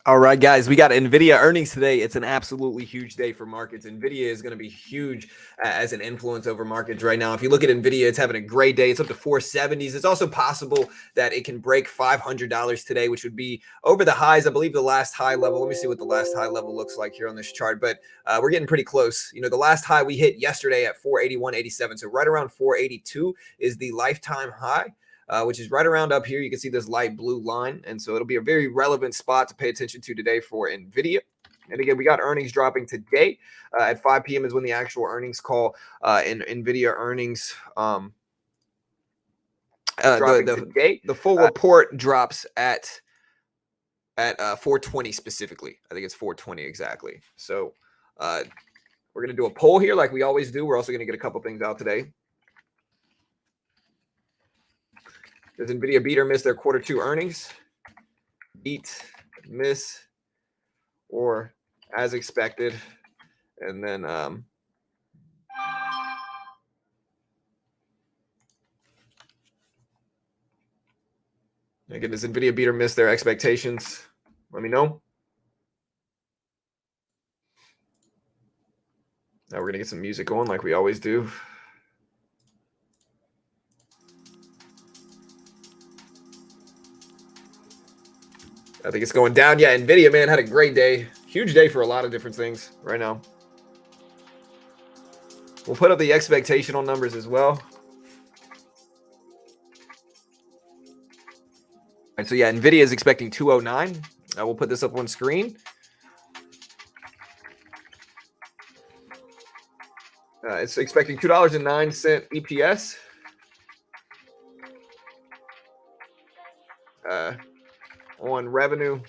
All right, guys, we got Nvidia earnings today. It's an absolutely huge day for markets. Nvidia is going to be huge as an influence over markets right now. If you look at Nvidia, it's having a great day. It's up to 470s. It's also possible that it can break $500 today, which would be over the highs. I believe the last high level. Let me see what the last high level looks like here on this chart, but we're getting pretty close. You know, the last high we hit yesterday at 481.87. So right around 482 is the lifetime high. Which is right around up here. You can see this light blue line. And so it'll be a very relevant spot to pay attention to today for Nvidia. And again, we got earnings dropping today at 5 p.m. is when the actual earnings call in Nvidia earnings. The full report drops at 420 specifically. I think it's 420 exactly. So we're going to do a poll here like we always do. We're also going to get a couple things out today. Does Nvidia beat or miss their Q2 earnings? Beat, miss, or as expected? And then again, does Nvidia beat or miss their expectations? Let me know. Now we're going to get some music going like we always do. I think it's going down. Yeah, Nvidia, man, had a great day. Huge day for a lot of different things right now. We'll put up the expectational numbers as well. All right, so yeah, Nvidia is expecting 209. We'll put this up on screen. It's expecting $2.09 EPS. On revenue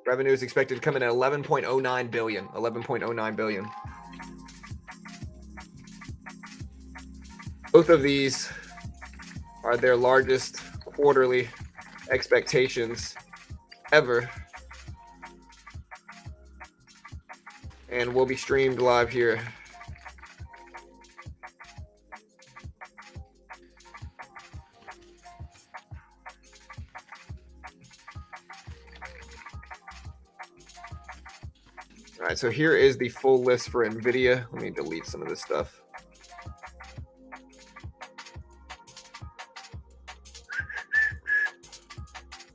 revenue is expected to come in at 11.09 billion. 11.09 billion. Both of these are their largest quarterly expectations ever, and will be streamed live here. All right, so here is the full list for Nvidia. Let me delete some of this stuff.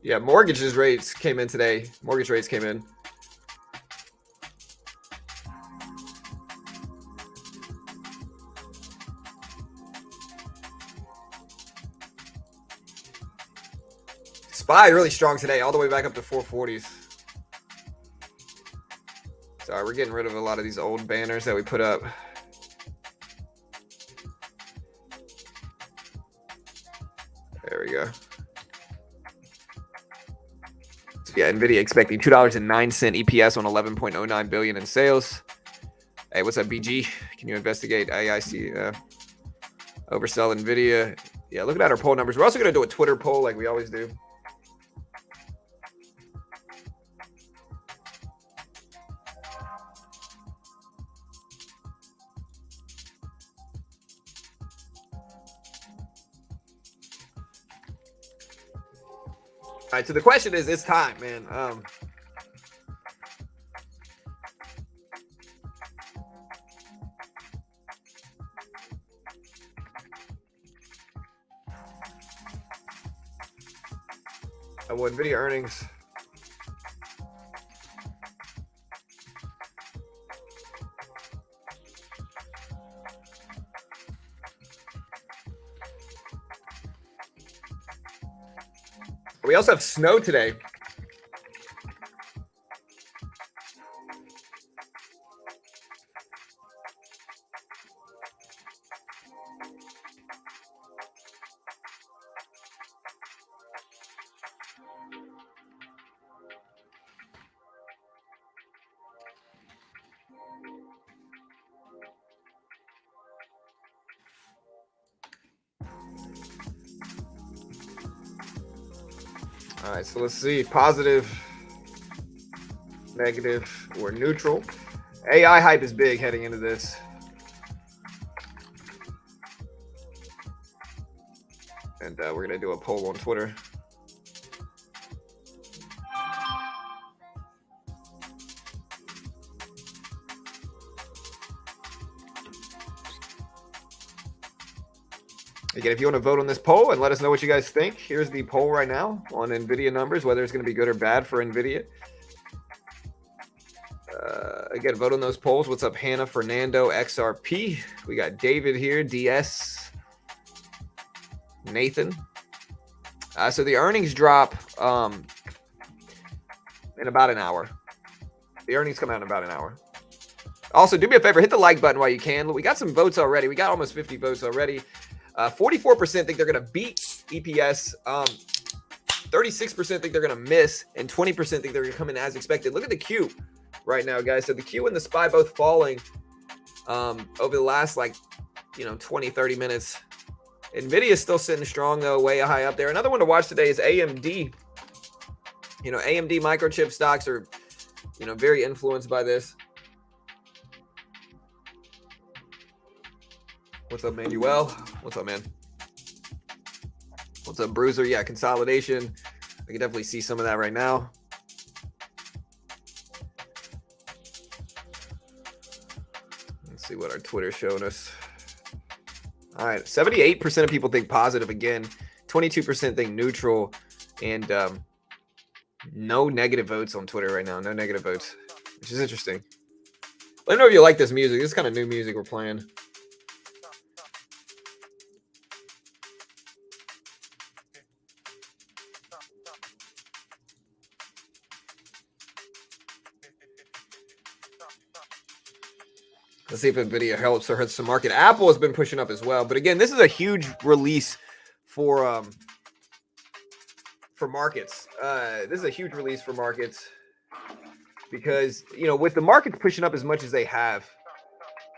Yeah, mortgage rates came in today. Mortgage rates came in. SPY really strong today, all the way back up to 440s. Sorry, we're getting rid of a lot of these old banners that we put up. There we go. So yeah, Nvidia expecting $2.09 EPS on 11.09 billion in sales. Hey, what's up, BG? Can you investigate AIC oversell Nvidia? Yeah, looking at our poll numbers. We're also going to do a Twitter poll like we always do. All right, so the question is, it's time, man. Well, Nvidia earnings. We also have snow today. All right, so let's see, positive, negative, or neutral. AI hype is big heading into this. And we're going to do a poll on Twitter. Again, if you want to vote on this poll and let us know what you guys think, here's the poll right now on Nvidia numbers, whether it's going to be good or bad for Nvidia. Again, vote on those polls. What's up, Hannah, Fernando, XRP? We got David here, DS, Nathan. So the earnings drop in about an hour. The earnings come out in about an hour. Also, do me a favor, hit the like button while you can. We got some votes already. We got almost 50 votes already. 44% think they're going to beat EPS. 36% think they're going to miss. And 20% think they're going to come in as expected. Look at the Q right now, guys. So the Q and the SPY both falling over the last 20, 30 minutes. Nvidia is still sitting strong, though, way high up there. Another one to watch today is AMD. AMD microchip stocks are, very influenced by this. What's up, Manuel? What's up, man? What's up, Bruiser? Yeah, consolidation. I can definitely see some of that right now. Let's see what our Twitter's showing us. All right, 78% of people think positive again. 22% think neutral. And no negative votes on Twitter right now. No negative votes, which is interesting. Let me know if you like this music. This is kind of new music we're playing. Let's see if Nvidia helps or hurts the market. Apple has been pushing up as well. But again, this is a huge release for markets. This is a huge release for markets because, with the markets pushing up as much as they have,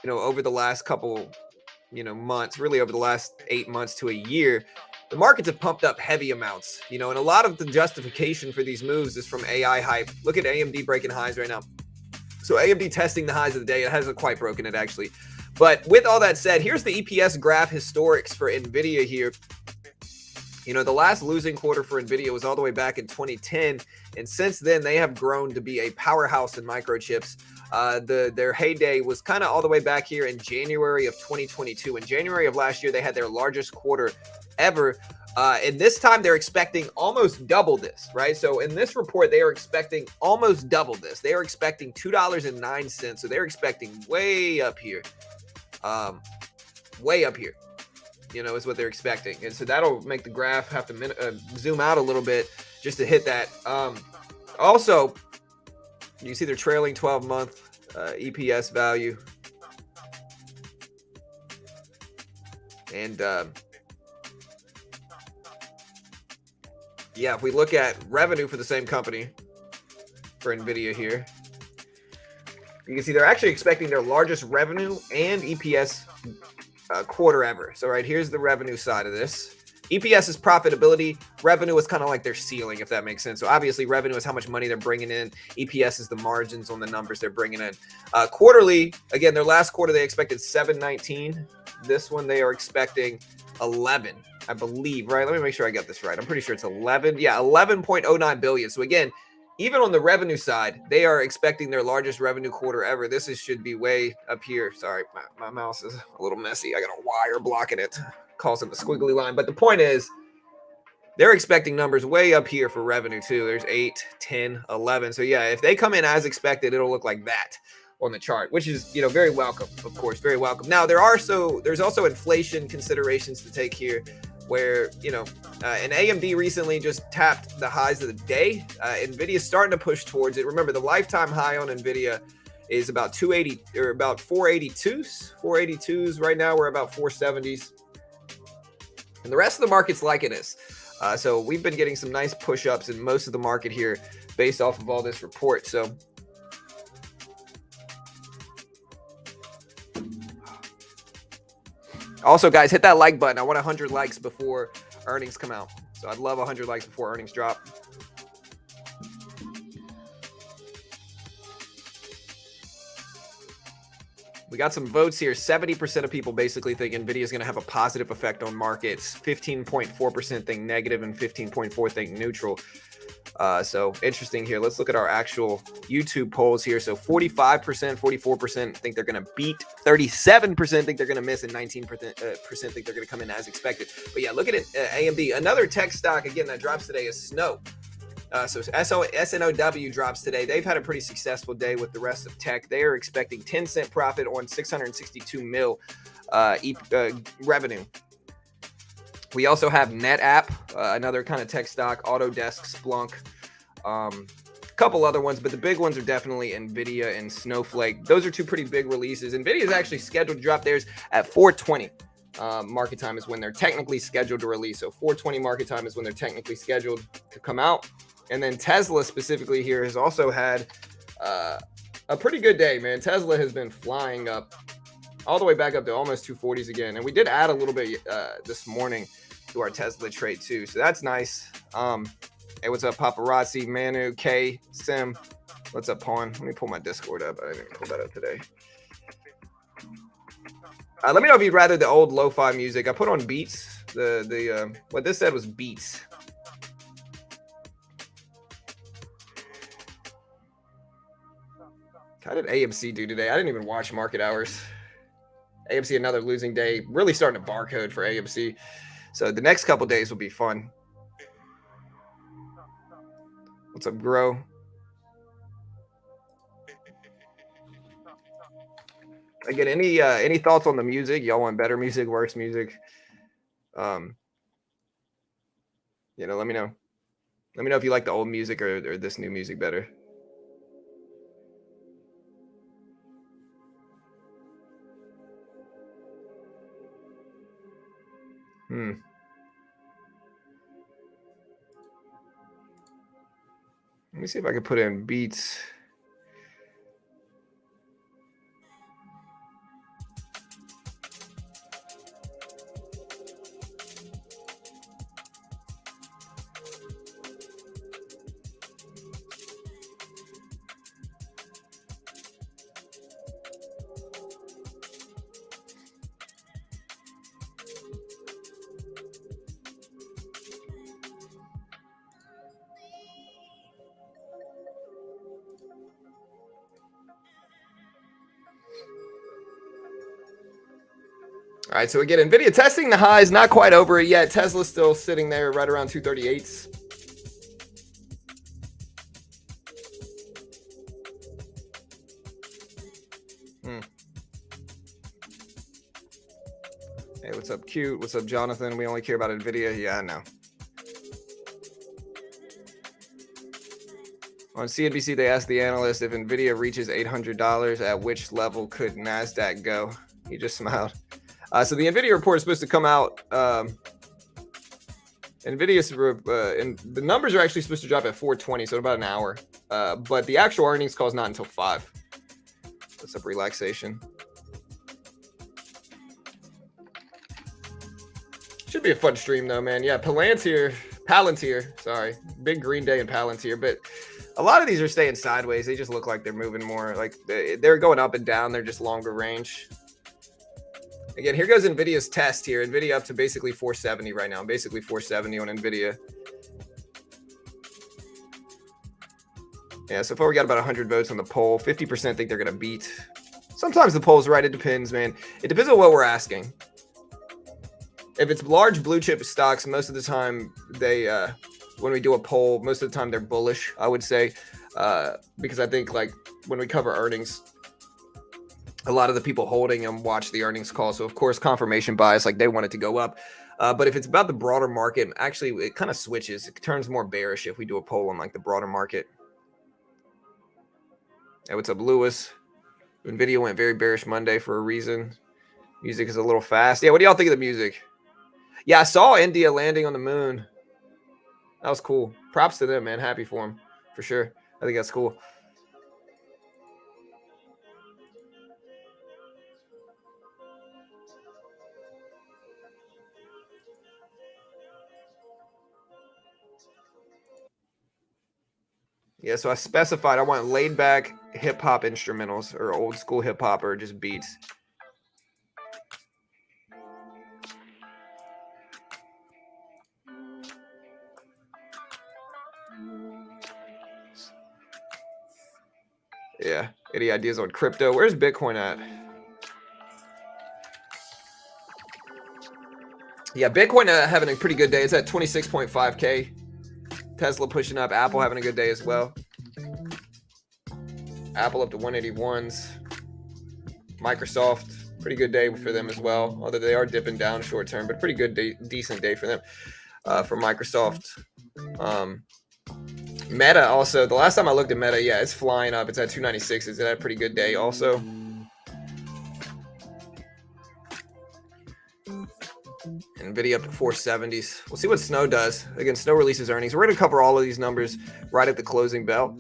over the last couple, months, really over the last 8 months to a year, the markets have pumped up heavy amounts, and a lot of the justification for these moves is from AI hype. Look at AMD breaking highs right now. So AMD testing the highs of the day. It hasn't quite broken it, actually. But with all that said, here's the EPS graph historics for NVIDIA here. The last losing quarter for NVIDIA was all the way back in 2010. And since then, they have grown to be a powerhouse in microchips. Their heyday was kind of all the way back here in January of 2022. In January of last year, they had their largest quarter ever. And this time they're expecting almost double this, right? So in this report, they are expecting almost double this. They are expecting $2.09. So they're expecting way up here. Way up here, is what they're expecting. And so that'll make the graph have to zoom out a little bit just to hit that. Also, you see their trailing 12-month EPS value. And yeah, if we look at revenue for the same company, for NVIDIA here, you can see they're actually expecting their largest revenue and EPS quarter ever. So right here's the revenue side of this. EPS is profitability. Revenue is kind of like their ceiling, if that makes sense. So obviously revenue is how much money they're bringing in. EPS is the margins on the numbers they're bringing in. Quarterly, again, their last quarter they expected 719. This one they are expecting 11. I believe, right? Let me make sure I got this right. I'm pretty sure it's 11. Yeah, 11.09 billion. So again, even on the revenue side, they are expecting their largest revenue quarter ever. This should be way up here. Sorry, my mouse is a little messy. I got a wire blocking it, causing the squiggly line. But the point is, they're expecting numbers way up here for revenue too. There's 8, 10, 11. So yeah, if they come in as expected, it'll look like that on the chart, which is, very welcome, of course, very welcome. Now, there's also inflation considerations to take here, where, and AMD recently just tapped the highs of the day. NVIDIA is starting to push towards it. Remember, the lifetime high on NVIDIA is about 280 or about 482s. 482s right now. We're about 470s. And the rest of the market's liking this. So we've been getting some nice push-ups in most of the market here based off of all this report. So also, guys, hit that like button. I want 100 likes before earnings come out. So I'd love 100 likes before earnings drop. We got some votes here. 70% of people basically think Nvidia is going to have a positive effect on markets. 15.4% think negative, and 15.4% think neutral. So interesting here. Let's look at our actual YouTube polls here. So 45%, 44% think they're going to beat, 37% think they're going to miss, and 19% think they're going to come in as expected. But yeah, look at it. AMD, another tech stock again that drops today is Snow. So SNOW drops today. They've had a pretty successful day with the rest of tech. They are expecting 10-cent profit on 662 mil revenue. We also have NetApp, another kind of tech stock, Autodesk, Splunk, a couple other ones, but the big ones are definitely Nvidia and Snowflake. Those are two pretty big releases. Nvidia is actually scheduled to drop theirs at 4:20. Market time is when they're technically scheduled to release. So 4:20 market time is when they're technically scheduled to come out. And then Tesla specifically here has also had a pretty good day, man. Tesla has been flying up all the way back up to almost 240s again. And we did add a little bit this morning to our Tesla trade too. So that's nice. Hey, what's up, Paparazzi, Manu, K, Sim? What's up, Pawn? Let me pull my Discord up. I didn't pull that up today. Let me know if you'd rather the old lo-fi music. I put on beats. What this said was beats. How did AMC do today? I didn't even watch market hours. AMC, another losing day. Really starting to barcode for AMC. So the next couple days will be fun. What's up, Grow? Again, any thoughts on the music? Y'all want better music, worse music? Let me know. Let me know if you like the old music or this new music better. Let me see if I can put in beats. All right, so again, Nvidia testing the highs, not quite over it yet. Tesla's still sitting there right around 238s. Hey, what's up, Cute? What's up, Jonathan? We only care about Nvidia. Yeah, I know. On CNBC, they asked the analyst if Nvidia reaches $800, at which level could NASDAQ go? He just smiled. So the Nvidia report is supposed to come out. Nvidia's and the numbers are actually supposed to drop at 4:20, so in about an hour. But the actual earnings call is not until 5. What's up, Relaxation? Should be a fun stream though, man. Yeah, Palantir. Sorry, big Green Day and Palantir, but a lot of these are staying sideways. They just look like they're moving more. Like they're going up and down. They're just longer range. Again, here goes Nvidia's test here. Nvidia up to basically 470 right now. Basically 470 on Nvidia. Yeah, so far we got about 100 votes on the poll. 50% think they're going to beat. Sometimes the poll's right. It depends, man. It depends on what we're asking. If it's large blue chip stocks, most of the time they, when we do a poll, most of the time they're bullish, I would say, because I think like when we cover earnings, a lot of the people holding them watch the earnings call. So of course, confirmation bias, like they want it to go up. But if it's about the broader market, actually it kind of switches. It turns more bearish if we do a poll on like the broader market. Hey, what's up, Lewis? Nvidia went very bearish Monday for a reason. Music is a little fast. Yeah, what do y'all think of the music? Yeah, I saw India landing on the moon. That was cool. Props to them, man. Happy for them, for sure. I think that's cool. Yeah, so I specified I want laid back hip hop instrumentals or old school hip hop or just beats. Yeah, any ideas on crypto? Where's Bitcoin at? Yeah, Bitcoin having a pretty good day. It's at 26.5K. Tesla pushing up. Apple having a good day as well. Apple up to 181s. Microsoft, pretty good day for them as well. Although they are dipping down short term, but pretty good day, decent day for them. For Microsoft. Meta also, the last time I looked at Meta, yeah, it's flying up. It's at 296. Is that a pretty good day also? Nvidia up to 470s. We'll see what Snow does. Again, Snow releases earnings. We're going to cover all of these numbers right at the closing bell.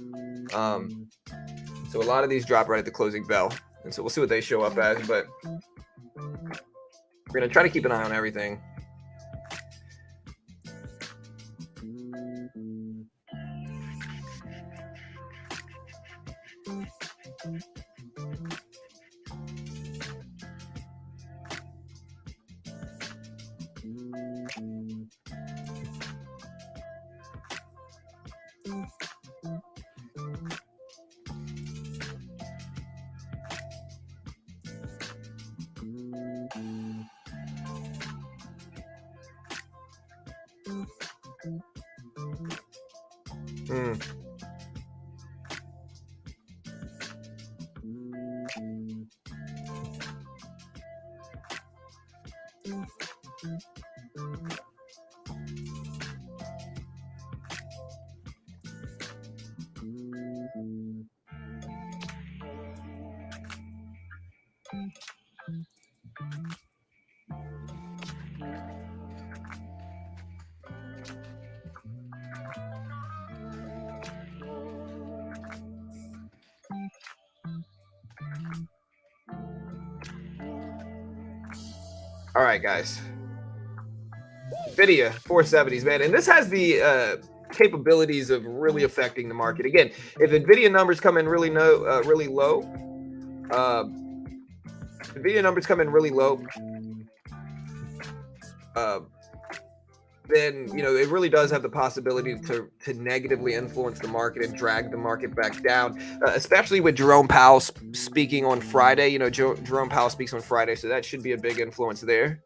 So a lot of these drop right at the closing bell. And so we'll see what they show up as. But we're going to try to keep an eye on everything. All right, guys. Nvidia 470s, man, and this has the capabilities of really affecting the market. Again, if Nvidia numbers come in really low, Nvidia numbers come in really low, then it really does have the possibility to negatively influence the market and drag the market back down, especially with Jerome Powell speaking on Friday. Jerome Powell speaks on Friday, so that should be a big influence there.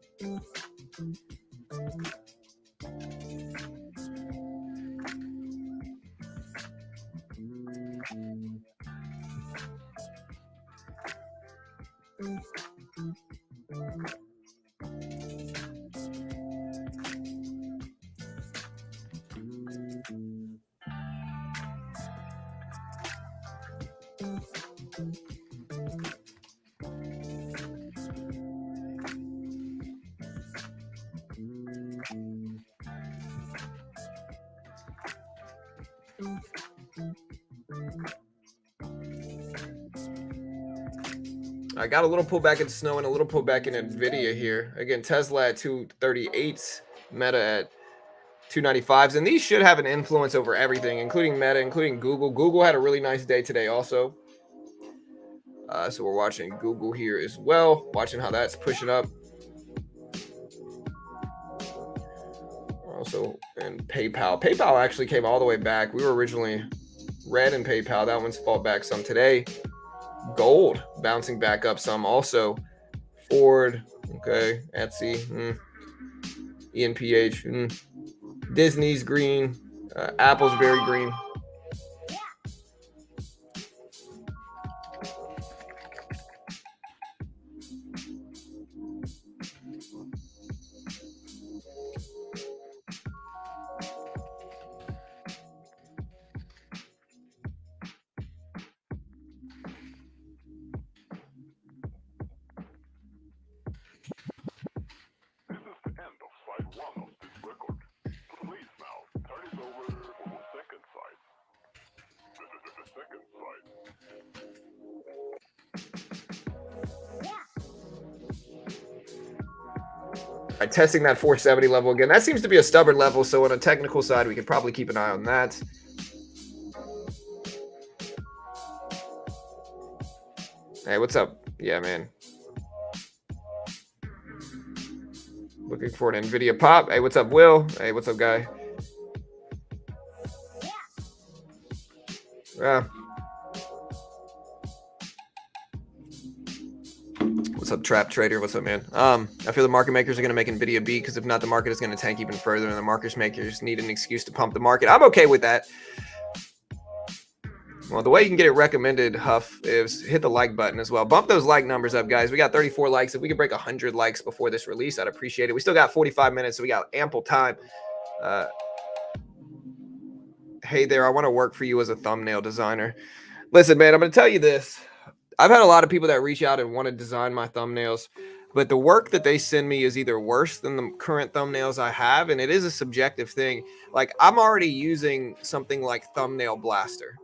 I got a little pullback in Snow and a little pullback in Nvidia here. Again, Tesla at 238s, Meta at 295s, and these should have an influence over everything, including Meta, including Google. Google had a really nice day today also. So we're watching Google here as well, watching how that's pushing up. Also, and PayPal. PayPal actually came all the way back. We were originally red in PayPal. That one's fought back some today. Gold bouncing back up some also. Ford, okay. Etsy, ENPH, Disney's green. Apple's very green. Testing that 470 level again. That seems to be a stubborn level, so on a technical side, we could probably keep an eye on that. Hey, what's up? Yeah, man. Looking for an Nvidia pop. Hey, what's up, Will? Hey, what's up, guy? Yeah. What's up, Trap Trader? What's up, man? I feel the market makers are going to make Nvidia B, because if not, the market is going to tank even further, and the market makers need an excuse to pump the market. I'm okay with that. Well, the way you can get it recommended, Huff, is hit the like button as well. Bump those like numbers up, guys. We got 34 likes. If we could break 100 likes before this release, I'd appreciate it. We still got 45 minutes, so we got ample time. Hey there, I want to work for you as a thumbnail designer. Listen, man, I'm going to tell you this. I've had a lot of people that reach out and want to design my thumbnails, but the work that they send me is either worse than the current thumbnails I have, and it is a subjective thing. Like, I'm already using something like Thumbnail Blaster,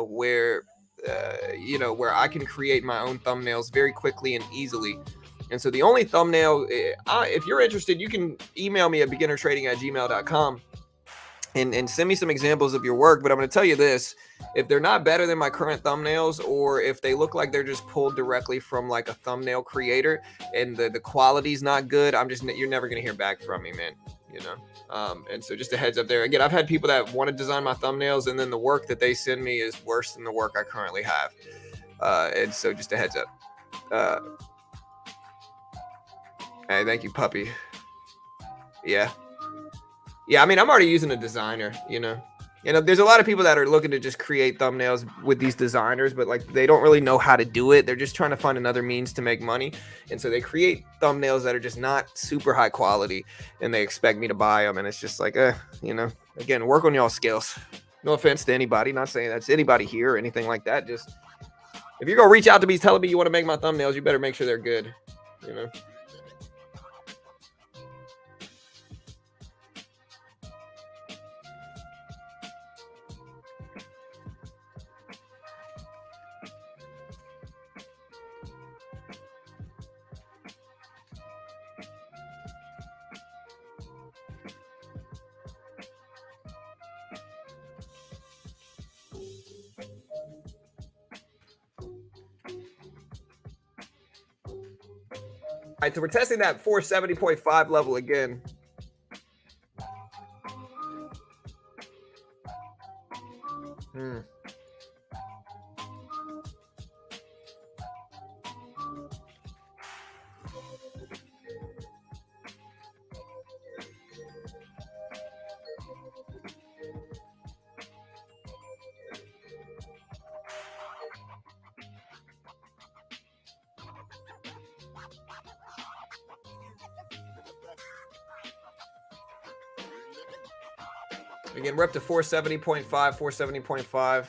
where where I can create my own thumbnails very quickly and easily. And so the only thumbnail, if you're interested, you can email me at beginnertrading@gmail.com and send me some examples of your work. But I'm going to tell you this: if they're not better than my current thumbnails, or if they look like they're just pulled directly from like a thumbnail creator and the quality's not good, you're never going to hear back from me, man. And so just a heads up there. Again, I've had people that want to design my thumbnails, and then the work that they send me is worse than the work I currently have. And so just a heads up. Hey, thank you, puppy. Yeah. I mean, I'm already using a designer, there's a lot of people that are looking to just create thumbnails with these designers, but like they don't really know how to do it. They're just trying to find another means to make money. And so they create thumbnails that are just not super high quality, and they expect me to buy them. And it's just like, again, work on y'all skills. No offense to anybody, not saying that's anybody here or anything like that. Just if you're going to reach out to me telling me you want to make my thumbnails, you better make sure they're good, All right, so we're testing that 470.5 level again. Again, we're up to 470.5, 470.5.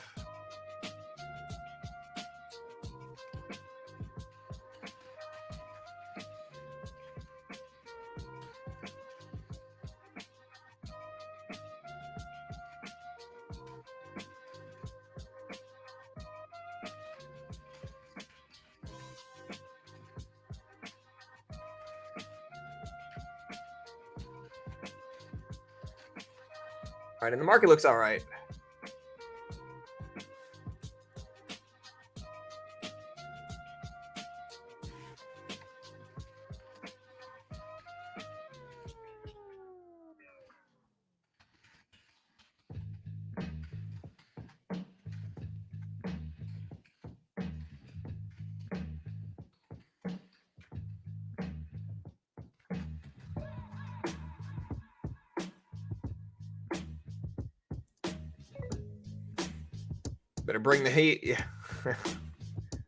All right, and the market looks all right. Better bring the heat. Yeah.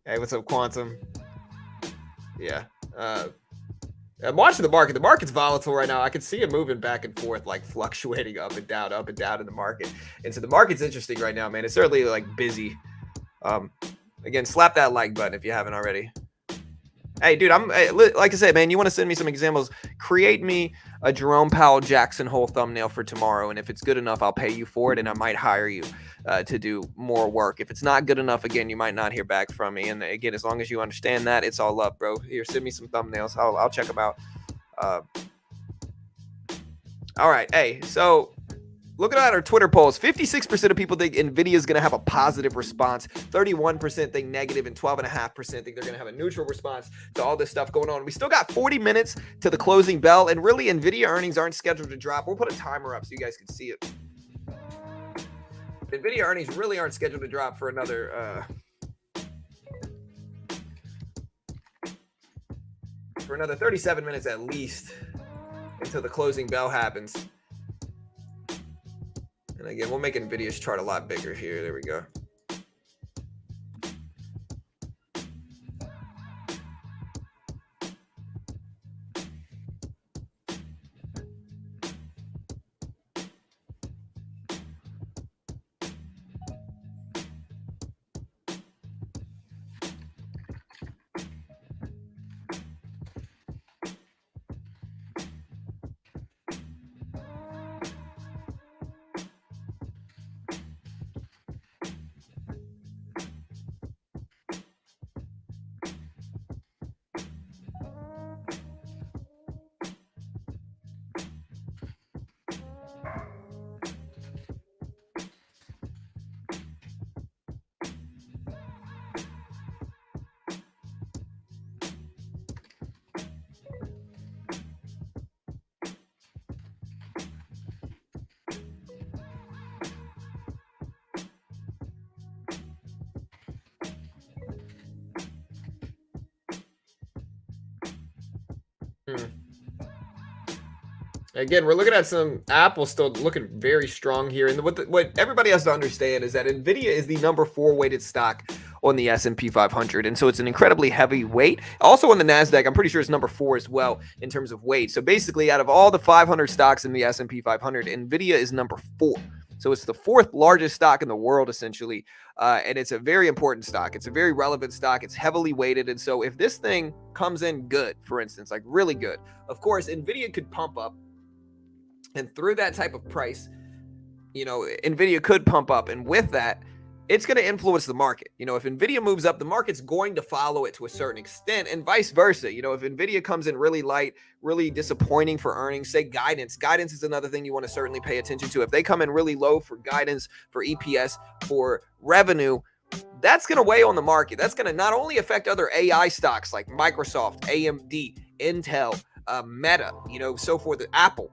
Hey, what's up, Quantum? Yeah. I'm watching the market. The market's volatile right now. I can see it moving back and forth, like fluctuating up and down in the market. And so the market's interesting right now, man. It's certainly like busy. Again, slap that like button if you haven't already. Hey, dude, like I said, man, you want to send me some examples? Create me a Jerome Powell Jackson Hole thumbnail for tomorrow, and if it's good enough, I'll pay you for it, and I might hire you to do more work. If it's not good enough, again, you might not hear back from me. And again, as long as you understand that, it's all up, bro. Here, send me some thumbnails. I'll check them out. All right, hey, so looking at our Twitter polls, 56% of people think Nvidia is going to have a positive response, 31% think negative, and 12.5% think they're going to have a neutral response to all this stuff going on. We still got 40 minutes to the closing bell, and really Nvidia earnings aren't scheduled to drop. We'll put a timer up so you guys can see it. Nvidia earnings really aren't scheduled to drop for another 37 minutes at least until the closing bell happens. And again, we'll make Nvidia's chart a lot bigger here. There we go. Again, we're looking at some Apple still looking very strong here. And what everybody has to understand is that Nvidia is the number 4 weighted stock on the S&P 500. And so it's an incredibly heavy weight. Also on the NASDAQ, I'm pretty sure it's number 4 as well in terms of weight. So basically out of all the 500 stocks in the S&P 500, Nvidia is number 4. So it's the 4th largest stock in the world, essentially. And it's a very important stock. It's a very relevant stock. It's heavily weighted. And so if this thing comes in good, for instance, like really good, of course, Nvidia could pump up. And through that type of price, Nvidia could pump up. And with that, it's going to influence the market. If Nvidia moves up, the market's going to follow it to a certain extent, and vice versa. If Nvidia comes in really light, really disappointing for earnings, say guidance is another thing you want to certainly pay attention to. If they come in really low for guidance, for EPS, for revenue, that's going to weigh on the market. That's going to not only affect other AI stocks like Microsoft, AMD, Intel, Meta, so forth, Apple,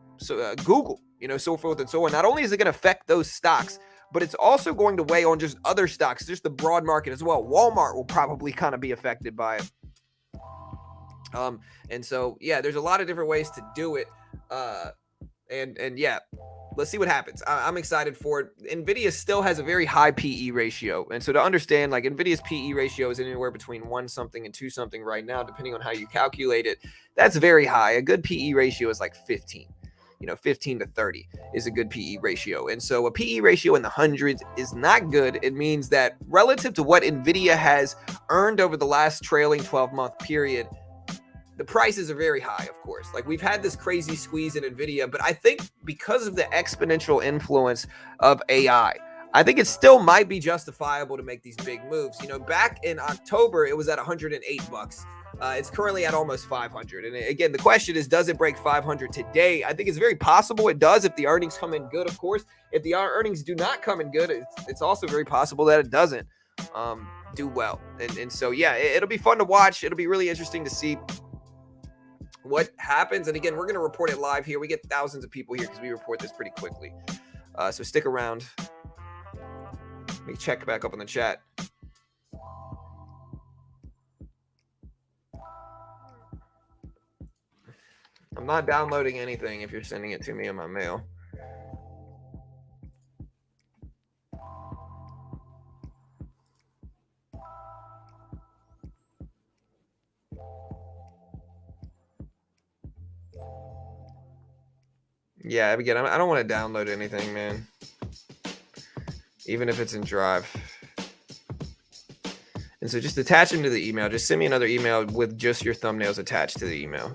Google, so forth and so on. Not only is it going to affect those stocks, but it's also going to weigh on just other stocks, just the broad market as well. Walmart will probably kind of be affected by it. And so, yeah, there's a lot of different ways to do it. And yeah, let's see what happens. I'm excited for it. Nvidia still has a very high PE ratio. And so to understand, like Nvidia's PE ratio is anywhere between 1 something and 2 something right now, depending on how you calculate it. That's very high. A good PE ratio is like 15. 15 to 30 is a good PE ratio. And so a PE ratio in the hundreds is not good. It means that relative to what Nvidia has earned over the last trailing 12-month period, the prices are very high, of course. Like we've had this crazy squeeze in Nvidia, but I think because of the exponential influence of AI, I think it still might be justifiable to make these big moves. Back in October, it was at $108. It's currently at almost 500. And again, the question is, does it break 500 today? I think it's very possible it does if the earnings come in good, of course. If the earnings do not come in good, it's also very possible that it doesn't do well. And so, yeah, it'll be fun to watch. It'll be really interesting to see what happens. And again, we're going to report it live here. We get thousands of people here because we report this pretty quickly. So stick around. Let me check back up on the chat. I'm not downloading anything if you're sending it to me in my mail. Yeah, again, I don't want to download anything, man. Even if it's in Drive. And so just attach them to the email. Just send me another email with just your thumbnails attached to the email,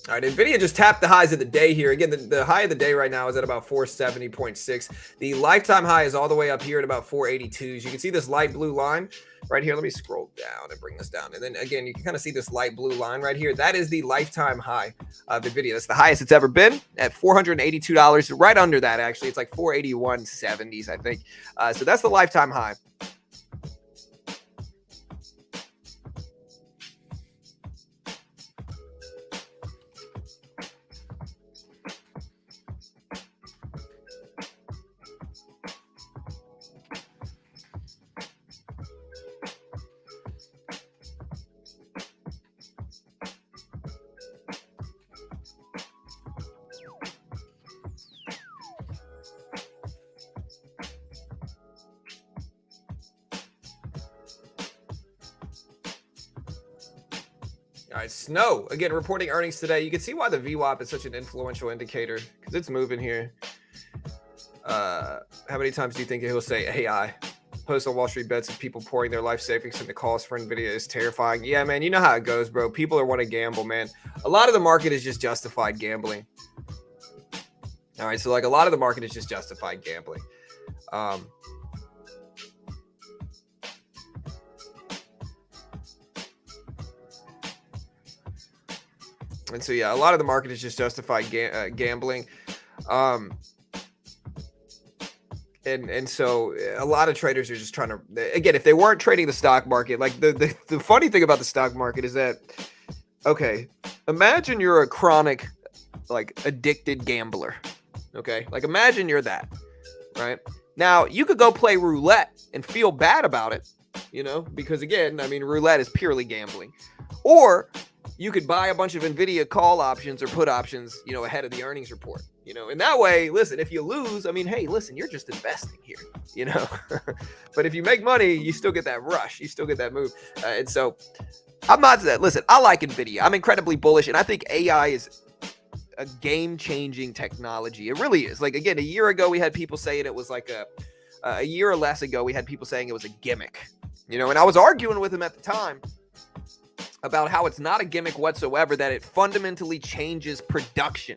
All right, Nvidia just tapped the highs of the day here. Again, the high of the day right now is at about 470.6. The lifetime high is all the way up here at about 482s. You can see this light blue line right here. Let me scroll down and bring this down. And then again, you can kind of see this light blue line right here. That is the lifetime high of Nvidia. That's the highest it's ever been at $482. Right under that, actually. It's like 481.70s, I think. So that's the lifetime high. All right, Snow, again, reporting earnings today. You can see why the VWAP is such an influential indicator because it's moving here. How many times do you think he'll say AI? Post on Wall Street bets of people pouring their life savings into calls for Nvidia is terrifying. Yeah, man, you know how it goes, bro. People are want to gamble, man. A lot of the market is just justified gambling. All right, so like a lot of the market is just justified gambling. And so, yeah, a lot of the market is just justified gambling. And so a lot of traders are just trying to, again, if they weren't trading the stock market, like the funny thing about the stock market is that, okay, imagine you're a chronic, like addicted gambler. Okay. Like imagine you're that, right? Now you could go play roulette and feel bad about it, you know, because again, I mean, roulette is purely gambling. Or you could buy a bunch of Nvidia call options or put options, you know, ahead of the earnings report, you know, and that way, listen, if you lose, I mean, hey, listen, you're just investing here, you know, but if you make money, you still get that rush, you still get that move. And so I'm not, listen, I like Nvidia. I'm incredibly bullish. And I think AI is a game-changing technology. It really is. Like, again, a year ago, we had people saying it was like a year or less ago, we had people saying it was a gimmick, you know, and I was arguing with him at the time about how it's not a gimmick whatsoever, that it fundamentally changes production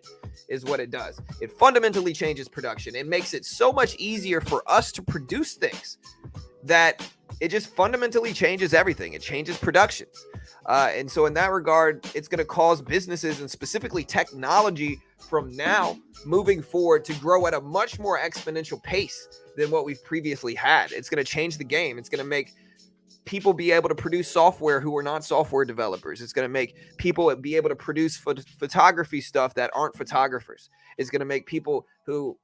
is what it does. It fundamentally changes production. It makes it so much easier for us to produce things that it just fundamentally changes everything. It changes productions. And so in that regard, it's going to cause businesses and specifically technology from now moving forward to grow at a much more exponential pace than what we've previously had. It's going to change the game. It's going to make people be able to produce software who are not software developers. It's going to make people be able to produce photography stuff that aren't photographers. It's going to make people who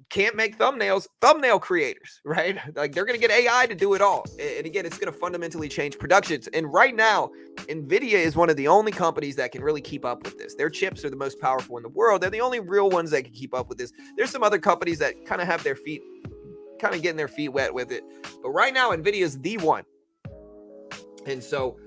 can't make thumbnails, thumbnail creators, right? Like they're going to get AI to do it all. And again, it's going to fundamentally change productions. And right now, Nvidia is one of the only companies that can really keep up with this. Their chips are the most powerful in the world. They're the only real ones that can keep up with this. There's some other companies that kind of have their feet, kind of getting their feet wet with it. But right now, Nvidia is the one. And so,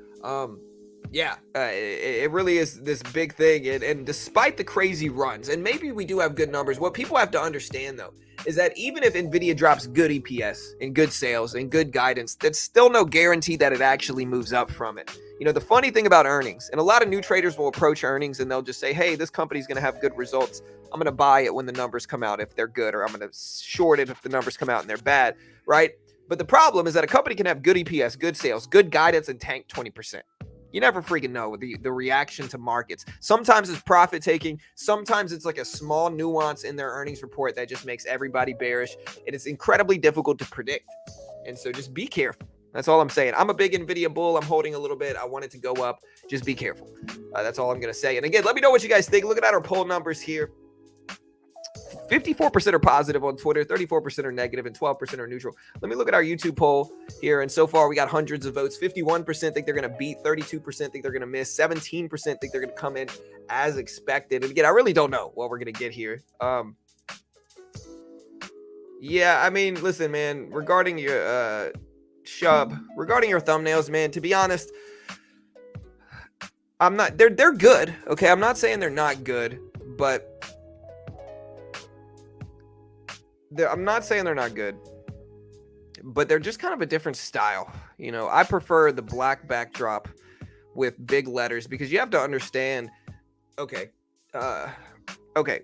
it really is this big thing. And despite the crazy runs, and maybe we do have good numbers, what people have to understand, though, is that even if Nvidia drops good EPS and good sales and good guidance, that's still no guarantee that it actually moves up from it. You know, the funny thing about earnings, and a lot of new traders will approach earnings and they'll just say, hey, this company's going to have good results. I'm going to buy it when the numbers come out if they're good, or I'm going to short it if the numbers come out and they're bad, right? But the problem is that a company can have good EPS, good sales, good guidance, and tank 20%. You never freaking know the reaction to markets. Sometimes it's profit taking. Sometimes it's like a small nuance in their earnings report that just makes everybody bearish. And it's incredibly difficult to predict. And so just be careful. That's all I'm saying. I'm a big Nvidia bull. I'm holding a little bit. I want it to go up. Just be careful. That's all I'm going to say. And again, let me know what you guys think. Looking at our poll numbers here. 54% are positive on Twitter, 34% are negative, and 12% are neutral. Let me look at our YouTube poll here. And so far, we got hundreds of votes. 51% think they're going to beat, 32% think they're going to miss, 17% think they're going to come in as expected. And again, I really don't know what we're going to get here. Yeah, I mean, listen, man, regarding your regarding your thumbnails, man, to be honest, they're good. Okay, I'm not saying they're not good, but I'm not saying they're not good, but they're just kind of a different style. You know, I prefer the black backdrop with big letters because you have to understand Okay. Uh, okay.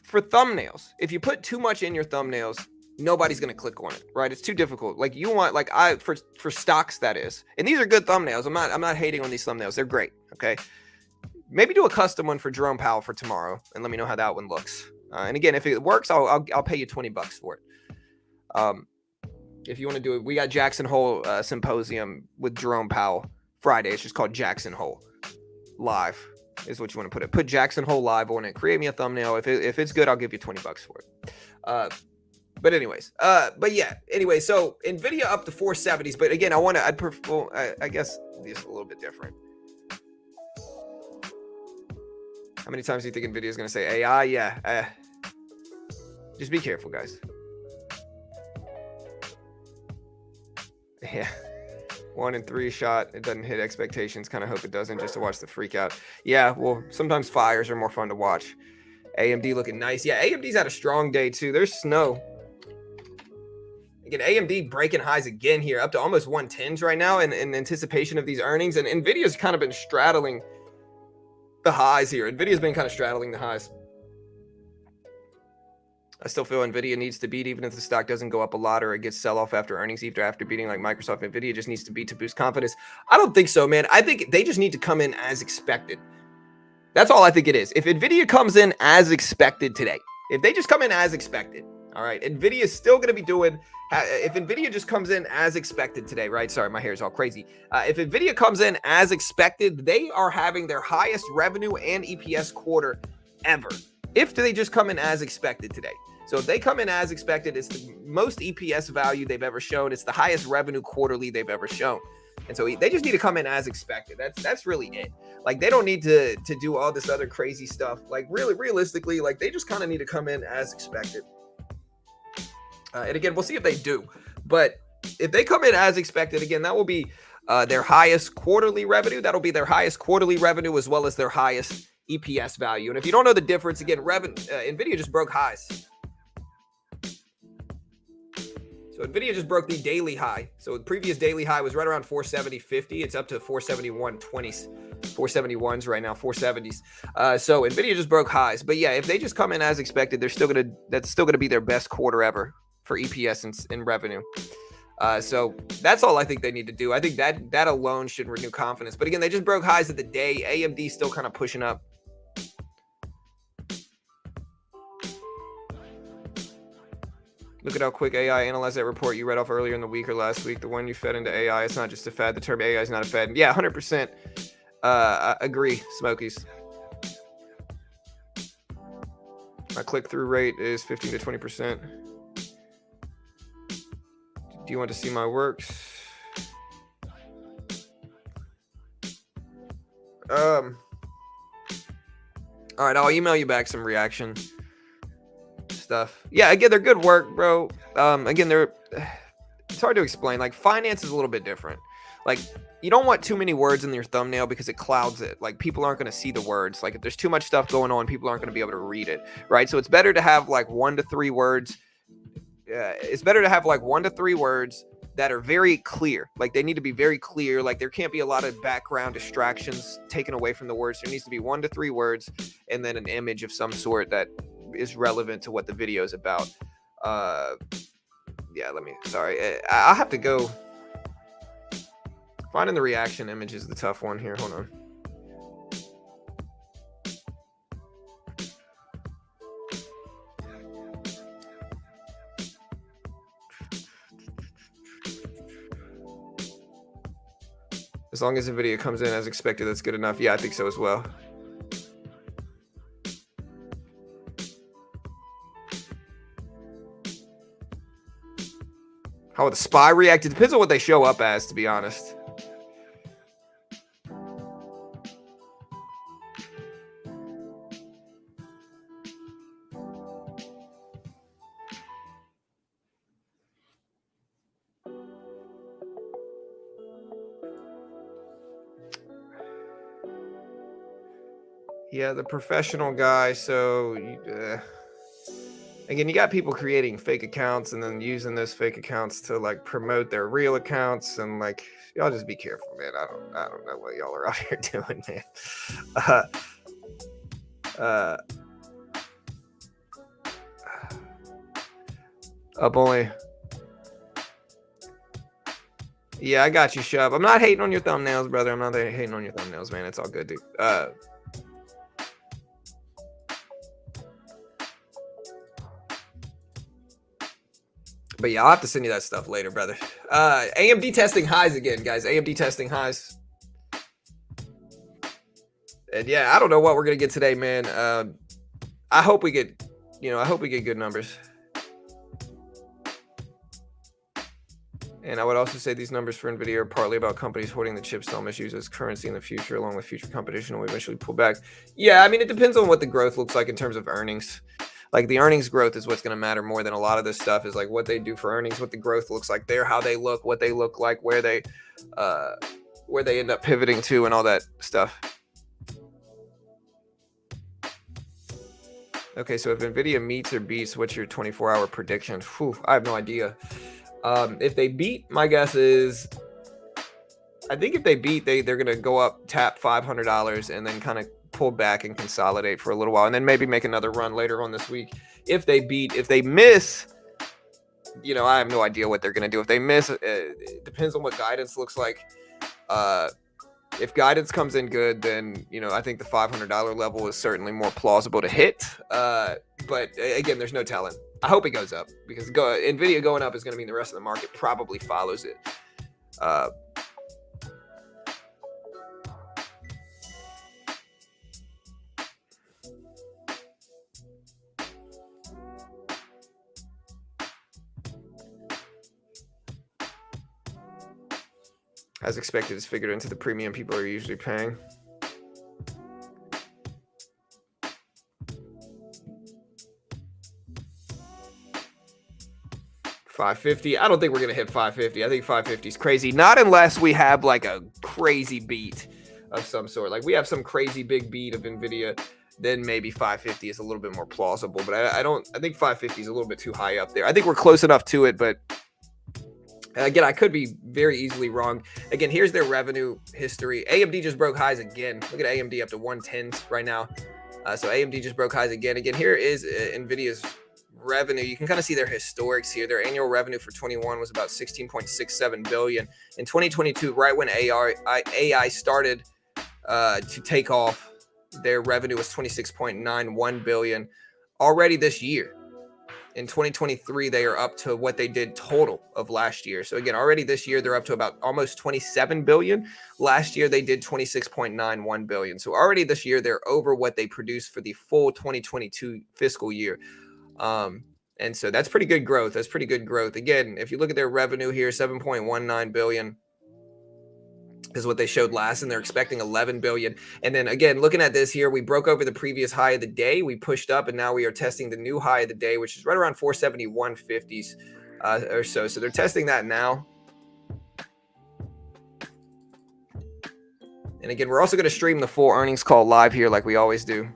For thumbnails, if you put too much in your thumbnails, nobody's gonna click on it, right? It's too difficult. Like you want, like I for stocks that is, and these are good thumbnails. I'm not hating on these thumbnails. They're great. Okay. Maybe do a custom one for Jerome Powell for tomorrow, and let me know how that one looks. And again, if it works, I'll pay you $20 for it. If you want to do it, we got Jackson Hole symposium with Jerome Powell Friday. It's just called Jackson Hole Live is what you want to put it. Put Jackson Hole Live on it. Create me a thumbnail. If it's good, I'll give you $20 for it. But anyways, anyway, so Nvidia up to 470s. But again, I guess this a little bit different. How many times do you think Nvidia is going to say AI? Yeah. Just be careful, guys. Yeah. 1 in 3 shot. It doesn't hit expectations. Kind of hope it doesn't, just to watch the freak out. Yeah, well, sometimes fires are more fun to watch. AMD looking nice. Yeah, AMD's had a strong day too. There's snow. Again, AMD breaking highs again here, up to almost 110s right now in anticipation of these earnings. And Nvidia's kind of been straddling the highs here. Nvidia's been kind of straddling the highs. I still feel Nvidia needs to beat, even if the stock doesn't go up a lot or it gets sell off after earnings, even after beating like Microsoft. Nvidia just needs to beat to boost confidence. I don't think so, man. I think they just need to come in as expected. That's all I think it is. If Nvidia comes in as expected today, if they just come in as expected, all right, Nvidia is still going to be doing. If Nvidia just comes in as expected today, right? Sorry, my hair is all crazy. If Nvidia comes in as expected, they are having their highest revenue and EPS quarter ever. If they just come in as expected today. So if they come in as expected, it's the most EPS value they've ever shown. It's the highest revenue quarterly they've ever shown. And so they just need to come in as expected. That's really it. Like they don't need to do all this other crazy stuff. Like really, realistically, like they just kind of need to come in as expected. And again, we'll see if they do. But if they come in as expected, again, that will be their highest quarterly revenue. That'll be their highest quarterly revenue as well as their highest EPS value. And if you don't know the difference, again, Nvidia just broke highs. So Nvidia just broke the daily high. So the previous daily high was right around 470.50. It's up to 471.20s, 471s right now, 470s. So Nvidia just broke highs. But yeah, if they just come in as expected, that's still gonna be their best quarter ever for EPS and revenue. So that's all I think they need to do. I think that alone should renew confidence. But again, they just broke highs of the day. AMD still kind of pushing up. Look at how quick AI analyzed that report you read off earlier in the week or last week. The one you fed into AI. It's not just a fad. The term AI is not a fad. Yeah, 100%. I agree, Smokies. My click-through rate is 15 to 20%. Do you want to see my works? All right, I'll email you back some reaction stuff. Yeah, again, they're good work, bro. Again, it's hard to explain. Like finance is a little bit different. Like you don't want too many words in your thumbnail because it clouds it. Like people aren't going to see the words. Like if there's too much stuff going on, people aren't going to be able to read it, right? So it's better to have like 1 to 3 words. It's better to have like 1 to 3 words that are very clear. Like they need to be very clear. Like there can't be a lot of background distractions taken away from the words. There needs to be 1 to 3 words and then an image of some sort that is relevant to what the video is about. Yeah, I'll have to go. Finding the reaction image is the tough one here. Hold on. As long as the video comes in as expected, that's good enough. Yeah, I think so as well. How would the spy react? It depends on what they show up as, to be honest. Yeah, the professional guy. So, again, you got people creating fake accounts and then using those fake accounts to like promote their real accounts, and like y'all just be careful, man. I don't know what y'all are out here doing, man. Uh, up only. Yeah, I got you, Shub. I'm not hating on your thumbnails, brother. I'm not hating on your thumbnails, man. It's all good, dude. But yeah, I'll have to send you that stuff later, brother. AMD testing highs again, guys. AMD testing highs. And yeah, I don't know what we're gonna get today, man. I hope we get, I hope we get good numbers. And I would also say these numbers for Nvidia are partly about companies hoarding the chips to almost use as currency in the future, along with future competition will eventually pull back. Yeah, I mean, it depends on what the growth looks like in terms of earnings. Like the earnings growth is what's going to matter more than a lot of this stuff is like what they do for earnings, what the growth looks like there, how they look, what they look like, where they end up pivoting to and all that stuff. Okay, so if Nvidia meets or beats, what's your 24-hour prediction? Whew, I have no idea. If they beat, my guess is, I think if they beat, they're gonna go up, tap $500, and then kind of pull back and consolidate for a little while, and then maybe make another run later on this week. If they beat, if they miss, I have no idea what they're gonna do. If they miss, it depends on what guidance looks like. If guidance comes in good, then I think the $500 level is certainly more plausible to hit. But again, there's no telling. I hope it goes up because Nvidia going up is going to mean the rest of the market probably follows it. As expected, it's figured into the premium people are usually paying. $550. I don't think we're gonna hit 550. I think 550 is crazy. Not unless we have like a crazy beat of some sort. Like we have some crazy big beat of Nvidia, then maybe 550 is a little bit more plausible. But I think 550 is a little bit too high up there. I think we're close enough to it, but again, I could be very easily wrong. Again, here's their revenue history. AMD just broke highs again. Look at AMD up to 110s right now. So AMD just broke highs again. Again, here is Nvidia's revenue. You can kind of see their historics here. Their annual revenue for 21 was about 16.67 billion. In 2022, right when AI started to take off, their revenue was 26.91 billion. Already this year, in 2023, they are up to what they did total of last year. So again, already this year, they're up to about almost 27 billion. Last year, they did 26.91 billion. So already this year, they're over what they produced for the full 2022 fiscal year. And so that's pretty good growth. That's pretty good growth. Again, if you look at their revenue here, 7.19 billion is what they showed last, and they're expecting 11 billion. And then again, looking at this here, we broke over the previous high of the day. We pushed up, and now we are testing the new high of the day, which is right around 471.50s or so. So they're testing that now. And again, we're also going to stream the full earnings call live here like we always do.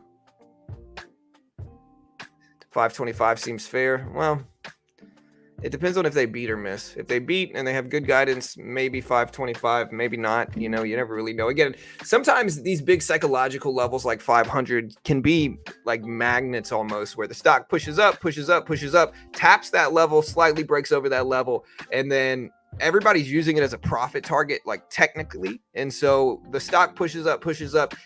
525 seems fair. Well, it depends on if they beat or miss. If they beat and they have good guidance, maybe 525, maybe not. You never really know. Again, sometimes these big psychological levels like 500 can be like magnets almost, where the stock pushes up, taps that level, slightly breaks over that level, and then everybody's using it as a profit target, like technically. And so the stock pushes up,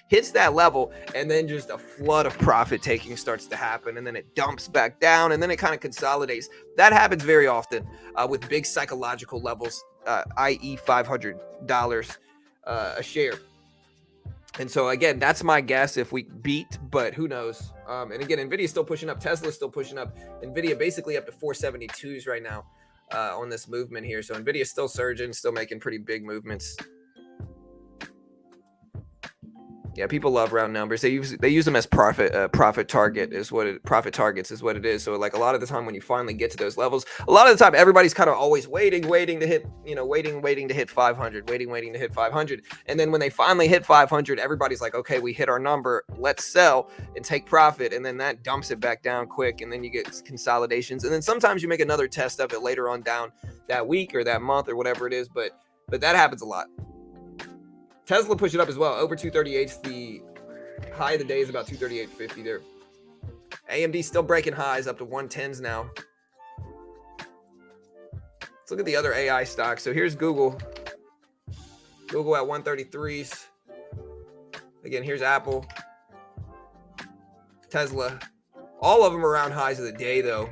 hits that level, and then just a flood of profit taking starts to happen. And then it dumps back down, and then it kind of consolidates. That happens very often with big psychological levels, i.e. $500 a share. And so again, that's my guess if we beat, but who knows? And again, Nvidia is still pushing up. Tesla's still pushing up. Nvidia basically up to 472s right now. On this movement here. So Nvidia is still surging, still making pretty big movements. Yeah, people love round numbers. They use them as profit targets is what it is. So like a lot of the time when you finally get to those levels, a lot of the time everybody's kind of always waiting to hit, waiting to hit 500, waiting to hit 500. And then when they finally hit 500, everybody's like, okay, we hit our number, let's sell and take profit. And then that dumps it back down quick. And then you get consolidations. And then sometimes you make another test of it later on down that week or that month or whatever it is. But that happens a lot. Tesla pushed it up as well. Over 238's the High of the day is about 238.50 there. AMD still breaking highs up to 110s now. Let's look at the other AI stocks. So here's Google. Google at 133s. Again, here's Apple, Tesla. All of them around highs of the day, though.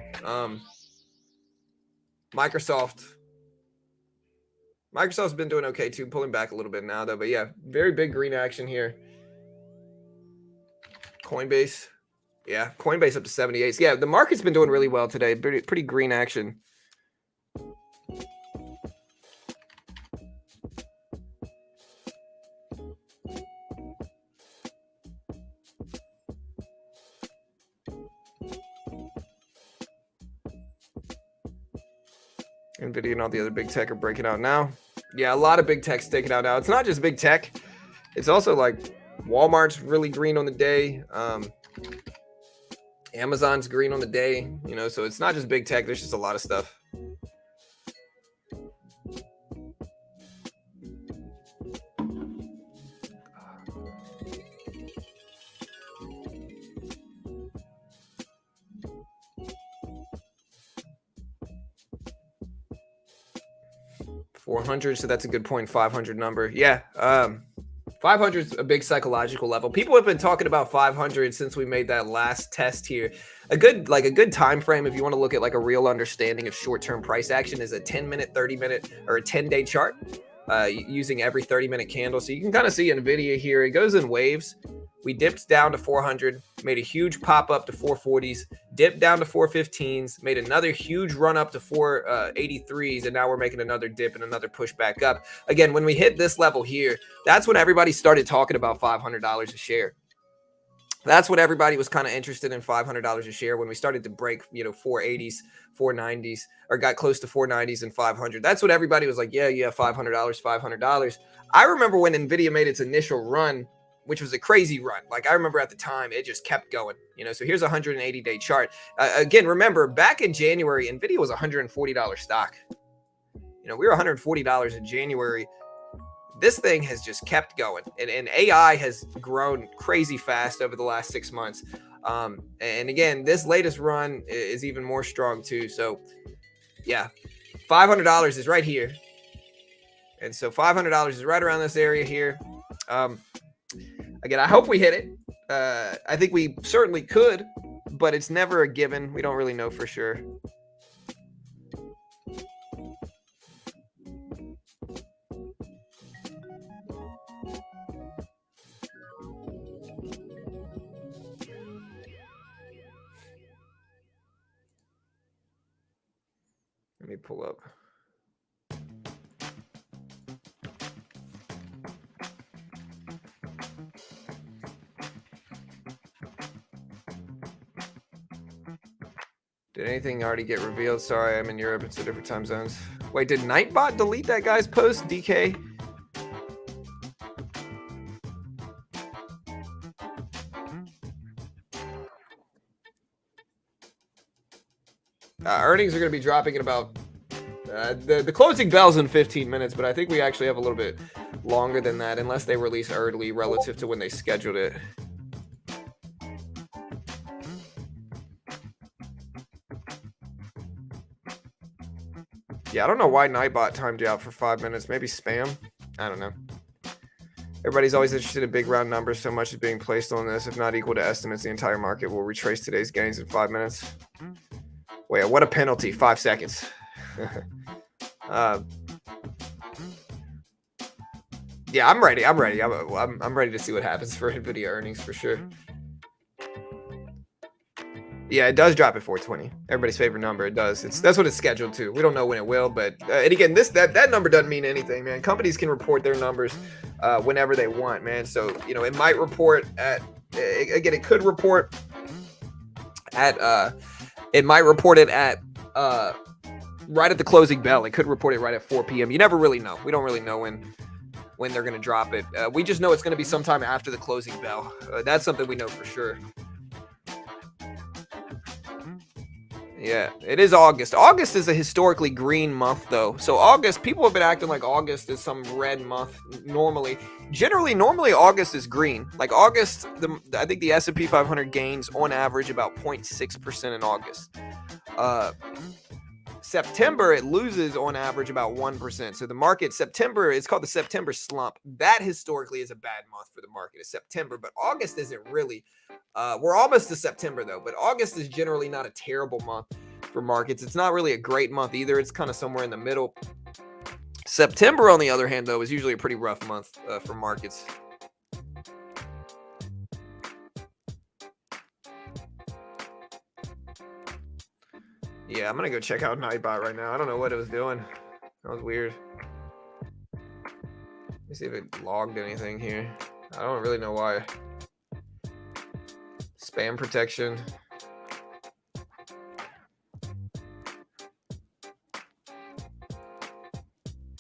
Microsoft's been doing okay, too. Pulling back a little bit now, though. But, yeah, very big green action here. Coinbase. Yeah, Coinbase up to 78. Yeah, the market's been doing really well today. Pretty green action. Nvidia and all the other big tech are breaking out now. Yeah, a lot of big tech's taking out now. It's not just big tech. It's also like Walmart's really green on the day. Amazon's green on the day. You know, so it's not just big tech. There's just a lot of stuff. $400, so that's a good point. 500 number. Yeah. 500 is a big psychological level. People have been talking about 500 since we made that last test here. A good time frame, if you want to look at like a real understanding of short-term price action, is a 10-minute, 30-minute, or a 10-day chart using every 30-minute candle. So you can kind of see Nvidia here. It goes in waves. We dipped down to 400, made a huge pop up to 440s, dipped down to 415s, made another huge run up to 483s, and now we're making another dip and another push back up. Again, when we hit this level here, that's when everybody started talking about $500 a share. That's when everybody was kind of interested in $500 a share, when we started to break, 480s, 490s, or got close to 490s and 500. That's what everybody was like, yeah, $500, $500. I remember when Nvidia made its initial run, which was a crazy run. Like, I remember at the time, it just kept going, so here's a 180-day chart. Again, remember, back in January, Nvidia was a $140 stock. We were $140 in January. This thing has just kept going, and AI has grown crazy fast over the last 6 months. And again, this latest run is even more strong too. So yeah, $500 is right here. And so $500 is right around this area here. Again, I hope we hit it. I think we certainly could, but it's never a given. We don't really know for sure. Let me pull up. Did anything already get revealed? Sorry, I'm in Europe. It's a different time zones. Wait, did Nightbot delete that guy's post? DK? Earnings are going to be dropping in about the closing bell's in 15 minutes, but I think we actually have a little bit longer than that, unless they release early relative to when they scheduled it. Yeah, I don't know why Nightbot timed you out for 5 minutes. Maybe spam? I don't know. Everybody's always interested in big round numbers. So much is being placed on this. If not equal to estimates, the entire market will retrace today's gains in 5 minutes. Wait, what a penalty. 5 seconds. Yeah, I'm ready. I'm ready to see what happens for Nvidia earnings for sure. Yeah, it does drop at 420. Everybody's favorite number. It does. That's what it's scheduled to. We don't know when it will, but and again, that number doesn't mean anything, man. Companies can report their numbers whenever they want, man. So it might report at again. It could report at it might report it at right at the closing bell. It could report it right at 4 p.m. You never really know. We don't really know when they're going to drop it. We just know it's going to be sometime after the closing bell. That's something we know for sure. Yeah, it is August. August is a historically green month, though. So August, people have been acting like August is some red month normally. Normally August is green. Like August, I think the S&P 500 gains on average about 0.6% in August. September, it loses on average about 1%. So the market, September, it's called the September slump. That historically is a bad month for the market, is September, but August isn't really. We're almost to September though, but August is generally not a terrible month for markets. It's not really a great month either. It's kind of somewhere in the middle. September, on the other hand, though, is usually a pretty rough month for markets. Yeah, I'm gonna go check out Nightbot right now. I don't know what it was doing. That was weird. Let me see if it logged anything here. I don't really know why. Spam protection.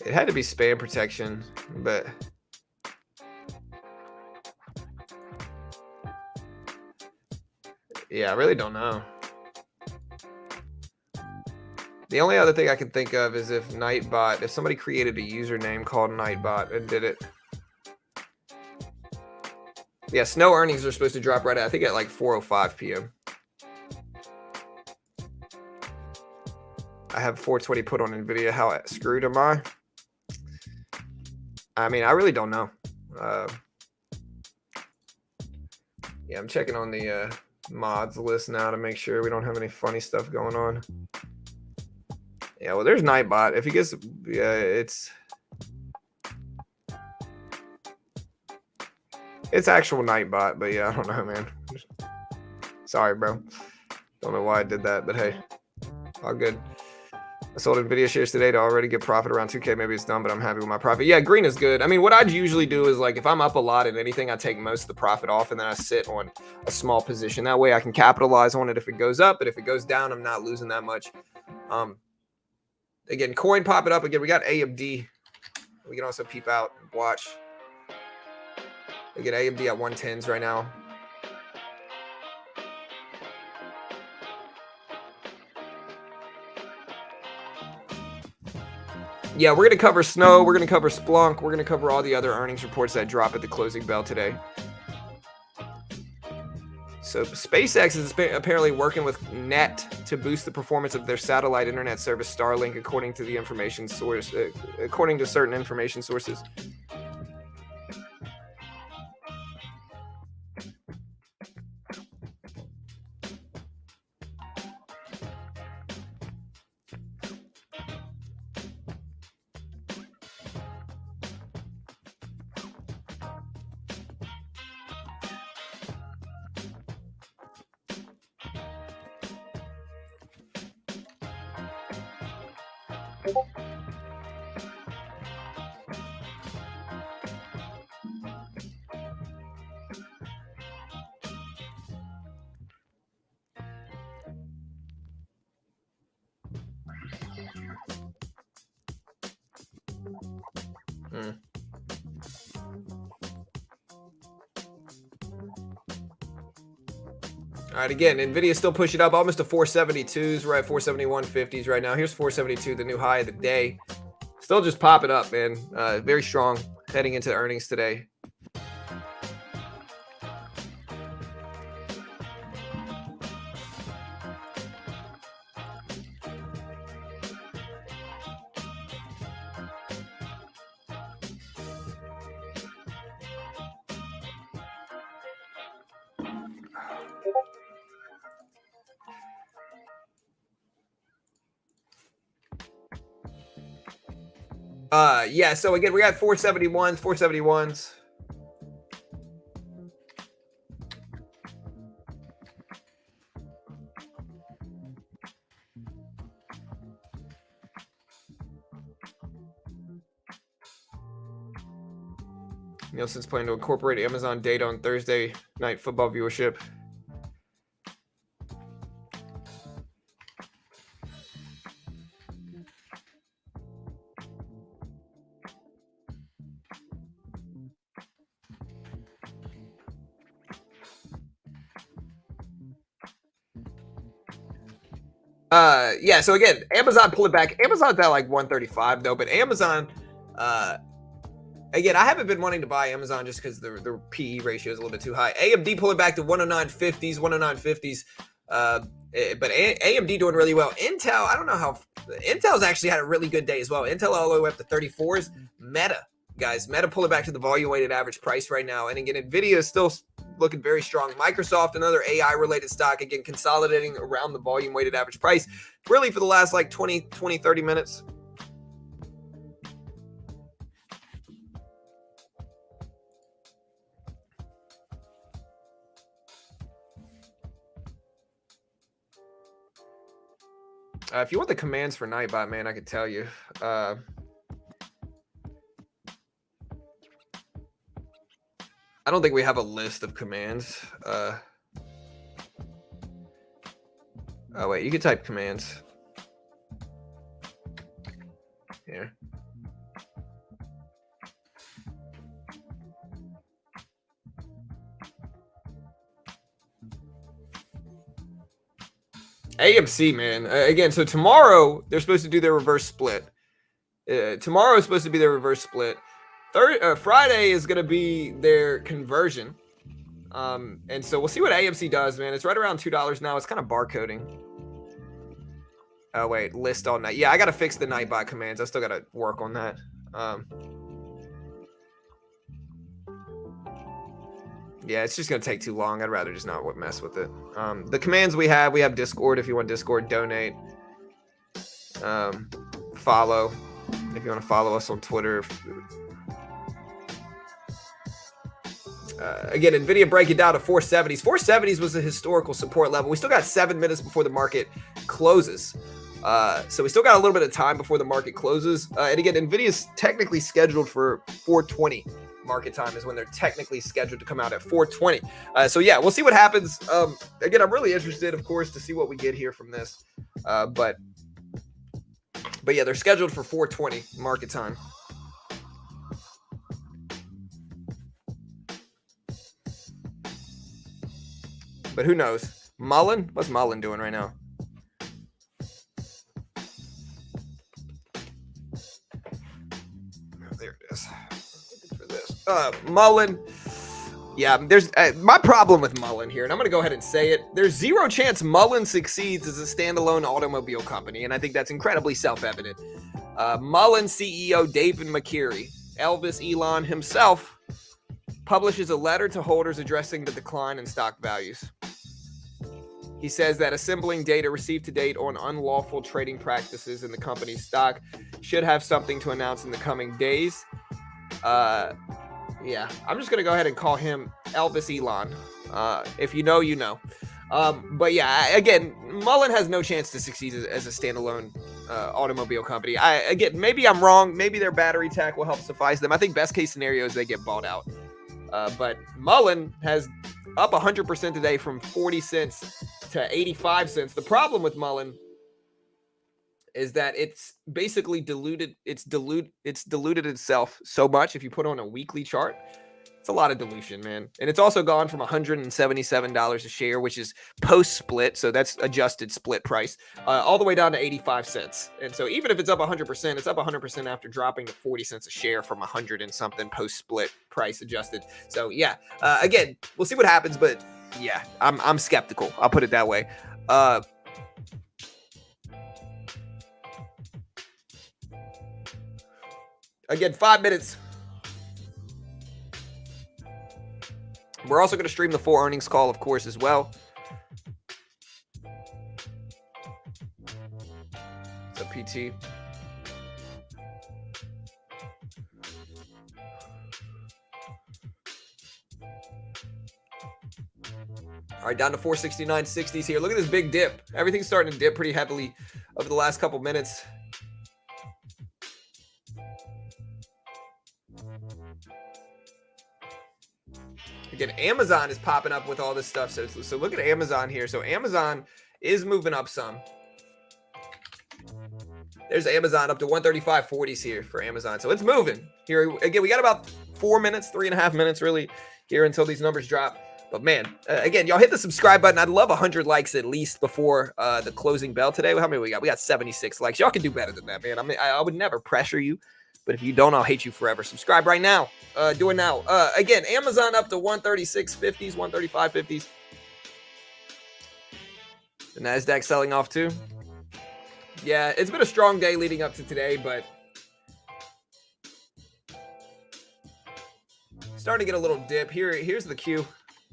It had to be spam protection, but yeah, I really don't know. The only other thing I can think of is if Nightbot, if somebody created a username called Nightbot and did it. Yeah, snow earnings are supposed to drop right at, I think at like 4:05 p.m. I have 420 put on Nvidia. How screwed am I? I mean, I really don't know. Yeah, I'm checking on the mods list now to make sure we don't have any funny stuff going on. Yeah, well, there's Nightbot. If he gets, yeah, it's actual Nightbot, but yeah, I don't know, man. Sorry, bro. Don't know why I did that, but hey, all good. I sold Nvidia shares today to already get profit around 2K. Maybe it's done, but I'm happy with my profit. Yeah, green is good. I mean, what I'd usually do is like if I'm up a lot in anything, I take most of the profit off and then I sit on a small position. That way I can capitalize on it if it goes up, but if it goes down, I'm not losing that much. Again, coin popping up again. We got AMD. We can also peep out and watch. Again, AMD at 110s right now. Yeah, we're going to cover Snow. We're going to cover Splunk. We're going to cover all the other earnings reports that drop at the closing bell today. So SpaceX is apparently working with Net to boost the performance of their satellite internet service Starlink, according to the information source, according to certain information sources. All right, again, Nvidia still pushing up almost to 472s. We're at 471.50s right now. Here's 472, the new high of the day. Still just popping up, man. Very strong heading into earnings today. Yeah, so again, we got 471s. Nielsen's planning to incorporate Amazon data on Thursday night football viewership. Yeah, so again, Amazon pulled it back. Amazon's at like 135 though, but Amazon, again, I haven't been wanting to buy Amazon just because the PE ratio is a little bit too high. AMD pulling back to 109.50s, 109.50s. But AMD doing really well. Intel, I don't know how. Intel's actually had a really good day as well. Intel all the way up to 34s. Meta, guys, Meta pulling back to the volume weighted average price right now. And again, Nvidia is still looking very strong. Microsoft, another AI related stock, again, consolidating around the volume weighted average price really for the last like 20, 30 minutes. If you want the commands for Nightbot, man, I could tell you. I don't think we have a list of commands. Oh, wait, you can type commands. Here. AMC, man. Again, so tomorrow they're supposed to do their reverse split. Tomorrow is supposed to be their reverse split. Friday is going to be their conversion. And so we'll see what AMC does, man. It's right around $2 now. It's kind of barcoding. Oh, wait. List all night. Yeah, I got to fix the Nightbot commands. I still got to work on that. Yeah, it's just going to take too long. I'd rather just not mess with it. The commands we have Discord if you want Discord, donate, follow if you want to follow us on Twitter. Again, Nvidia breaking down to 470s. 470s was a historical support level. We still got 7 minutes before the market closes. So we still got a little bit of time before the market closes. And again, Nvidia's technically scheduled for 420 market time is when they're technically scheduled to come out at 420. So yeah, we'll see what happens. Again, I'm really interested, of course, to see what we get here from this. But yeah, they're scheduled for 420 market time. But who knows? Mullen? What's Mullen doing right now? There it is. For this. Mullen. Yeah, there's my problem with Mullen here, and I'm going to go ahead and say it. There's zero chance Mullen succeeds as a standalone automobile company, and I think that's incredibly self-evident. Mullen CEO David McCreary, Elvis Elon himself, publishes a letter to holders addressing the decline in stock values. He says that assembling data received to date on unlawful trading practices in the company's stock should have something to announce in the coming days. Yeah, I'm just going to go ahead and call him Elvis Elon. If you know, you know. But yeah, again, Mullen has no chance to succeed as a standalone automobile company. Again, maybe I'm wrong. Maybe their battery tech will help suffice them. I think best case scenario is they get bought out. But Mullen has up 100% today from 40 cents to 85 cents. The problem with Mullen is that it's basically diluted. It's diluted itself so much. If you put on a weekly chart, it's a lot of dilution, man. And it's also gone from $177 a share, which is post split. So that's adjusted split price, all the way down to 85 cents. And so even if it's up 100%, it's up 100% after dropping to 40 cents a share from 100 and something post split price adjusted. So yeah, again, we'll see what happens, but yeah, I'm skeptical. I'll put it that way. Again, 5 minutes. We're also going to stream the full earnings call, of course, as well. So PT. All right, down to 469.60s here. Look at this big dip. Everything's starting to dip pretty heavily over the last couple minutes. Again, Amazon is popping up with all this stuff. So look at Amazon here. So Amazon is moving up some. There's Amazon up to 135.40s here for Amazon. So it's moving here. Again, we got about 4 minutes, 3.5 minutes really here until these numbers drop. But man, again, y'all hit the subscribe button. I'd love 100 likes at least before the closing bell today. How many we got? We got 76 likes. Y'all can do better than that, man. I mean, I would never pressure you, but if you don't, I'll hate you forever. Subscribe right now. Do it now. Again, Amazon up to 136.50s, 135.50s. The NASDAQ selling off too. Yeah, it's been a strong day leading up to today, but starting to get a little dip. Here's the Q.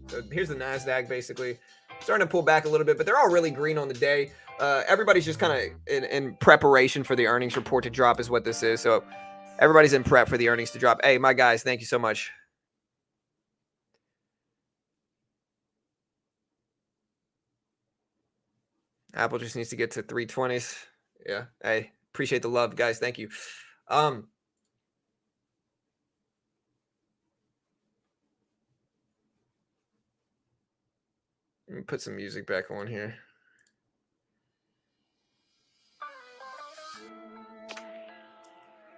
So here's the NASDAQ basically. Starting to pull back a little bit, but they're all really green on the day. Everybody's just kind of in preparation for the earnings report to drop is what this is. So everybody's in prep for the earnings to drop. Hey, my guys, thank you so much. Apple just needs to get to 320s. Yeah. Hey, appreciate the love, guys. Thank you. Let me put some music back on here.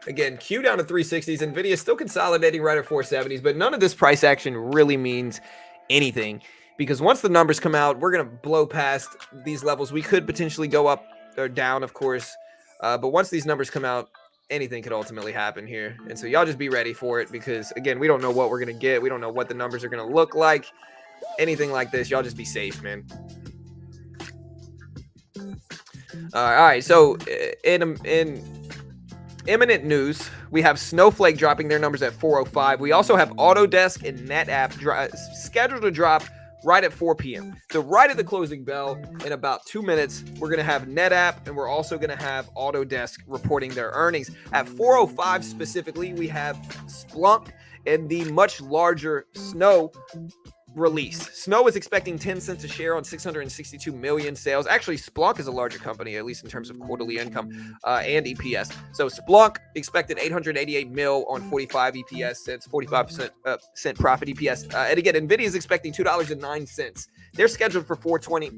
Again, Q down to 360s. Nvidia still consolidating right at 470s, but none of this price action really means anything because once the numbers come out, we're going to blow past these levels. We could potentially go up or down, of course, but once these numbers come out, anything could ultimately happen here. And so y'all just be ready for it because, again, we don't know what we're going to get. We don't know what the numbers are going to look like. Anything like this, y'all just be safe, man. All right, so in imminent news, we have Snowflake dropping their numbers at 4:05. We also have Autodesk and NetApp scheduled to drop right at 4 p.m. So right at the closing bell in about 2 minutes, we're going to have NetApp and we're also going to have Autodesk reporting their earnings. At 4:05 specifically, we have Splunk and the much larger Snow release. Snow is expecting 10 cents a share on 662 million sales. Actually, Splunk is a larger company, at least in terms of quarterly income and EPS. So Splunk expected 888 mil on 45 EPS cents, 45% cent profit EPS. And again, Nvidia is expecting $2.09. They're scheduled for 420.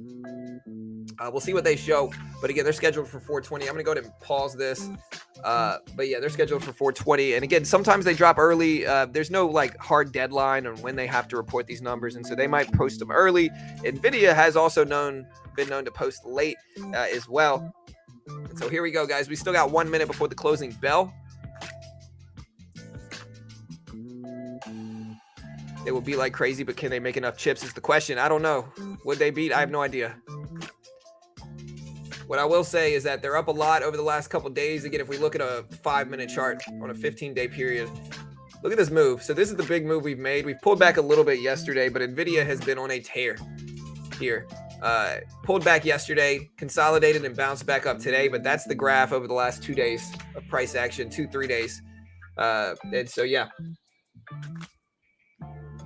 We'll see what they show, but again, they're scheduled for 420. I'm going to go ahead and pause this. But yeah, they're scheduled for 420. And again, sometimes they drop early. There's no like hard deadline on when they have to report these numbers. And so they might post them early. Nvidia has also been known to post late as well. And so here we go, guys. We still got 1 minute before the closing bell. It will be like crazy, but can they make enough chips is the question. I don't know. Would they beat? I have no idea. What I will say is that they're up a lot over the last couple days. Again, if we look at a 5-minute chart on a 15-day period, look at this move. So this is the big move we've made. We've pulled back a little bit yesterday, but Nvidia has been on a tear here. Pulled back yesterday, consolidated and bounced back up today, but that's the graph over the last 2 days of price action, 2-3 days. And so, yeah.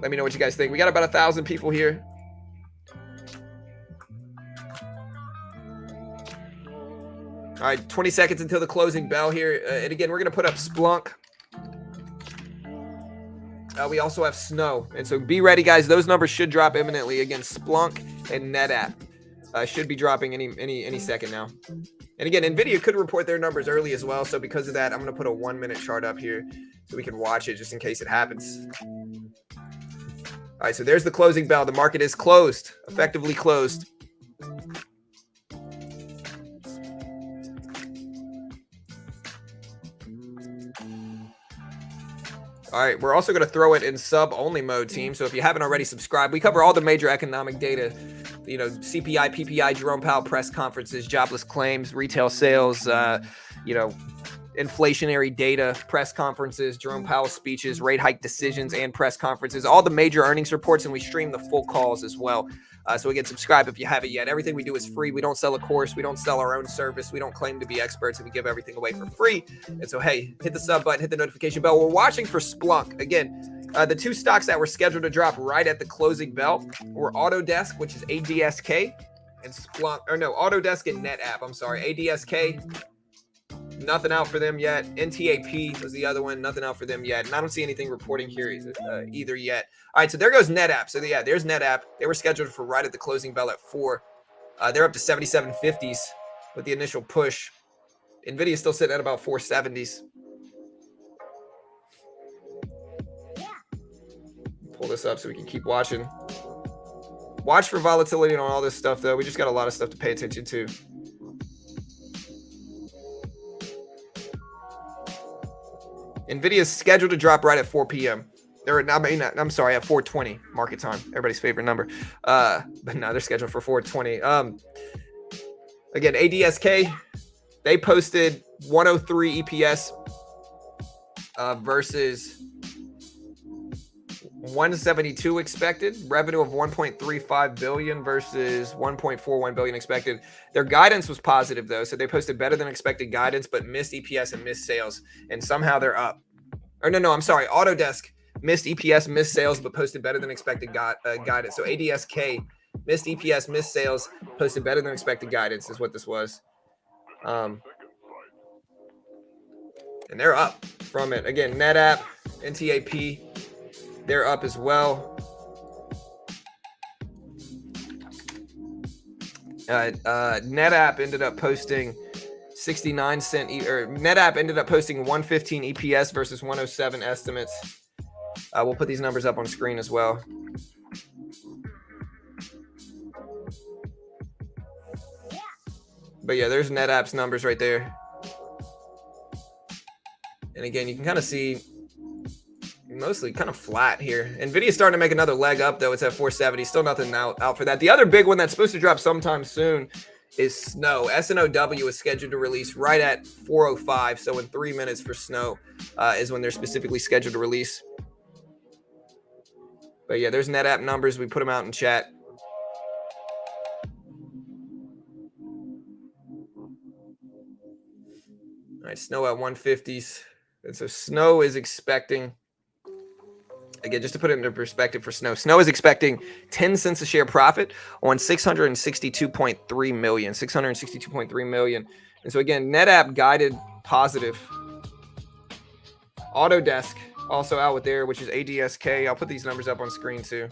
Let me know what you guys think. We got about 1,000 people here. All right, 20 seconds until the closing bell here. And again, we're going to put up Splunk. We also have Snow. And so be ready, guys. Those numbers should drop imminently. Again, Splunk and NetApp should be dropping any second now. And again, Nvidia could report their numbers early as well. So because of that, I'm going to put a 1-minute chart up here so we can watch it just in case it happens. All right, so there's the closing bell. The market is closed, effectively closed. All right, we're also going to throw it in sub-only mode, team. So if you haven't already subscribed, we cover all the major economic data, you know, CPI, PPI, Jerome Powell press conferences, jobless claims, retail sales, you know, inflationary data, press conferences, Jerome Powell speeches, rate hike decisions, and press conferences, all the major earnings reports, and we stream the full calls as well. So again, subscribe if you haven't yet. Everything we do is free. We don't sell a course. We don't sell our own service. We don't claim to be experts, and we give everything away for free. And so, hey, hit the sub button, hit the notification bell. We're watching for Splunk. Again, the two stocks that were scheduled to drop right at the closing bell were Autodesk, which is ADSK, and Splunk, or no, Autodesk and NetApp. I'm sorry, ADSK. Nothing out for them yet. NTAP was the other one. Nothing out for them yet. And I don't see anything reporting here either yet. All right, so there goes NetApp. So, yeah, there's NetApp. They were scheduled for right at the closing bell at 4. They're up to 77.50s with the initial push. Nvidia is still sitting at about 470s. Pull this up so we can keep watching. Watch for volatility on all this stuff, though. We just got a lot of stuff to pay attention to. Nvidia is scheduled to drop right at 4 p.m. I'm sorry, at 4:20 market time. Everybody's favorite number. But no, they're scheduled for 4:20. Again, ADSK, they posted 103 EPS versus 172 expected. Revenue of 1.35 billion versus 1.41 billion expected. Their guidance was positive though, so they posted better than expected guidance, but missed EPS and missed sales, and somehow they're up. Or no, I'm sorry. Autodesk missed EPS, missed sales, but posted better than expected guidance. So ADSK missed EPS, missed sales, posted better than expected guidance is what this was. And they're up from it. Again, NetApp, NTAP, they're up as well. NetApp ended up posting 69 cent, or NetApp ended up posting 115 EPS versus 107 estimates. We'll put these numbers up on screen as well. But yeah, there's NetApp's numbers right there. And again, you can kind of see mostly kind of flat here. Nvidia's starting to make another leg up, though. It's at 470. Still nothing out for that. The other big one that's supposed to drop sometime soon is Snow. SNOW is scheduled to release right at 4:05. So in 3 minutes for Snow is when they're specifically scheduled to release. But yeah, there's NetApp numbers. We put them out in chat. All right, Snow at 150s. And so Snow is expecting, again, just to put it into perspective for Snow, Snow is expecting 10 cents a share profit on 662.3 million. 662.3 million. And so again, NetApp guided positive. Autodesk also out with there, which is ADSK. I'll put these numbers up on screen too.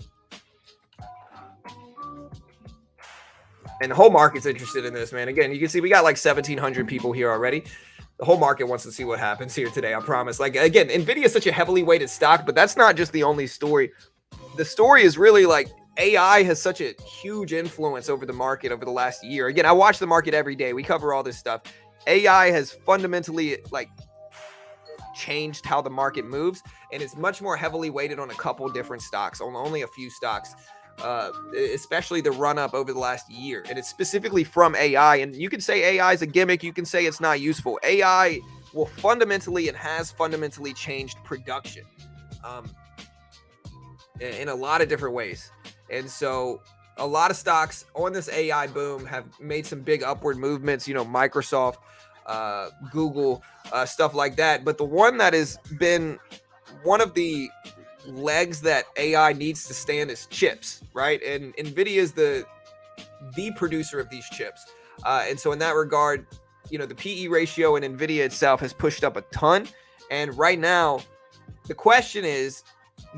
And the whole market's interested in this, man. Again, you can see we got like 1,700 people here already. The whole market wants to see what happens here today, I promise. Like, again, Nvidia is such a heavily weighted stock, but that's not just the only story. The story is really like AI has such a huge influence over the market over the last year. Again, I watch the market every day. We cover all this stuff. AI has fundamentally like changed how the market moves, and it's much more heavily weighted on a couple different stocks, on only a few stocks. Especially the run up over the last year, and it's specifically from AI. And you can say AI is a gimmick, you can say it's not useful. AI will fundamentally and has fundamentally changed production in a lot of different ways. And so a lot of stocks on this AI boom have made some big upward movements, you know, Microsoft, Google, stuff like that. But the one that has been one of the legs that AI needs to stand is chips, right? And Nvidia is the producer of these chips. And so in that regard, you know, the PE ratio in Nvidia itself has pushed up a ton. And right now, the question is,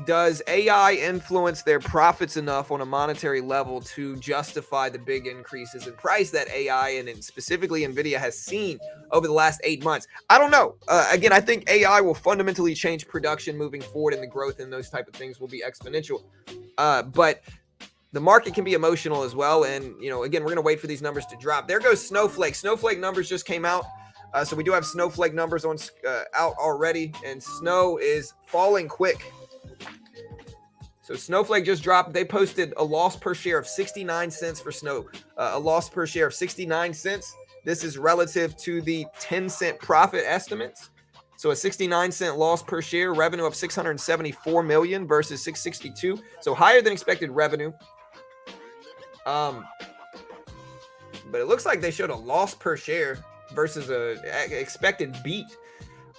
does AI influence their profits enough on a monetary level to justify the big increases in price that AI and specifically Nvidia has seen over the last 8 months? I don't know. Again, I think AI will fundamentally change production moving forward, and the growth in those type of things will be exponential. But the market can be emotional as well. And, you know, again, we're going to wait for these numbers to drop. There goes Snowflake. Snowflake numbers just came out. So we do have Snowflake numbers on out already, and Snow is falling quick. So Snowflake just dropped. They posted a loss per share of 69 cents for Snow. A loss per share of 69 cents. This is relative to the 10-cent profit estimates. So a 69-cent loss per share, revenue of 674 million versus 662. So higher than expected revenue. But it looks like they showed a loss per share versus a expected beat.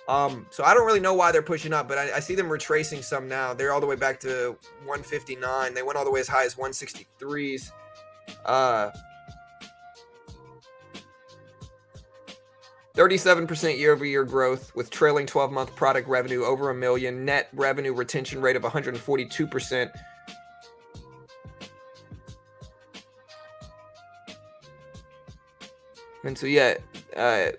So I don't really know why they're pushing up, but I see them retracing some now. They're all the way back to 159. They went all the way as high as 163s. 37% year-over-year growth with trailing 12-month product revenue over $1 million, net revenue retention rate of 142%. And so, yeah,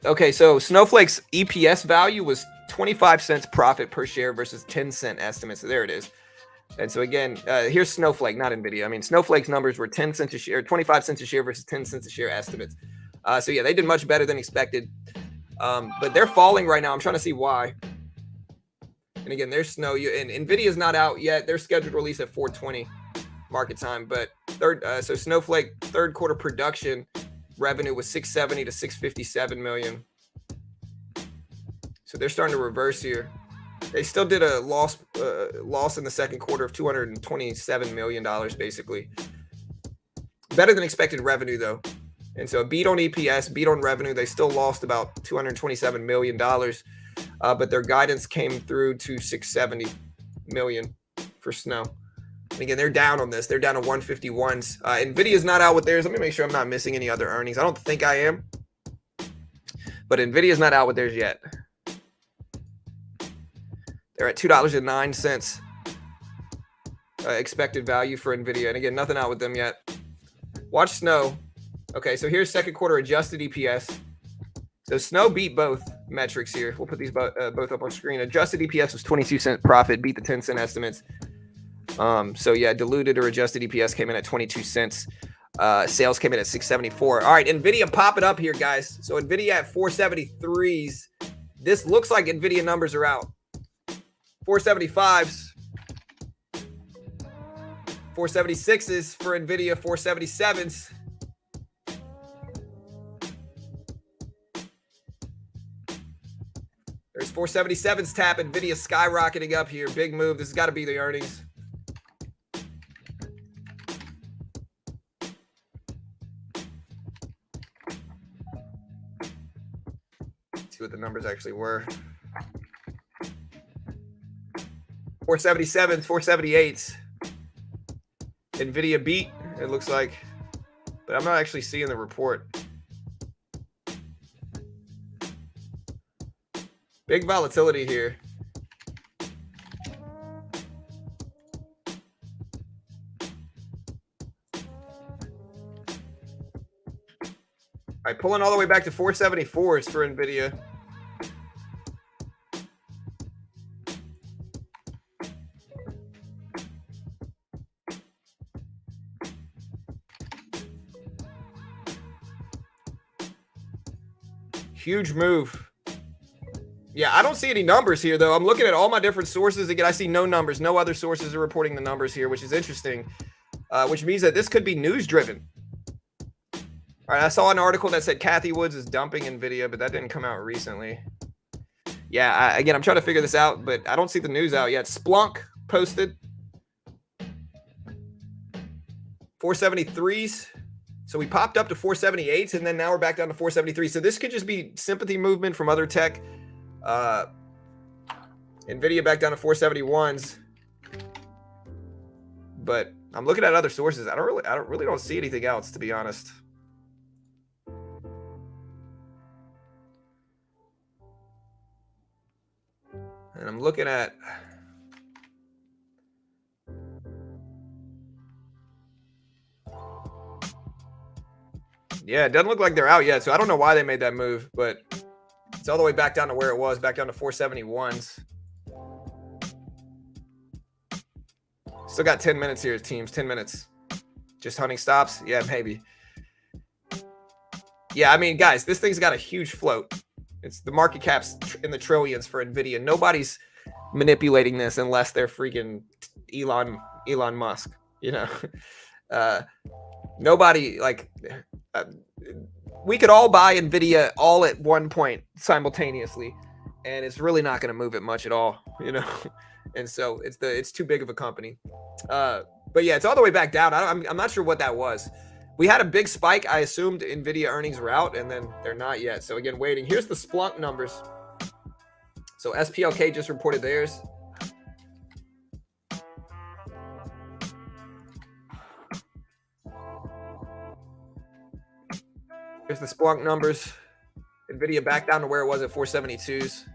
okay, so Snowflake's EPS value was 25 cents profit per share versus 10-cent estimate. So there it is. And so again, here's Snowflake, not Nvidia. I mean, Snowflake's numbers were 10 cents a share, 25 cents a share versus 10 cents a share estimates. So yeah, they did much better than expected. But they're falling right now. I'm trying to see why. And again, there's Snow. And Nvidia's not out yet. They're scheduled to release at 4:20 market time. But so Snowflake third quarter production revenue was 670 to 657 million. So they're starting to reverse here. They still did a loss in the second quarter of $227 million, basically. Better than expected revenue, though. And so a beat on EPS, beat on revenue. They still lost about $227 million, but their guidance came through to 670 million for Snow. And again, they're down on this. They're down to 151s. Nvidia's not out with theirs. Let me make sure I'm not missing any other earnings. I don't think I am, but Nvidia's not out with theirs yet. They're at $2.09 expected value for Nvidia. And again, nothing out with them yet. Watch Snow. Okay, so here's second quarter adjusted EPS. So Snow beat both metrics here. We'll put these both up on screen. Adjusted EPS was 22-cent profit, beat the 10-cent estimates. So yeah, diluted or adjusted EPS came in at 22 cents. Sales came in at 674. All right, Nvidia pop it up here, guys. So Nvidia at 473s. This looks like Nvidia numbers are out. 475s, 476s for Nvidia, 477s. There's 477s tap. Nvidia skyrocketing up here. Big move. This has got to be the earnings. Let's see what the numbers actually were. 477s, 478s. Nvidia beat, it looks like, but I'm not actually seeing the report. Big volatility here. All right, pulling all the way back to 474s for Nvidia. Huge move. Yeah, I don't see any numbers here, though. I'm looking at all my different sources. Again, I see no numbers. No other sources are reporting the numbers here, which is interesting, which means that this could be news-driven. All right, I saw an article that said Kathy Woods is dumping Nvidia, but that didn't come out recently. Yeah, again, I'm trying to figure this out, but I don't see the news out yet. Splunk posted 473s. So we popped up to 478s, and then now we're back down to 473. So this could just be sympathy movement from other tech. Nvidia back down to 471s. But I'm looking at other sources. I don't really see anything else, to be honest. And I'm looking at yeah, it doesn't look like they're out yet, so I don't know why they made that move, but it's all the way back down to where it was, back down to 471s. Still got 10 minutes here, teams, 10 minutes. Just hunting stops? Yeah, maybe. Yeah, I mean, guys, this thing's got a huge float. It's the market cap's in the trillions for Nvidia. Nobody's manipulating this unless they're freaking Elon Musk, you know. Nobody, like, we could all buy Nvidia all at one point simultaneously, and it's really not going to move it much at all, you know. And so it's too big of a company. But yeah, it's all the way back down. I'm not sure what that was. We had a big spike. I assumed Nvidia earnings were out, and then they're not yet. So again, waiting. Here's the Splunk numbers. So SPLK just reported theirs. Here's the Splunk numbers. Nvidia back down to where it was at 472s.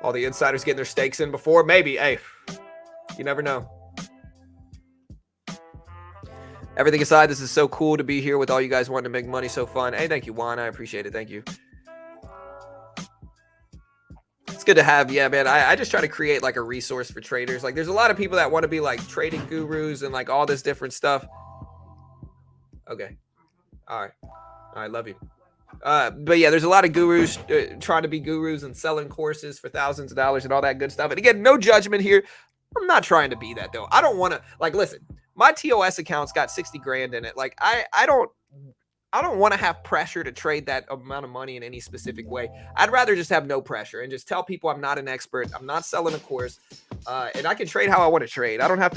All the insiders getting their stakes in before. Maybe. Hey, you never know. Everything aside, this is so cool to be here with all you guys wanting to make money. So fun. Hey, thank you, Juan. I appreciate it. Thank you. It's good to have. Yeah, man. I just try to create like a resource for traders. Like there's a lot of people that want to be like trading gurus and like all this different stuff. Okay. All right. All right. Love you. But yeah, there's a lot of gurus trying to be gurus and selling courses for thousands of dollars and all that good stuff. And again, no judgment here. I'm not trying to be that though. I don't want to like, listen, my TOS account's got 60 grand in it. Like I don't want to have pressure to trade that amount of money in any specific way. I'd rather just have no pressure and just tell people I'm not an expert. I'm not selling a course, and I can trade how I want to trade. I don't have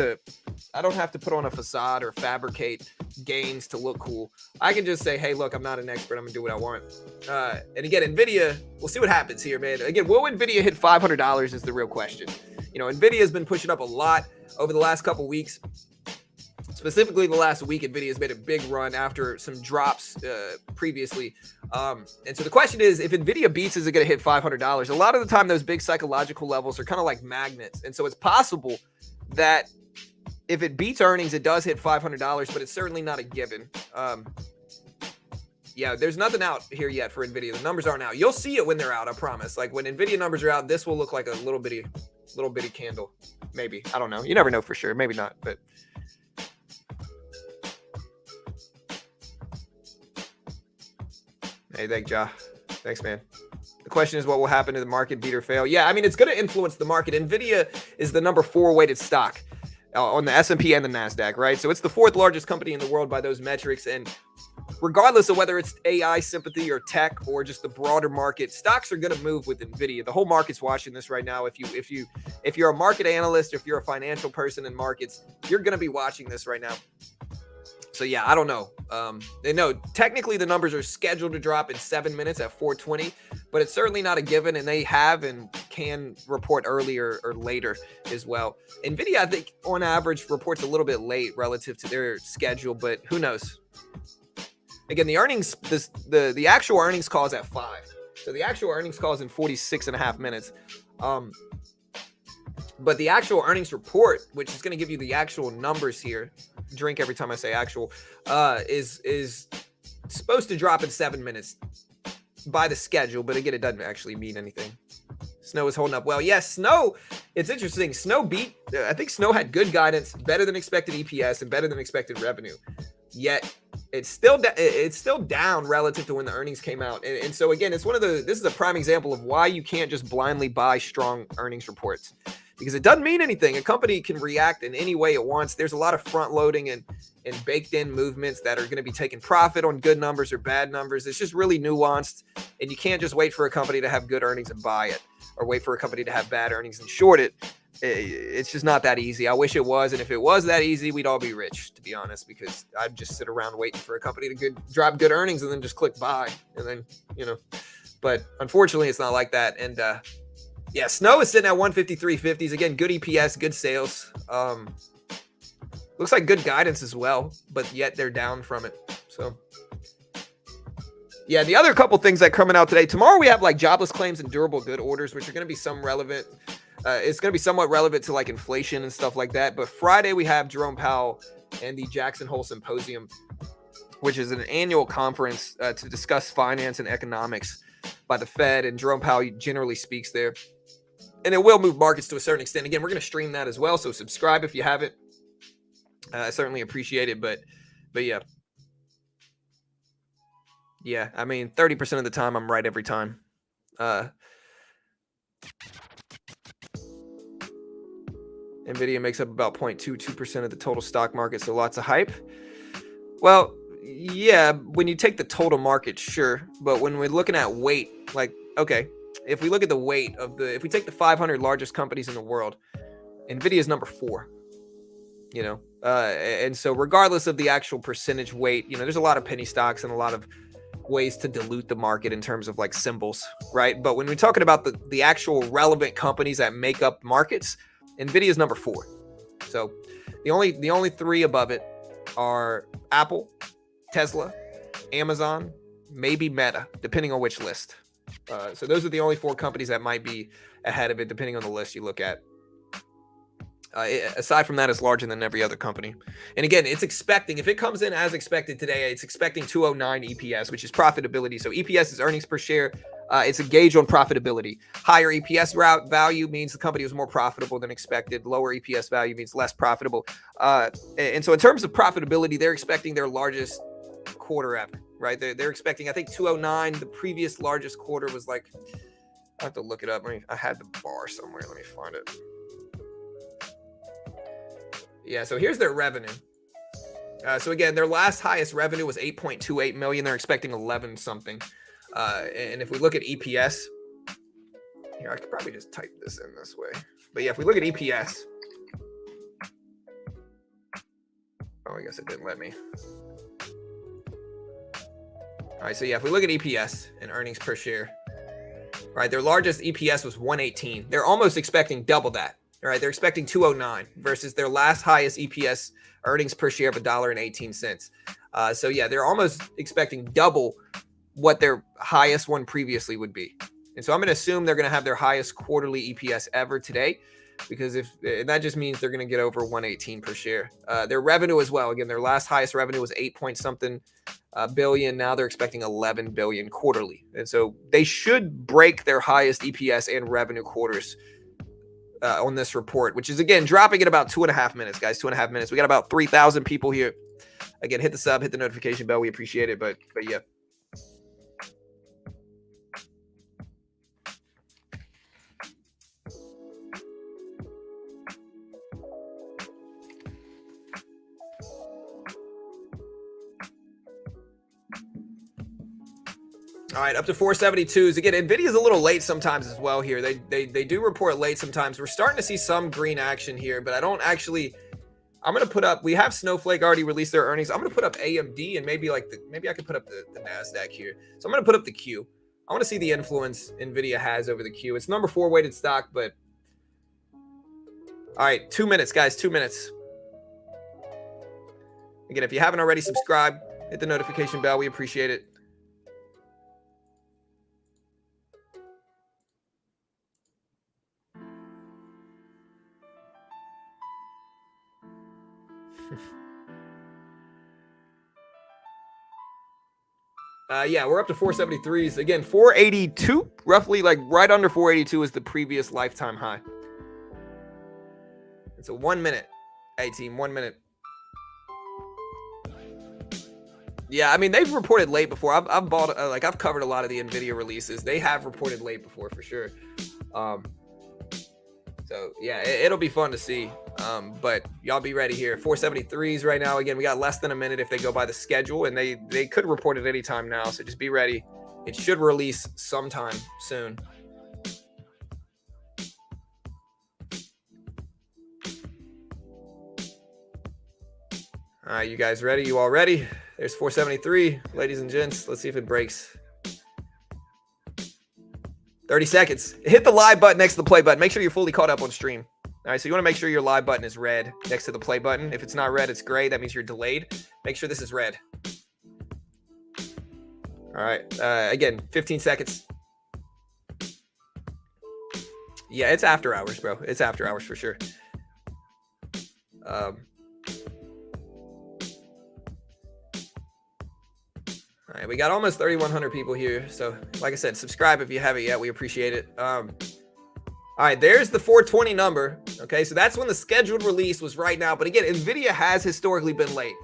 to put on a facade or fabricate gains to look cool. I can just say, hey, look, I'm not an expert. I'm gonna do what I want. And again, Nvidia, we'll see what happens here, man. Again, will Nvidia hit $500 is the real question. You know, Nvidia has been pushing up a lot over the last couple weeks. Specifically, the last week, Nvidia has made a big run after some drops previously. And so the question is, if Nvidia beats, is it going to hit $500? A lot of the time, those big psychological levels are kind of like magnets. And so it's possible that if it beats earnings, it does hit $500, but it's certainly not a given. Yeah, there's nothing out here yet for Nvidia. The numbers aren't out. You'll see it when they're out, I promise. Like when Nvidia numbers are out, this will look like a little bitty candle. Maybe. I don't know. You never know for sure. Maybe not, but... Hey, thanks, Ja. Thanks, man. The question is, what will happen to the market, beat or fail? Yeah, I mean, it's going to influence the market. Nvidia is the number 4 weighted stock on the S&P and the NASDAQ, right? So it's the 4th largest company in the world by those metrics. And regardless of whether it's AI sympathy or tech or just the broader market, stocks are going to move with Nvidia. The whole market's watching this right now. If you're a market analyst, or if you're a financial person in markets, you're going to be watching this right now. So yeah, I don't know. No, technically the numbers are scheduled to drop in 7 minutes at 4:20, but it's certainly not a given, and they have and can report earlier or later as well. Nvidia, I think, on average, reports a little bit late relative to their schedule, but who knows? Again, the earnings, the actual earnings call is at 5. So the actual earnings call is in 46 and a half minutes. But the actual earnings report, which is going to give you the actual numbers here, drink every time I say actual, is supposed to drop in 7 minutes by the schedule. But again, it doesn't actually mean anything. Snow is holding up well. Yes, Snow, it's interesting. Snow beat, I think Snow had good guidance, better than expected EPS, and better than expected revenue. Yet it's still down relative to when the earnings came out. And so again, this is a prime example of why you can't just blindly buy strong earnings reports, because it doesn't mean anything. A company can react in any way it wants. There's a lot of front loading and baked in movements that are going to be taking profit on good numbers or bad numbers. It's just really nuanced, and you can't just wait for a company to have good earnings and buy it, or wait for a company to have bad earnings and short it. It's just not that easy. I wish it was. And if it was that easy, we'd all be rich, to be honest, because I'd just sit around waiting for a company to drop good earnings and then just click buy. And then, but unfortunately it's not like that. And, yeah, Snow is sitting at 153.50s. Again, good EPS, good sales. Looks like good guidance as well, but yet they're down from it. So, yeah, the other couple things that are coming out today. Tomorrow we have like jobless claims and durable good orders, which are going to be it's going to be somewhat relevant to like inflation and stuff like that. But Friday we have Jerome Powell and the Jackson Hole Symposium, which is an annual conference to discuss finance and economics by the Fed. And Jerome Powell generally speaks there. And it will move markets to a certain extent. Again, we're going to stream that as well. So subscribe if you haven't. I certainly appreciate it. But yeah. Yeah, I mean, 30% of the time I'm right every time. Nvidia makes up about 0.22% of the total stock market, so lots of hype. Well, yeah, when you take the total market, sure. But when we're looking at weight, like, okay, if we look at the weight if we take the 500 largest companies in the world, Nvidia is number 4, and so regardless of the actual percentage weight, there's a lot of penny stocks and a lot of ways to dilute the market in terms of like symbols, right? But when we're talking about the actual relevant companies that make up markets, Nvidia is number 4. So the only 3 above it are Apple, Tesla, Amazon, maybe Meta, depending on which list. So those are the only 4 companies that might be ahead of it, depending on the list you look at. Aside from that, it's larger than every other company. And again, it's expecting, if it comes in as expected today, it's expecting 209 EPS, which is profitability. So EPS is earnings per share. It's a gauge on profitability. Higher EPS value means the company was more profitable than expected. Lower EPS value means less profitable. And so in terms of profitability, they're expecting their largest quarter ever, right? They're expecting, I think, 209. The previous largest quarter was like, I have to look it up. I had the bar somewhere. Let me find it. Yeah, so here's their revenue. So again, their last highest revenue was 8.28 million. They're expecting 11 something. And if we look at EPS, here, I could probably just type this in this way. But yeah, if we look at EPS, oh, I guess it didn't let me. All right, so yeah, if we look at EPS and earnings per share, right, their largest EPS was 118. They're almost expecting double that. All right, they're expecting 209 versus their last highest EPS earnings per share of $1.18. So yeah, they're almost expecting double what their highest one previously would be. And so I'm going to assume they're going to have their highest quarterly EPS ever today, because and that just means they're going to get over 118 per share. Their revenue as well. Again, their last highest revenue was 8 point something billion. Now they're expecting 11 billion quarterly. And so they should break their highest EPS and revenue quarters on this report, which is, again, dropping in about 2.5 minutes, guys. 2.5 minutes. We got about 3,000 people here. Again, hit the sub, hit the notification bell. We appreciate it. But yeah. All right, up to 472s. Again, Nvidia's a little late sometimes as well here. They do report late sometimes. We're starting to see some green action here, but I don't actually. I'm going to put up. We have Snowflake already released their earnings. I'm going to put up AMD and maybe I could put up the Nasdaq here. So I'm going to put up the Q. I want to see the influence Nvidia has over the Q. It's number 4 weighted stock, but all right, 2 minutes, guys. 2 minutes. Again, if you haven't already subscribed, hit the notification bell. We appreciate it. Yeah, we're up to 473s. Again, 482, roughly, like right under 482 is the previous lifetime high. It's a 1 minute. Hey, team, 1 minute. Yeah, I mean, they've reported late before. I've bought, I've covered a lot of the Nvidia releases. They have reported late before, for sure. So yeah, it'll be fun to see. But y'all be ready here. 473s right now. Again, we got less than a minute if they go by the schedule, and they could report it any time now. So just be ready. It should release sometime soon. All right, you guys ready? You all ready? There's 473, ladies and gents. Let's see if it breaks. 30 seconds. Hit the live button next to the play button. Make sure you're fully caught up on stream. All right, so you want to make sure your live button is red next to the play button. If it's not red, it's gray. That means you're delayed. Make sure this is red. All right, again, 15 seconds. Yeah, it's after hours, bro. It's after hours for sure. All right, we got almost 3,100 people here. So like I said, subscribe if you haven't yet. We appreciate it. All right, there's the 420 number. Okay, so that's when the scheduled release was right now. But again, Nvidia has historically been late.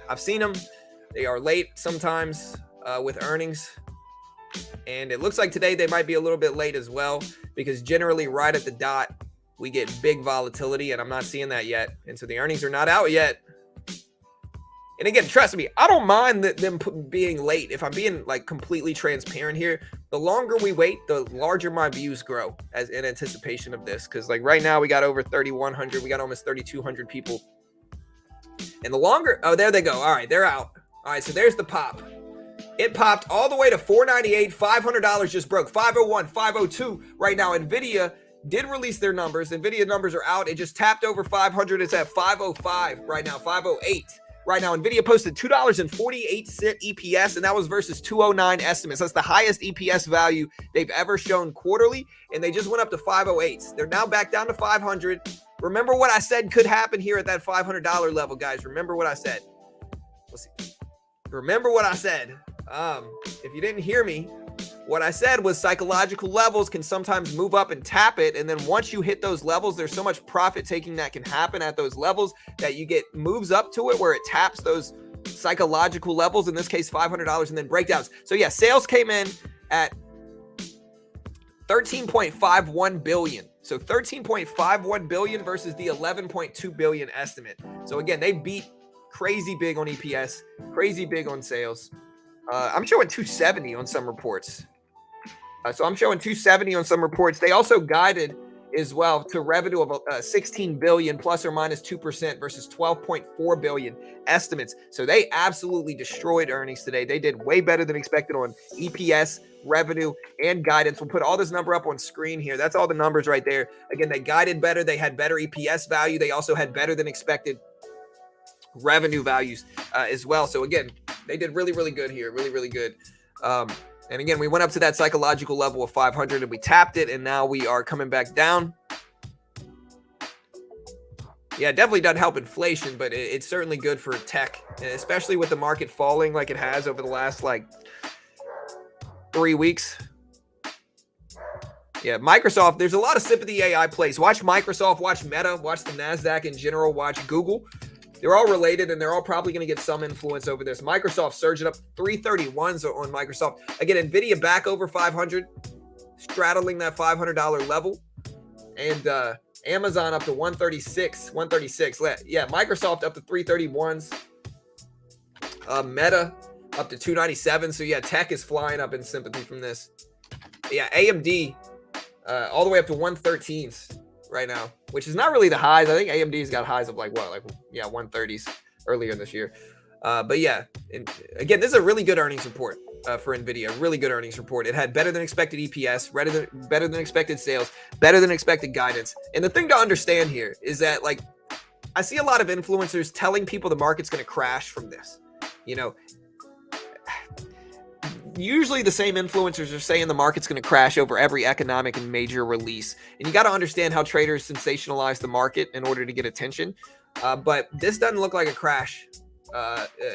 I've seen them. They are late sometimes with earnings. And it looks like today they might be a little bit late as well, because generally right at the dot, we get big volatility, and I'm not seeing that yet. And so the earnings are not out yet. And again, trust me, I don't mind them being late. If I'm being like completely transparent here, the longer we wait, the larger my views grow as in anticipation of this. Because like right now we got over 3,100, we got almost 3,200 people. And the longer, oh, there they go. All right, they're out. All right, so there's the pop. It popped all the way to 498. $500 just broke. 501, 502 right now. Nvidia did release their numbers. Nvidia numbers are out. It just tapped over 500. It's at 505 right now, 508. Right now, Nvidia posted $2.48 EPS, and that was versus 209 estimates. That's the highest EPS value they've ever shown quarterly, and they just went up to 508. They're now back down to 500. Remember what I said could happen here at that $500 level, guys. Remember what I said. Let's see. Remember what I said. If you didn't hear me, what I said was psychological levels can sometimes move up and tap it. And then once you hit those levels, there's so much profit taking that can happen at those levels that you get moves up to it where it taps those psychological levels, in this case $500, and then breakdowns. So yeah, sales came in at 13.51 billion. So 13.51 billion versus the 11.2 billion estimate. So again, they beat crazy big on EPS, crazy big on sales. I'm showing 270 on some reports. So I'm showing 270 on some reports. They also guided as well to revenue of 16 billion plus or minus 2% versus 12.4 billion estimates. So they absolutely destroyed earnings today. They did way better than expected on EPS, revenue, and guidance. We'll put all this number up on screen here. That's all the numbers right there. Again, they guided better. They had better EPS value. They also had better than expected revenue values as well. So again, they did really, really good here. Really, really good. And again, we went up to that psychological level of 500 and we tapped it, and now we are coming back down. Yeah, it definitely doesn't help inflation, but it's certainly good for tech, especially with the market falling like it has over the last like 3 weeks. Yeah, Microsoft, there's a lot of sympathy AI plays. Watch Microsoft, watch Meta, watch the NASDAQ in general, watch Google. They're all related, and they're all probably going to get some influence over this. Microsoft surging up 331s on Microsoft. Again, Nvidia back over 500, straddling that $500 level. And Amazon up to 136. Yeah, Microsoft up to 331s. Meta up to 297. So, yeah, tech is flying up in sympathy from this. Yeah, AMD all the way up to 113s. Right now, which is not really the highs. I think AMD's got highs of like 130s earlier this year. But yeah, and again, this is a really good earnings report for Nvidia. Really good earnings report. It had better than expected EPS, better than expected sales, better than expected guidance. And the thing to understand here is that like I see a lot of influencers telling people the market's going to crash from this. You know, usually the same influencers are saying the market's going to crash over every economic and major release. And you got to understand how traders sensationalize the market in order to get attention. But this doesn't look like a crash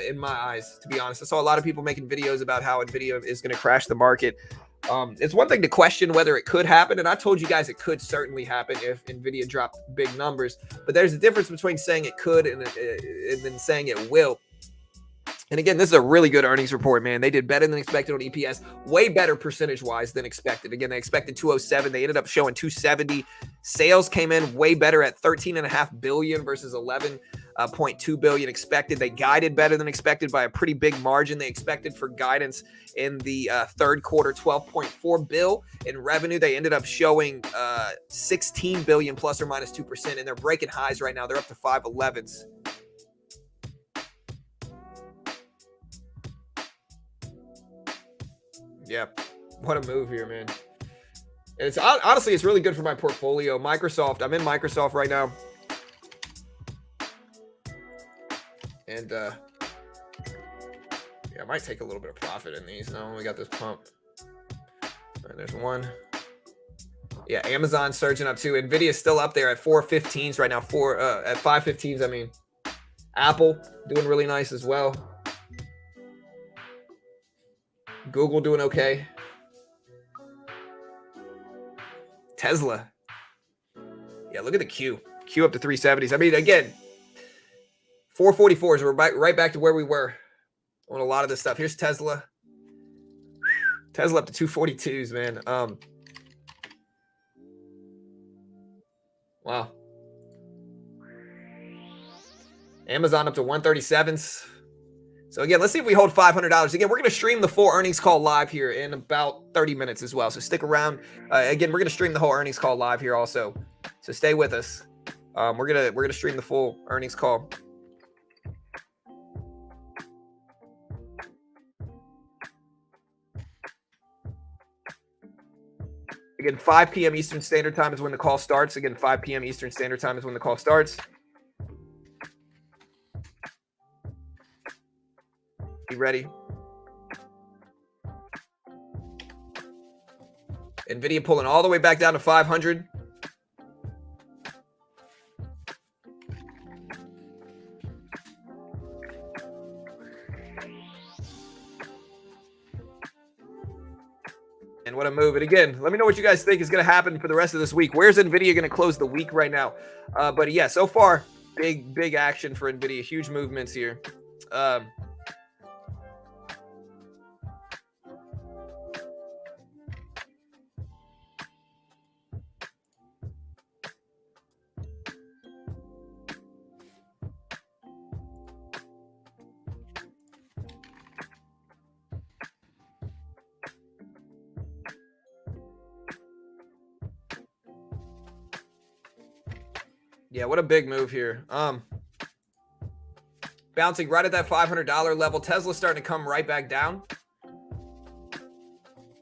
in my eyes, to be honest. I saw a lot of people making videos about how Nvidia is going to crash the market. It's one thing to question whether it could happen. And I told you guys it could certainly happen if Nvidia dropped big numbers. But there's a difference between saying it could and then saying it will. And again, this is a really good earnings report, man. They did better than expected on EPS, way better percentage-wise than expected. Again, they expected 207. They ended up showing 270. Sales came in way better at 13.5 billion versus 11.2 billion expected. They guided better than expected by a pretty big margin. They expected for guidance in the third quarter 12.4 bill in revenue. They ended up showing 16 billion plus or minus 2%, and they're breaking highs right now. They're up to 511s. Yeah, what a move here, man. And it's honestly, it's really good for my portfolio. Microsoft, I'm in Microsoft right now. And yeah, I might take a little bit of profit in these. No, we got this pump. All right, there's one. Yeah, Amazon surging up too. Nvidia's still up there at 415s right now. At 515s, I mean. Apple doing really nice as well. Google doing okay. Tesla. Yeah, look at the Q. Q up to 370s. I mean, again, 444s. We're right back to where we were on a lot of this stuff. Here's Tesla. Tesla up to 242s, man. Wow. Amazon up to 137s. So again, let's see if we hold $500. Again, we're going to stream the full earnings call live here in about 30 minutes as well. So stick around. Again, we're going to stream the whole earnings call live here also. So stay with us. We're gonna stream the full earnings call. Again, 5 p.m. Eastern Standard Time is when the call starts. Again, 5 p.m. Eastern Standard Time is when the call starts. Be ready. Nvidia pulling all the way back down to 500. man. What a move. And again, let me know what you guys think is going to happen for the rest of this week. Where's Nvidia going to close the week right now? But yeah, so far, big action for Nvidia. Huge movements here. Yeah, what a big move here. Bouncing right at that $500 level. Tesla's starting to come right back down.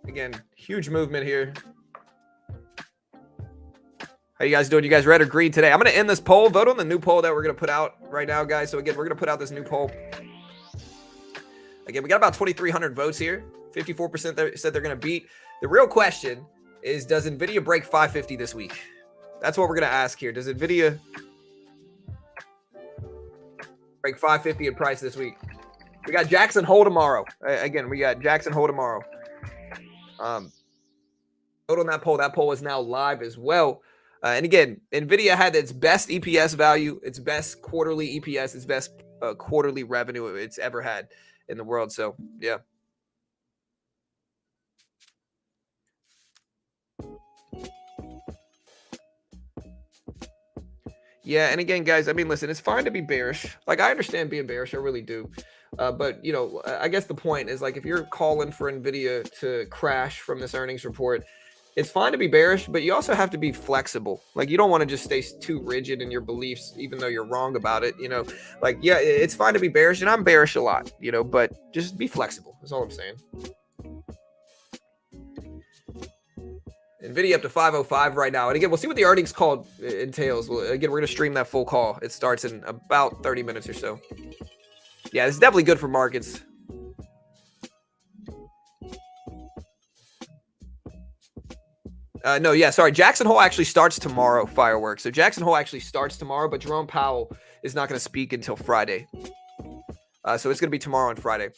Again, huge movement here. How you guys doing? You guys red or green today? I'm going to end this poll. Vote on the new poll that we're going to put out right now, guys. So again, we're going to put out this new poll. Again, we got about 2,300 votes here. 54% said they're going to beat. The real question is, does Nvidia break 550 this week? That's what we're going to ask here. Does Nvidia break 550 in price this week? We got Jackson Hole tomorrow. Again, we got Jackson Hole tomorrow. Vote on that poll. That poll is now live as well. And again, Nvidia had its best EPS value, its best quarterly EPS, its best quarterly revenue it's ever had in the world. So, yeah. Yeah, and again, guys, I mean, listen, it's fine to be bearish. Like, I understand being bearish. I really do. But, you know, I guess the point is, like, if you're calling for Nvidia to crash from this earnings report, it's fine to be bearish, but you also have to be flexible. Like, you don't want to just stay too rigid in your beliefs, even though you're wrong about it, you know. Like, yeah, it's fine to be bearish, and I'm bearish a lot, you know, but just be flexible. That's all I'm saying. Nvidia up to 505 right now. And again, we'll see what the earnings call entails. Again, we're going to stream that full call. It starts in about 30 minutes or so. Yeah, this is definitely good for markets. No, yeah, sorry. Jackson Hole actually starts tomorrow, fireworks. So Jackson Hole actually starts tomorrow, but Jerome Powell is not going to speak until Friday. So it's going to be tomorrow and Friday.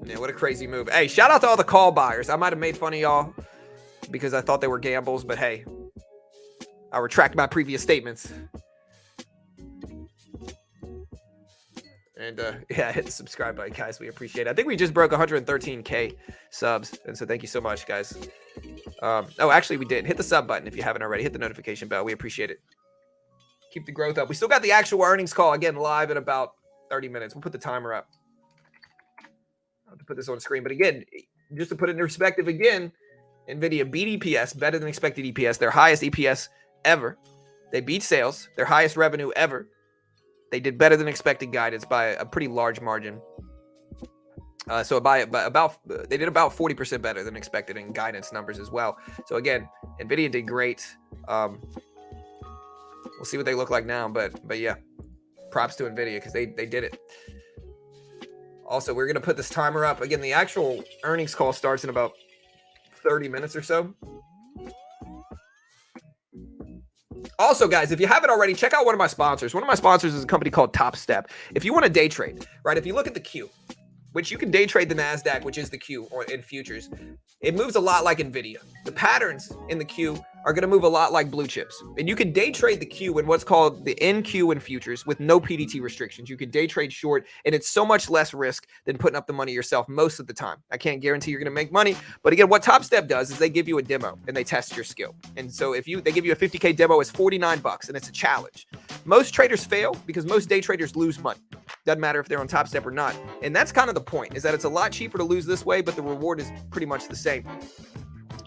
Yeah, what a crazy move. Hey, shout out to all the call buyers. I might have made fun of y'all because I thought they were gambles, but hey, I retract my previous statements. And yeah, hit the subscribe button, guys. We appreciate it. I think we just broke 113K subs. And so thank you so much, guys. Oh, actually, we did. Hit the sub button if you haven't already. Hit the notification bell. We appreciate it. Keep the growth up. We still got the actual earnings call, again, live in about 30 minutes. We'll put the timer up. I'll have to put this on the screen. But again, just to put it in perspective again, Nvidia beat EPS, better than expected EPS, their highest EPS ever. They beat sales, their highest revenue ever. They did better than expected guidance by a pretty large margin. So by about they did about 40% better than expected in guidance numbers as well. So again, Nvidia did great. We'll see what they look like now, but yeah, props to Nvidia because they did it. Also, we're gonna put this timer up again. The actual earnings call starts in about 30 minutes or so. Also, guys, if you haven't already, check out one of my sponsors. One of my sponsors is a company called Top Step. If you want to day trade, right? If you look at the Q, which you can day trade the NASDAQ, which is the Q or in futures, it moves a lot like Nvidia. The patterns in the Q are going to move a lot like blue chips. And you can day trade the Q in what's called the NQ in futures with no PDT restrictions. You can day trade short, and it's so much less risk than putting up the money yourself most of the time. I can't guarantee you're going to make money, but again, what Top Step does is they give you a demo and they test your skill. And so if they give you a 50K demo, it's $49 and it's a challenge. Most traders fail because most day traders lose money. Doesn't matter if they're on Top Step or not. And that's kind of the point, is that it's a lot cheaper to lose this way, but the reward is pretty much the same.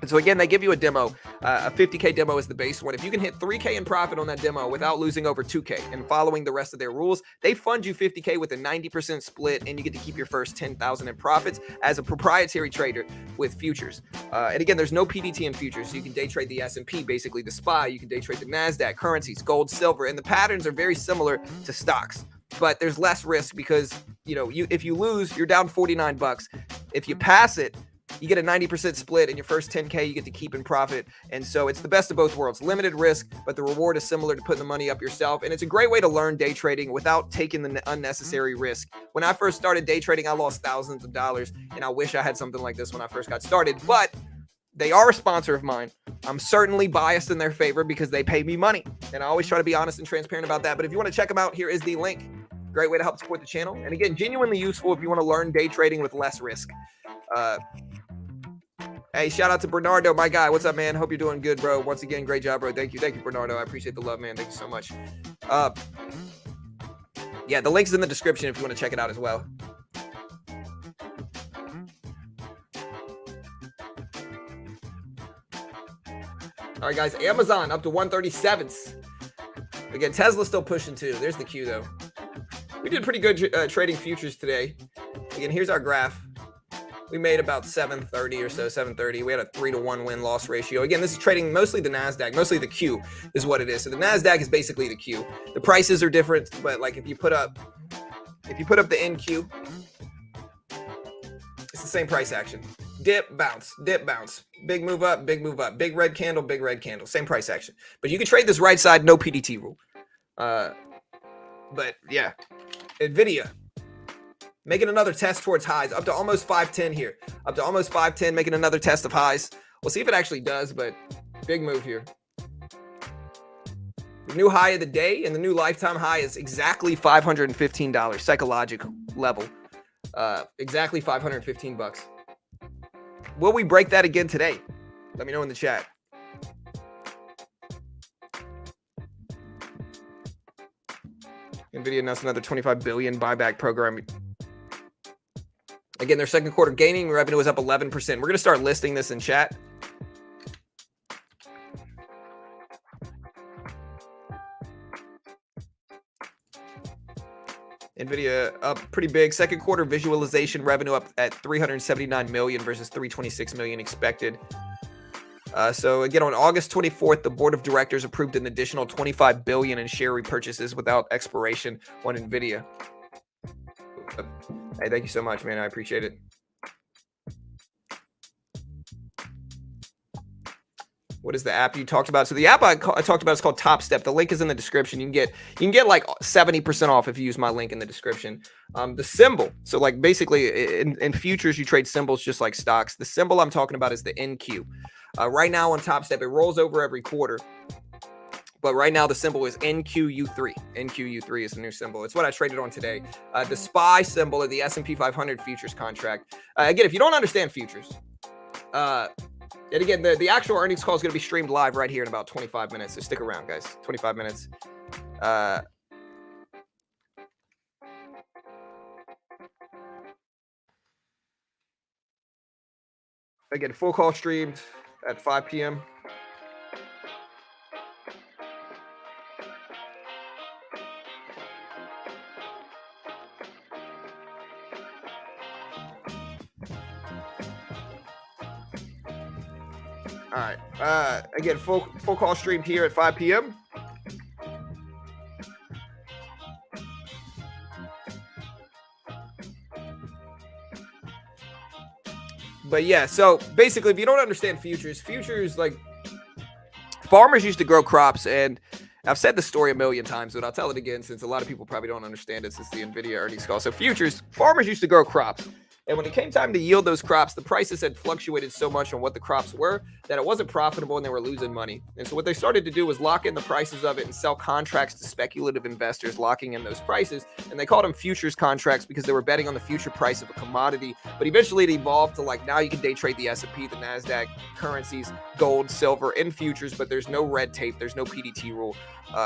And so again, they give you a demo. A 50K demo is the base one. If you can hit 3K in profit on that demo without losing over 2K and following the rest of their rules, they fund you 50K with a 90% split, and you get to keep your first 10,000 in profits as a proprietary trader with futures. And again, there's no PDT in futures. So you can day trade the S&P, basically the SPY. You can day trade the NASDAQ, currencies, gold, silver, and the patterns are very similar to stocks. But there's less risk because, you know, if you lose, you're down $49. If you pass it, you get a 90% split in your first 10K, you get to keep in profit. And so it's the best of both worlds. Limited risk, but the reward is similar to putting the money up yourself. And it's a great way to learn day trading without taking the unnecessary risk. When I first started day trading, I lost thousands of dollars, and I wish I had something like this when I first got started. But they are a sponsor of mine. I'm certainly biased in their favor because they pay me money. And I always try to be honest and transparent about that. But if you want to check them out, here is the link. Great way to help support the channel. And again, genuinely useful if you want to learn day trading with less risk. Hey, shout out to Bernardo, my guy. What's up, man? Hope you're doing good, bro. Once again, great job, bro. Thank you, Bernardo. I appreciate the love, man. Thank you so much. Yeah, the link's in the description if you want to check it out as well. All right, guys, Amazon up to 137s. Again, Tesla's still pushing too. There's the Q, though. We did pretty good trading futures today. Again, here's our graph. We made about 730 or so, 730. We had a 3-to-1 win-loss ratio. Again, this is trading mostly the NASDAQ, mostly the Q is what it is. So the NASDAQ is basically the Q. The prices are different, but like if you put up the NQ, it's the same price action. Dip, bounce, dip, bounce. Big move up, big move up. Big red candle, big red candle. Same price action. But you can trade this right side, no PDT rule. But yeah, Nvidia making another test towards highs, up to almost 510 here. Up to almost 510, making another test of highs. We'll see if it actually does, but big move here. The new high of the day and the new lifetime high is exactly $515 psychological level. Exactly 515 bucks. Will we break that again today? Let me know in the chat. Nvidia announced another 25 billion buyback program. Again, their second quarter gaming revenue was up 11%. We're going to start listing this in chat. Nvidia up pretty big. Second quarter visualization revenue up at 379 million versus 326 million expected. So again, on August 24th, the board of directors approved an additional 25 billion in share repurchases without expiration on Nvidia. Hey, thank you so much, man. I appreciate it. What is the app you talked about? So the app I talked about is called Top Step. The link is in the description. You can get like 70% off if you use my link in the description. The symbol. So like basically in futures, you trade symbols just like stocks. The symbol I'm talking about is the NQ. Right now on Top Step, it rolls over every quarter. But right now the symbol is NQU3. NQU3 is the new symbol. It's what I traded on today. The SPY symbol of the S&P 500 futures contract. Again, if you don't understand futures, and again, the actual earnings call is going to be streamed live right here in about 25 minutes. So stick around, guys. 25 minutes. Again, full call streamed at 5 p.m. All right. Again, full call streamed here at 5 p.m. But yeah, so basically, if you don't understand futures, like farmers used to grow crops, and I've said the story a million times, but I'll tell it again since a lot of people probably don't understand it since the Nvidia earnings call. So futures, farmers used to grow crops. And when it came time to yield those crops, the prices had fluctuated so much on what the crops were that it wasn't profitable and they were losing money. And so what they started to do was lock in the prices of it and sell contracts to speculative investors, locking in those prices. And they called them futures contracts because they were betting on the future price of a commodity. But eventually it evolved to like now you can day trade the S&P, the NASDAQ, currencies, gold, silver, in futures, but there's no red tape. There's no PDT rule.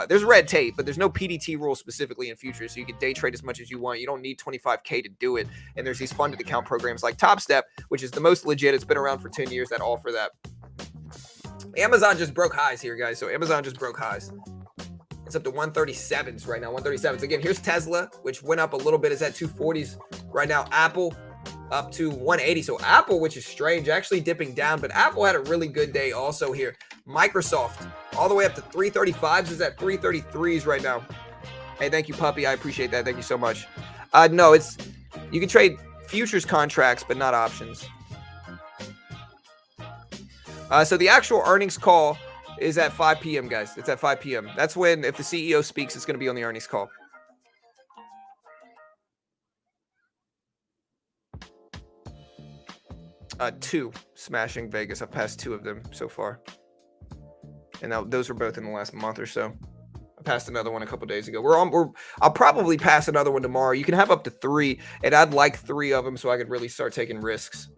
There's red tape, but there's no PDT rule specifically in futures. So you can day trade as much as you want. You don't need 25K to do it. And there's these funded account programs like Top Step, which is the most legit. It's been around for 10 years that offer that. Amazon just broke highs here, guys. So Amazon just broke highs. It's up to 137s right now. 137s. Again, here's Tesla, which went up a little bit. Is at 240s right now. Apple up to 180. So Apple, which is strange, actually dipping down, but Apple had a really good day also here. Microsoft all the way up to 335s, is at 333s right now. Hey, thank you, Puppy. I appreciate that. Thank you so much. No, you can trade futures contracts, but not options. So the actual earnings call is at 5 p.m., guys. It's at 5 p.m. That's when, if the CEO speaks, it's going to be on the earnings call. Two smashing Vegas. I've passed two of them so far, and those were both in the last month or so. I passed another one a couple days ago. I'll probably pass another one tomorrow. You can have up to 3, and I'd like 3 of them so I could really start taking risks.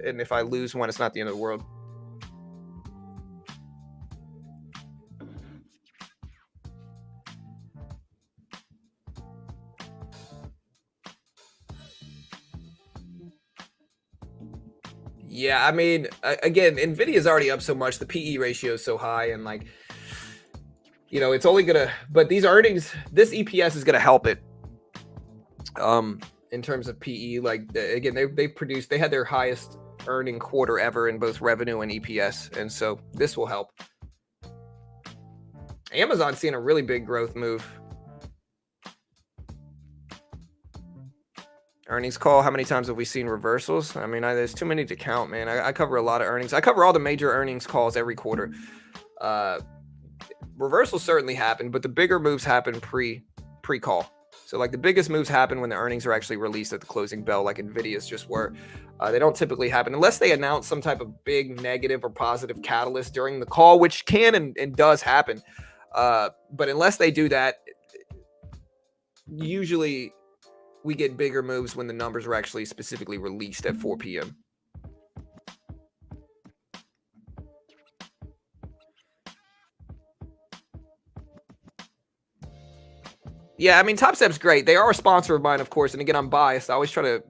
And if I lose one, it's not the end of the world. Yeah, I mean, again, Nvidia is already up so much. The PE ratio is so high, and like, it's only gonna. But these earnings, this EPS is gonna help it. In terms of PE, like again, they had their highest earning quarter ever in both revenue and EPS, and so this will help. Amazon's seeing a really big growth move. Earnings call. How many times have we seen reversals? I mean, there's too many to count, man. I cover a lot of earnings. I cover all the major earnings calls every quarter. Reversals certainly happen, but the bigger moves happen pre-call. So like the biggest moves happen when the earnings are actually released at the closing bell, like Nvidia's just were. They don't typically happen unless they announce some type of big negative or positive catalyst during the call, which can and does happen. But unless they do that, usually we get bigger moves when the numbers are actually specifically released at 4 p.m. Yeah, I mean, Top Step's great. They are a sponsor of mine, of course. And again, I'm biased. I always try to,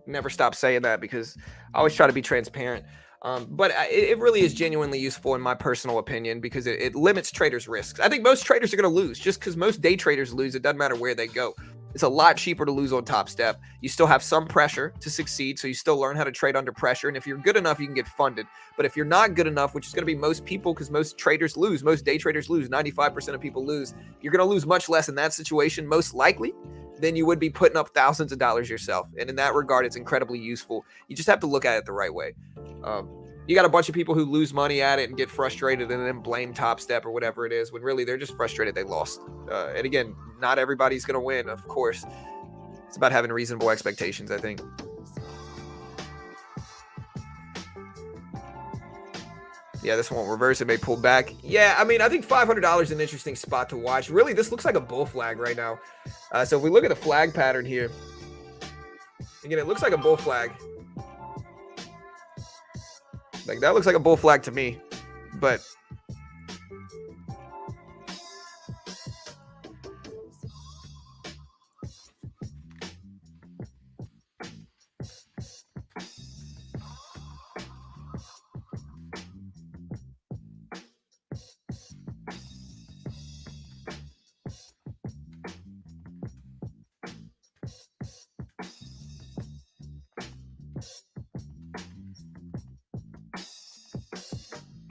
never stop saying that because I always try to be transparent. But it really is genuinely useful in my personal opinion because it limits traders' risks. I think most traders are going to lose just because most day traders lose. It doesn't matter where they go. It's a lot cheaper to lose on Top Step. You still have some pressure to succeed, so you still learn how to trade under pressure. And if you're good enough, you can get funded. But if you're not good enough, which is going to be most people because most traders lose, most day traders lose, 95% of people lose, you're going to lose much less in that situation, most likely, than you would be putting up thousands of dollars yourself. And in that regard, it's incredibly useful. You just have to look at it the right way. You got a bunch of people who lose money at it and get frustrated and then blame Top Step or whatever it is, when really they're just frustrated they lost. And again, not everybody's going to win, of course. It's about having reasonable expectations, I think. Yeah, this won't reverse. It may pull back. Yeah, I mean, I think $500 is an interesting spot to watch. Really, this looks like a bull flag right now. So if we look at the flag pattern here, again, it looks like a bull flag. Like that looks like a bull flag to me, but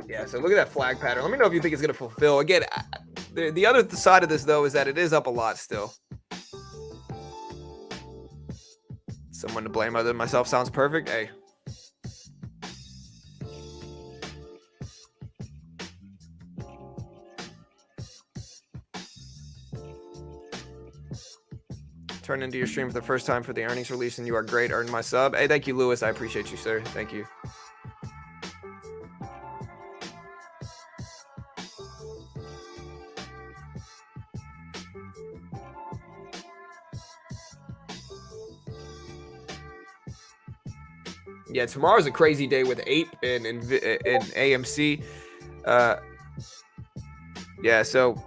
yeah, so look at that flag pattern. Let me know if you think it's going to fulfill. Again, the other side of this, though, is that it is up a lot still. Someone to blame other than myself sounds perfect. Hey. Turn into your stream for the first time for the earnings release, and you are great. Earned my sub. Hey, thank you, Lewis. I appreciate you, sir. Thank you. Yeah, tomorrow's a crazy day with Ape and AMC. Yeah, so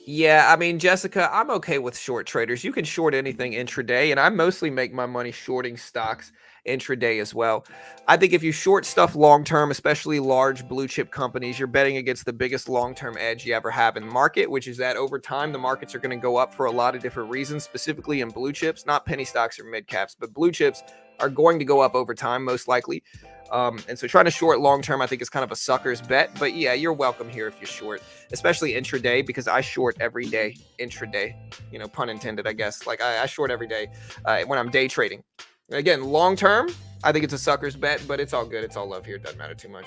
yeah, I mean, Jessica, I'm okay with short traders. You can short anything intraday, and I mostly make my money shorting stocks intraday as well. I think if you short stuff long term, especially large blue chip companies, you're betting against the biggest long term edge you ever have in the market, which is that over time the markets are going to go up for a lot of different reasons, specifically in blue chips, not penny stocks or mid caps, but blue chips are going to go up over time, most likely. And so trying to short long term, I think, is kind of a sucker's bet. But yeah, you're welcome here if you short, especially intraday, because I short every day intraday, pun intended, I guess. Like I short every day when I'm day trading. Again, long term, I think it's a sucker's bet, but it's all good. It's all love here. It doesn't matter too much.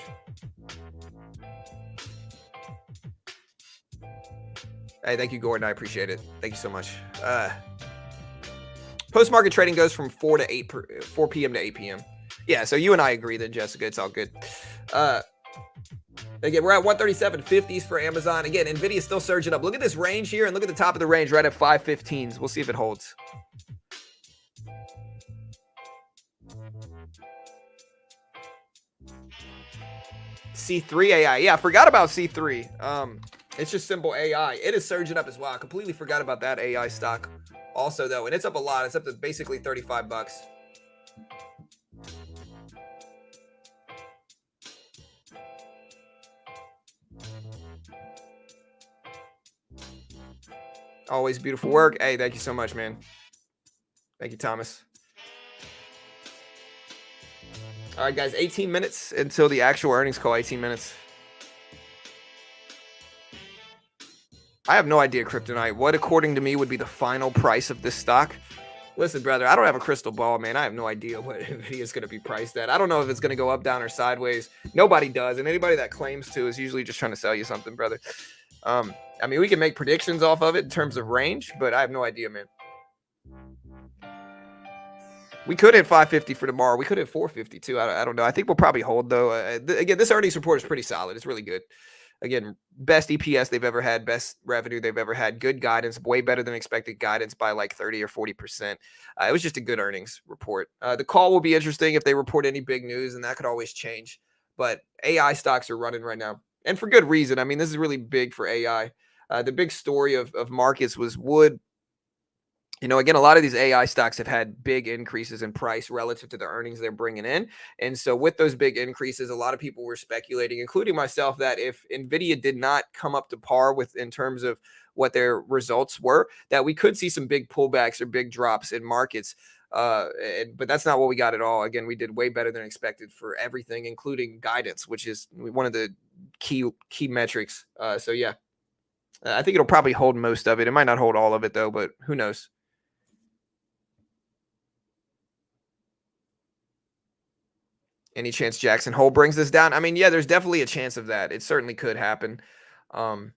Hey, thank you, Gordon. I appreciate it. Thank you so much. Post-market trading goes from 4 p.m. to 8 p.m. Yeah, so you and I agree then, Jessica. It's all good. Again, we're at 137.50s for Amazon. Again, Nvidia is still surging up. Look at this range here, and look at the top of the range right at 515s. We'll see if it holds. C3 AI. Yeah, I forgot about C3. It's just simple AI. It is surging up as well. I completely forgot about that AI stock also, though. And it's up a lot. It's up to basically 35 bucks. Always beautiful work. Hey, thank you so much, man. Thank you, Thomas. All right, guys, 18 minutes until the actual earnings call. 18 minutes. I have no idea, Kryptonite. What, according to me, would be the final price of this stock? Listen, brother, I don't have a crystal ball, man. I have no idea what Nvidia is going to be priced at. I don't know if it's going to go up, down, or sideways. Nobody does, and anybody that claims to is usually just trying to sell you something, brother. I mean, we can make predictions off of it in terms of range, but I have no idea, man. We could hit 550 for tomorrow. We could hit 450 too. I don't know. I think we'll probably hold, though. Again, this earnings report is pretty solid. It's really good. Again, best EPS they've ever had, best revenue they've ever had, good guidance, way better than expected guidance by like 30 or 40%. It was just a good earnings report. The call will be interesting if they report any big news, and that could always change. But AI stocks are running right now, and for good reason. I mean, this is really big for AI. The big story of markets was would, again, a lot of these AI stocks have had big increases in price relative to the earnings they're bringing in. And so with those big increases, a lot of people were speculating, including myself, that if Nvidia did not come up to par with in terms of what their results were, that we could see some big pullbacks or big drops in markets. But that's not what we got at all. Again, we did way better than expected for everything, including guidance, which is one of the key metrics. So yeah, I think it'll probably hold most of it. It might not hold all of it, though, but who knows? Any chance Jackson Hole brings this down? I mean, yeah, there's definitely a chance of that. It certainly could happen. Again,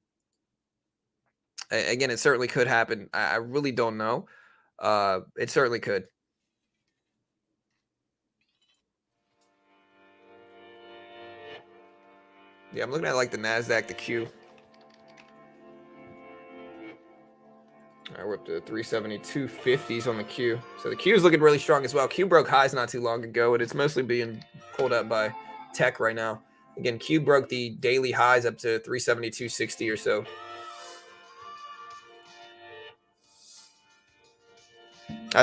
it certainly could happen. I really don't know. It certainly could. Yeah, I'm looking at like the NASDAQ, the Q. All right, we're up to 372.50s on the Q. So the Q is looking really strong as well. Q broke highs not too long ago, and it's mostly being pulled up by tech right now. Again, Q broke the daily highs up to 372.60 or so.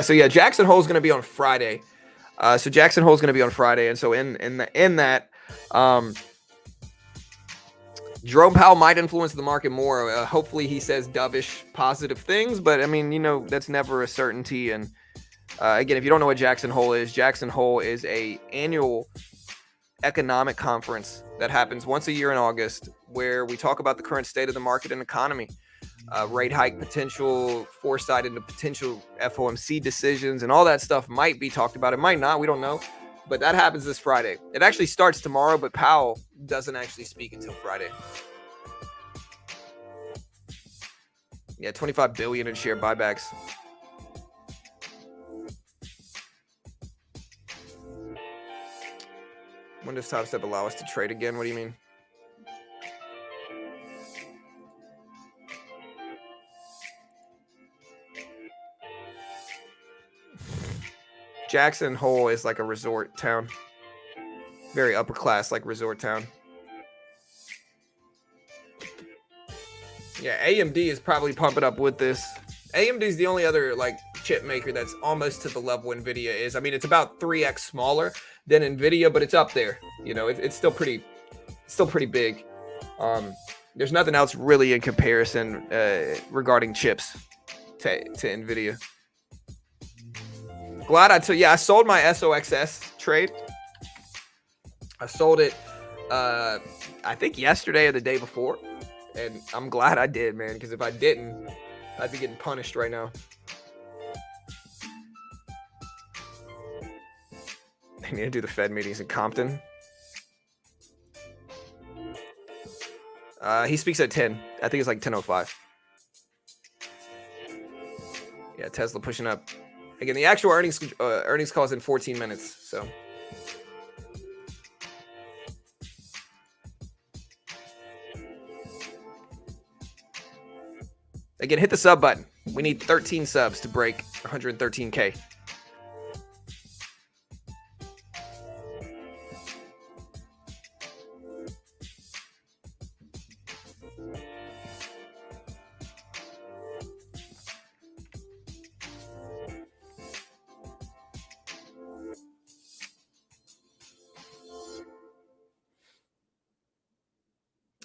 So yeah, Jackson Hole is going to be on Friday. So Jackson Hole is going to be on Friday, and so in that, Jerome Powell might influence the market more. Hopefully, he says dovish positive things, but I mean, that's never a certainty. And again, if you don't know what Jackson Hole is a annual economic conference that happens once a year in August, where we talk about the current state of the market and economy, rate hike potential, foresight into potential FOMC decisions, and all that stuff might be talked about. It might not. We don't know. But that happens this Friday. It actually starts tomorrow, but Powell doesn't actually speak until Friday. Yeah, 25 billion in share buybacks. When does Top Step allow us to trade again? What do you mean? Jackson Hole is like a resort town. Very upper class, like resort town. Yeah, AMD is probably pumping up with this. AMD is the only other like chip maker that's almost to the level Nvidia is. I mean, it's about 3x smaller than Nvidia, but it's up there. It's still pretty big. There's nothing else really in comparison regarding chips to Nvidia. Glad I sold my SOXS trade. I sold it, I think yesterday or the day before, and I'm glad I did, man, because if I didn't, I'd be getting punished right now. They need to do the Fed meetings in Compton. He speaks at 10. I think it's like 10:05. Yeah, Tesla pushing up. Again, the actual earnings call is in 14 minutes. So again, hit the sub button. We need 13 subs to break 113K.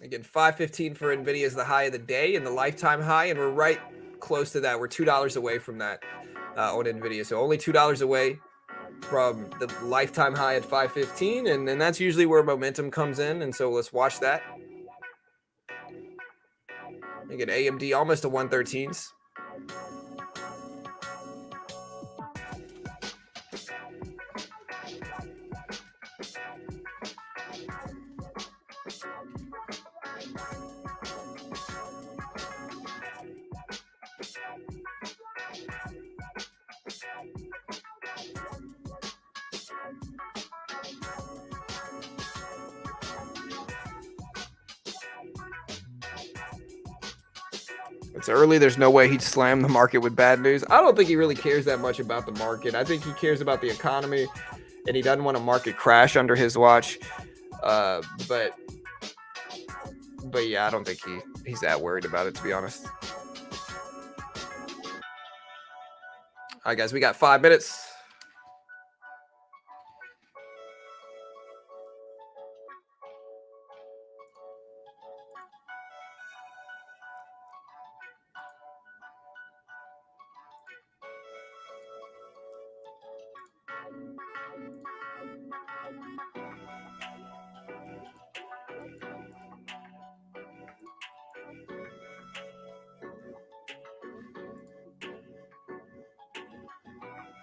Again, 515 for Nvidia is the high of the day and the lifetime high, and we're right close to that. We're $2 away from that on Nvidia, so only $2 away from the lifetime high at 515, and that's usually where momentum comes in. And so let's watch that. Again, AMD almost to 113s. It's early. There's no way he'd slam the market with bad news. I don't think he really cares that much about the market. I think he cares about the economy, and he doesn't want a market crash under his watch. But yeah, I don't think he's that worried about it, to be honest. All right, guys, we got 5 minutes.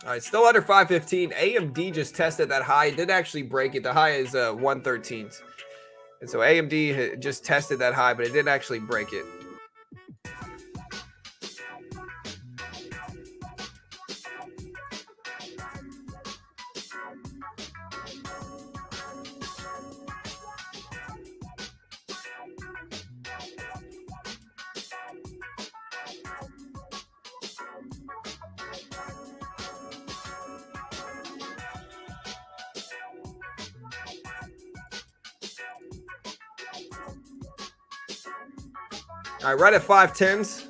All right, still under 515. AMD just tested that high. It did actually break it. The high is 113. And so AMD just tested that high, but it didn't actually break it. All right, right at 510s.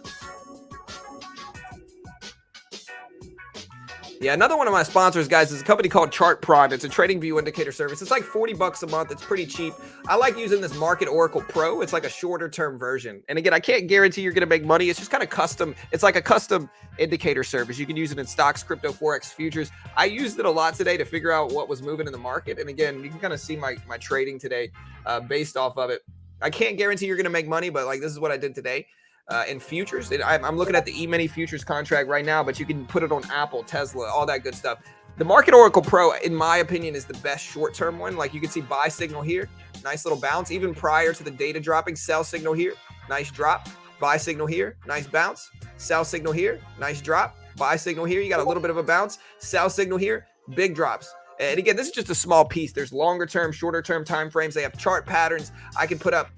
Yeah, another one of my sponsors, guys, is a company called Chart Prime. It's a trading view indicator service. It's like $40 a month. It's pretty cheap. I like using this Market Oracle Pro. It's like a shorter term version. And again, I can't guarantee you're going to make money. It's just kind of custom. It's like a custom indicator service. You can use it in stocks, crypto, Forex, futures. I used it a lot today to figure out what was moving in the market. And again, you can kind of see my trading today based off of it. I can't guarantee you're going to make money, but like this is what I did today. In futures, I'm looking at the E-mini futures contract right now, but you can put it on Apple, Tesla, all that good stuff. The Market Oracle Pro, in my opinion, is the best short-term one. Like you can see buy signal here, nice little bounce, even prior to the data dropping. Sell signal here, nice drop. Buy signal here, nice bounce. Sell signal here, nice drop. Buy signal here, you got a little bit of a bounce. Sell signal here, big drops. And again, this is just a small piece. There's longer-term, shorter-term time frames. They have chart patterns. I can put up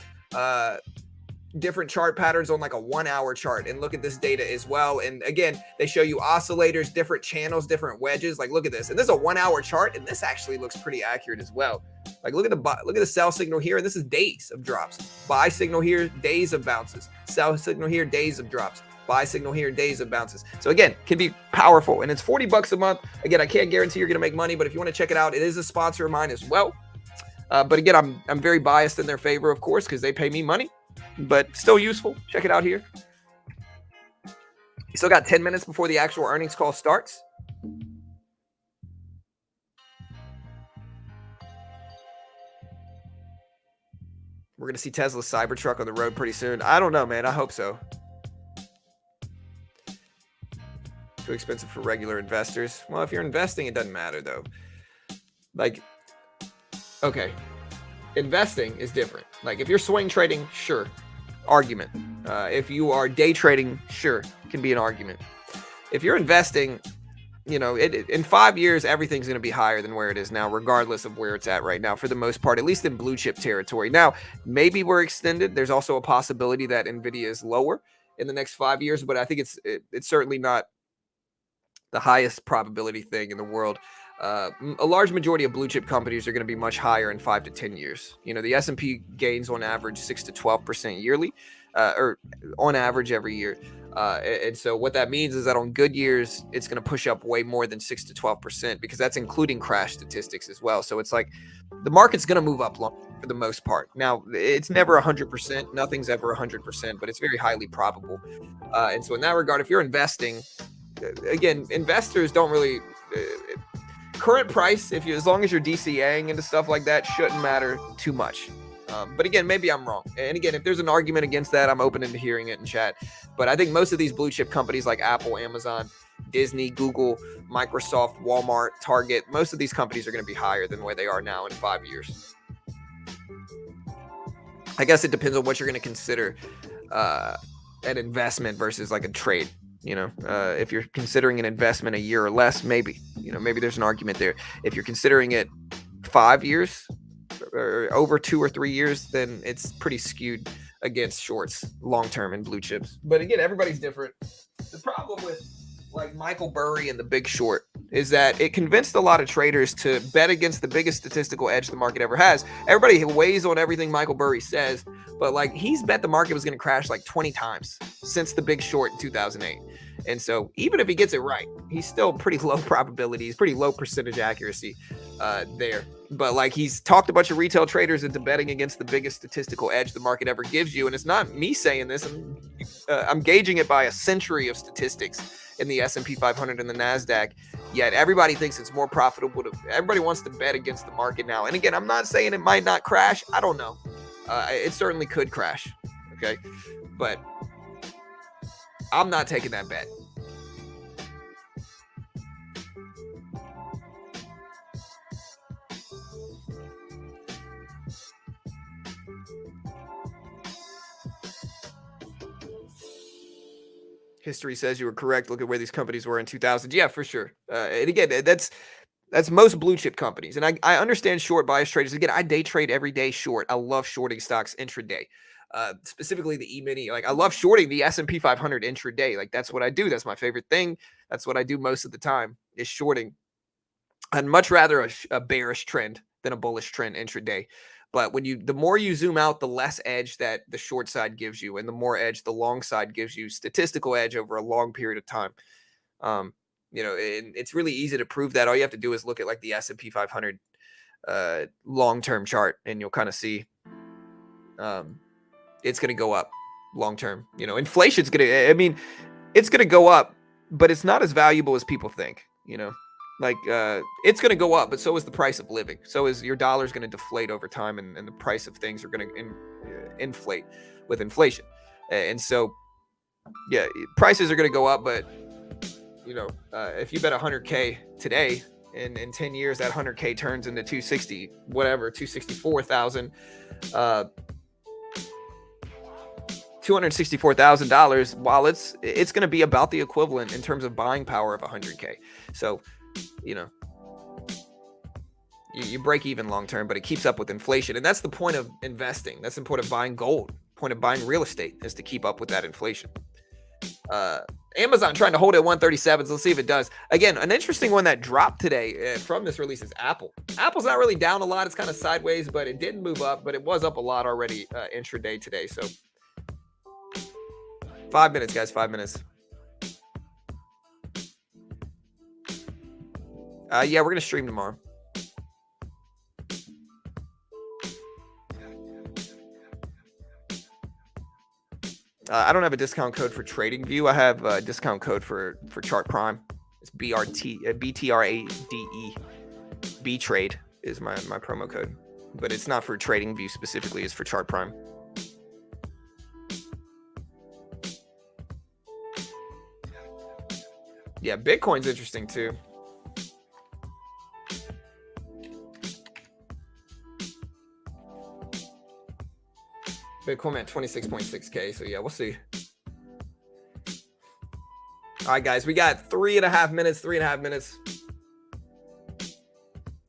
different chart patterns on like a 1 hour chart and look at this data as well. And again, they show you oscillators, different channels, different wedges. Like look at this, and this is a 1 hour chart, and this actually looks pretty accurate as well. Like look at the sell signal here, and this is days of drops. Buy signal here, days of bounces. Sell signal here, days of drops. Buy signal here, days of bounces. So again, can be powerful, and it's $40 a month. Again, I can't guarantee you're gonna make money, but if you want to check it out, it is a sponsor of mine as well. But again, I'm very biased in their favor, of course, because they pay me money. But still useful. Check it out here. You still got 10 minutes before the actual earnings call starts. We're going to see Tesla's Cybertruck on the road pretty soon. I don't know, man. I hope so. Too expensive for regular investors. Well, if you're investing, it doesn't matter, though. Like, okay, investing is different. Like, if you're swing trading, sure, argument. If you are day trading, sure, can be an argument. If you're investing, in 5 years, everything's going to be higher than where it is now, regardless of where it's at right now, for the most part, at least in blue chip territory. Now, maybe we're extended. There's also a possibility that Nvidia is lower in the next 5 years, but I think it's certainly not the highest probability thing in the world. A large majority of blue chip companies are going to be much higher in 5 to 10 years. The S&P gains on average 6 to 12% yearly, or on average every year. And so what that means is that on good years, it's going to push up way more than 6 to 12%, because that's including crash statistics as well. So it's like the market's going to move up long for the most part. Now, it's never 100%. Nothing's ever 100%, but it's very highly probable. And so in that regard, if you're investing, again, investors don't really current price, as long as you're DCAing into stuff like that, shouldn't matter too much. But again, maybe I'm wrong. And again, if there's an argument against that, I'm open to hearing it in chat. But I think most of these blue chip companies like Apple, Amazon, Disney, Google, Microsoft, Walmart, Target, most of these companies are going to be higher than where they are now in 5 years. I guess it depends on what you're going to consider an investment versus like a trade. If you're considering an investment a year or less, maybe there's an argument there. If you're considering it 5 years or over 2 or 3 years, then it's pretty skewed against shorts long-term in blue chips. But again, everybody's different. The problem with like Michael Burry and the Big Short is that it convinced a lot of traders to bet against the biggest statistical edge the market ever has. Everybody weighs on everything Michael Burry says, but like he's bet the market was going to crash like 20 times since the Big Short in 2008. And so even if he gets it right, he's still pretty low probability. He's pretty low percentage accuracy there. But like he's talked a bunch of retail traders into betting against the biggest statistical edge the market ever gives you. And it's not me saying this. I'm gauging it by a century of statistics in the S&P 500 and the NASDAQ. Yet everybody thinks it's more profitable. Everybody wants to bet against the market now. And again, I'm not saying it might not crash. I don't know. It certainly could crash. Okay. But I'm not taking that bet. History says you were correct. Look at where these companies were in 2000. Yeah, for sure. And again, that's most blue chip companies. And I understand short bias traders. Again, I day trade every day short. I love shorting stocks intraday. Specifically the E-mini. Like I love shorting the S&P 500 intraday. Like that's what I do. That's my favorite thing. That's what I do most of the time is shorting. I'd much rather a bearish trend than a bullish trend intraday. But the more you zoom out, the less edge that the short side gives you, and the more edge the long side gives you, statistical edge over a long period of time. It's really easy to prove that. All you have to do is look at like the S&P 500 long-term chart, and you'll kind of see it's going to go up long-term. Inflation's going to, it's going to go up, but it's not as valuable as people think, Like it's going to go up, but so is the price of living. So is your dollar's going to deflate over time, and the price of things are going to inflate with inflation. And so, yeah, prices are going to go up, but if you bet 100K today, in 10 years, that 100K turns into 260, whatever, 264,000, $264,000. While it's going to be about the equivalent in terms of buying power of 100K. So, you break even long term, but it keeps up with inflation. And that's the point of investing. That's the point of buying gold. Point of buying real estate is to keep up with that inflation. Amazon trying to hold it at 137. So let's see if it does. Again, an interesting one that dropped today from this release is Apple. Apple's not really down a lot. It's kind of sideways, but it didn't move up, but it was up a lot already intraday today. So 5 minutes, guys, 5 minutes. Yeah, we're going to stream tomorrow. I don't have a discount code for TradingView. I have a discount code for Chart Prime. It's BTRADE. B Trade is my promo code, but it's not for TradingView specifically. It's for Chart Prime. Yeah, Bitcoin's interesting too. Bitcoin at 26.6K. So yeah, we'll see. All right, guys, we got 3.5 minutes. 3.5 minutes.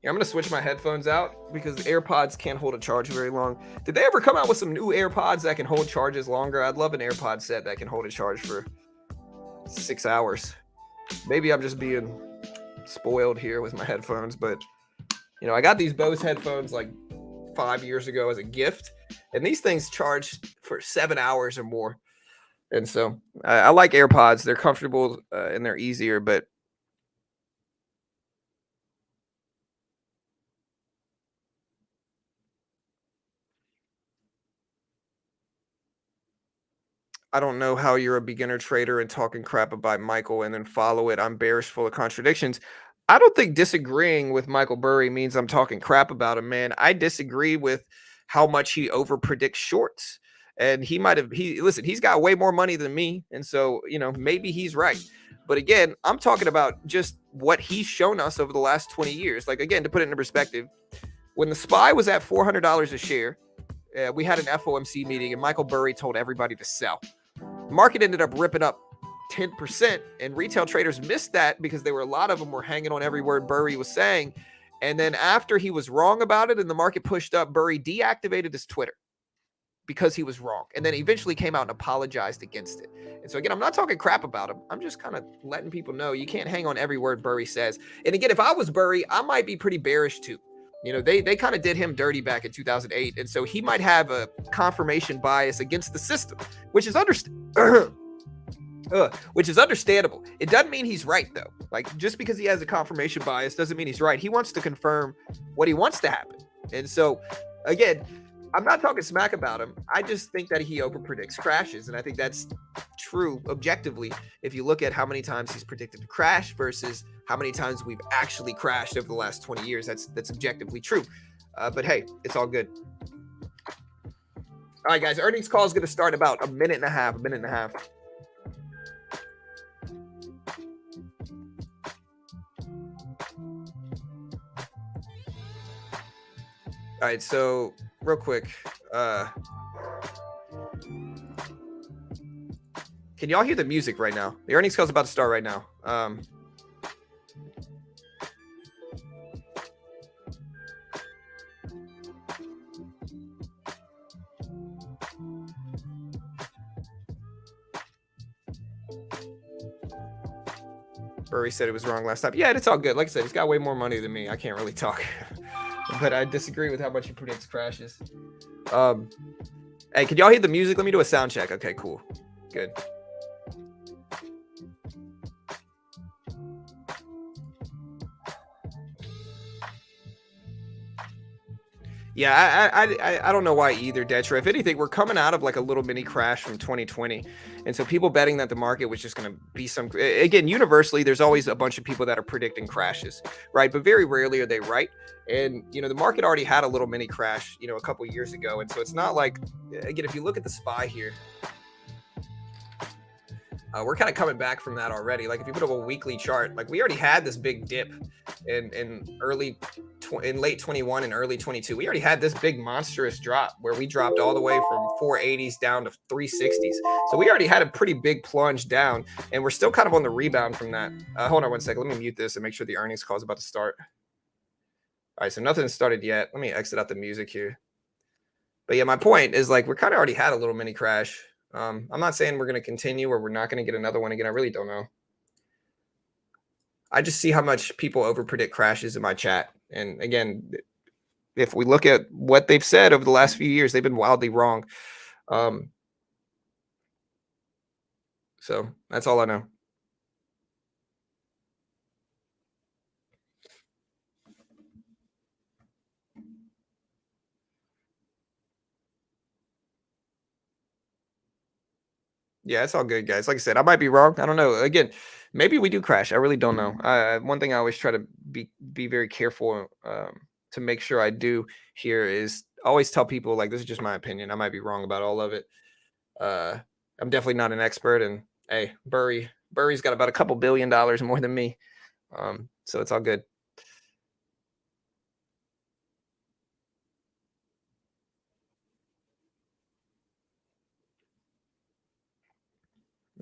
Yeah, I'm gonna switch my headphones out because AirPods can't hold a charge very long. Did they ever come out with some new AirPods that can hold charges longer? I'd love an AirPod set that can hold a charge for 6 hours. Maybe I'm just being spoiled here with my headphones, but you know, I got these Bose headphones like 5 years ago as a gift, and these things charge for 7 hours or more. And so I like AirPods. They're comfortable and they're easier, but I don't know how you're a beginner trader and talking crap about Michael and then follow it. I'm bearish, full of contradictions. I don't think disagreeing with Michael Burry means I'm talking crap about him, man. I disagree with how much he over predicts shorts. And he might have listen, he's got way more money than me. And so, you know, maybe he's right. But again, I'm talking about just what he's shown us over the last 20 years. Like again, to put it into perspective, when the SPY was at $400 a share, we had an FOMC meeting and Michael Burry told everybody to sell. Market ended up ripping up 10%, and retail traders missed that because there were a lot of them were hanging on every word Burry was saying. And then after he was wrong about it and the market pushed up, Burry deactivated his Twitter because he was wrong, and then eventually came out and apologized against it. And so again, I'm not talking crap about him. I'm just kind of letting people know you can't hang on every word Burry says. And again, if I was Burry, I might be pretty bearish too. You know, they kind of did him dirty back in 2008, and so he might have a confirmation bias against the system, which is which is understandable. It doesn't mean he's right though. Like just because he has a confirmation bias doesn't mean he's right. He wants to confirm what he wants to happen. And so again, I'm not talking smack about him. I just think that he overpredicts crashes. And I think that's true objectively if you look at how many times he's predicted to crash versus how many times we've actually crashed over the last 20 years. That's objectively true. But hey, it's all good. All right, guys, earnings call is going to start about a minute and a half. All right, so real quick, can y'all hear the music right now? The earnings call is about to start right now. Burry said it was wrong last time. Yeah, it's all good. Like I said, he's got way more money than me. I can't really talk. But I disagree with how much he predicts crashes. Hey, can y'all hear the music? Let me do a sound check. Okay, cool. Good. Yeah, I don't know why either, Detra. If anything, we're coming out of like a little mini crash from 2020. And so people betting that the market was just going to be again, universally, there's always a bunch of people that are predicting crashes, right? But very rarely are they right. And, you know, the market already had a little mini crash, you know, a couple years ago. And so it's not like, again, if you look at the SPY here, we're kind of coming back from that already. Like if you put up a weekly chart, like we already had this big dip in late 21 and early 22. We already had this big monstrous drop where we dropped all the way from 480s down to 360s. So we already had a pretty big plunge down, and we're still kind of on the rebound from that. Hold on one second. Let me mute this and make sure the earnings call is about to start. All right, so nothing's started yet. Let me exit out the music here. But yeah, my point is like we're kind of already had a little mini crash. I'm not saying we're going to continue or we're not going to get another one again. I really don't know. I just see how much people overpredict crashes in my chat. And again, if we look at what they've said over the last few years, they've been wildly wrong. So that's all I know. Yeah, it's all good, guys. Like I said, I might be wrong. I don't know. Again, maybe we do crash. I really don't know. One thing I always try to be very careful to make sure I do here is always tell people like this is just my opinion. I might be wrong about all of it. I'm definitely not an expert, and hey, Burry's got about a couple $1 billion more than me, so it's all good.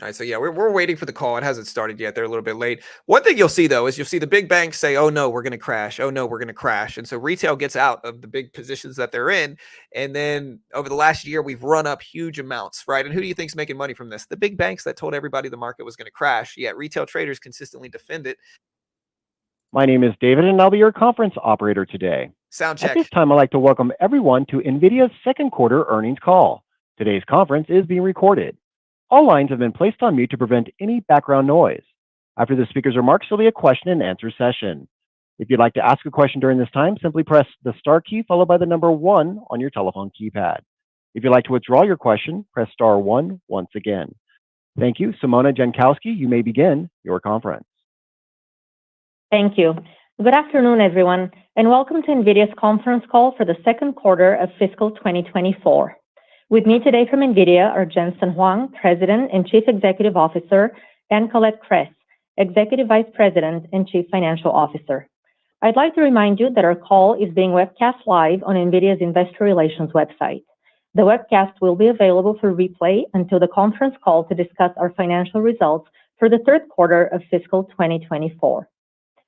All right, so yeah, we're waiting for the call. It hasn't started yet. They're a little bit late. One thing you'll see though is you'll see the big banks say, "Oh no, we're going to crash. Oh no, we're going to crash," and so retail gets out of the big positions that they're in. And then over the last year, we've run up huge amounts, right? And who do you think's making money from this? The big banks that told everybody the market was going to crash. Yet retail traders consistently defend it. My name is David, and I'll be your conference operator today. Sound At this check. time, I'd like to welcome everyone to Nvidia's second quarter earnings call. Today's conference is being recorded. All lines have been placed on mute to prevent any background noise. After the speaker's remarks, there'll be a question and answer session. If you'd like to ask a question during this time, simply press the star key followed by the number 1 on your telephone keypad. If you'd like to withdraw your question, press star 1 once again. Thank you. Simona Jankowski, you may begin your conference. Thank you. Good afternoon, everyone, and welcome to NVIDIA's conference call for the second quarter of fiscal 2024. With me today from NVIDIA are Jensen Huang, President and Chief Executive Officer, and Colette Kress, Executive Vice President and Chief Financial Officer. I'd like to remind you that our call is being webcast live on NVIDIA's Investor Relations website. The webcast will be available for replay until the conference call to discuss our financial results for the third quarter of fiscal 2024.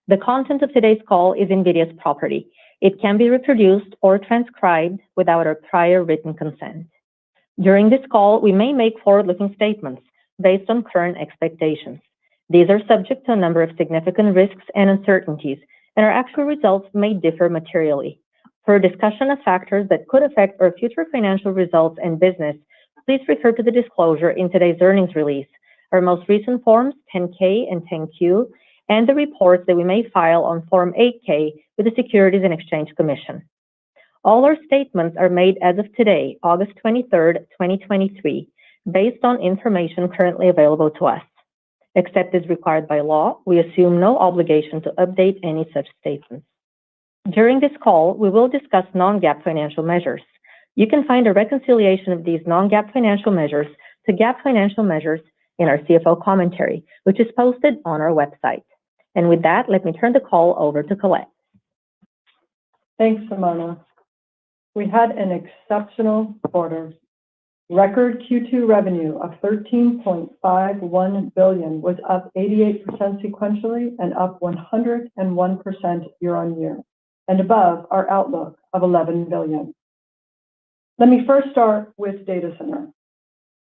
The content of today's call is NVIDIA's property. It can be reproduced or transcribed without our prior written consent. During this call, we may make forward-looking statements based on current expectations. These are subject to a number of significant risks and uncertainties, and our actual results may differ materially. For a discussion of factors that could affect our future financial results and business, please refer to the disclosure in today's earnings release, our most recent Forms 10-K and 10-Q, and the reports that we may file on Form 8-K with the Securities and Exchange Commission. All our statements are made as of today, August 23rd, 2023, based on information currently available to us. Except as required by law, we assume no obligation to update any such statements. During this call, we will discuss non-GAAP financial measures. You can find a reconciliation of these non-GAAP financial measures to GAAP financial measures in our CFO commentary, which is posted on our website. And with that, let me turn the call over to Colette. Thanks, Simona. We had an exceptional quarter. Record Q2 revenue of $13.51 billion was up 88% sequentially and up 101% year-on-year, and above our outlook of $11 billion. Let me first start with data center.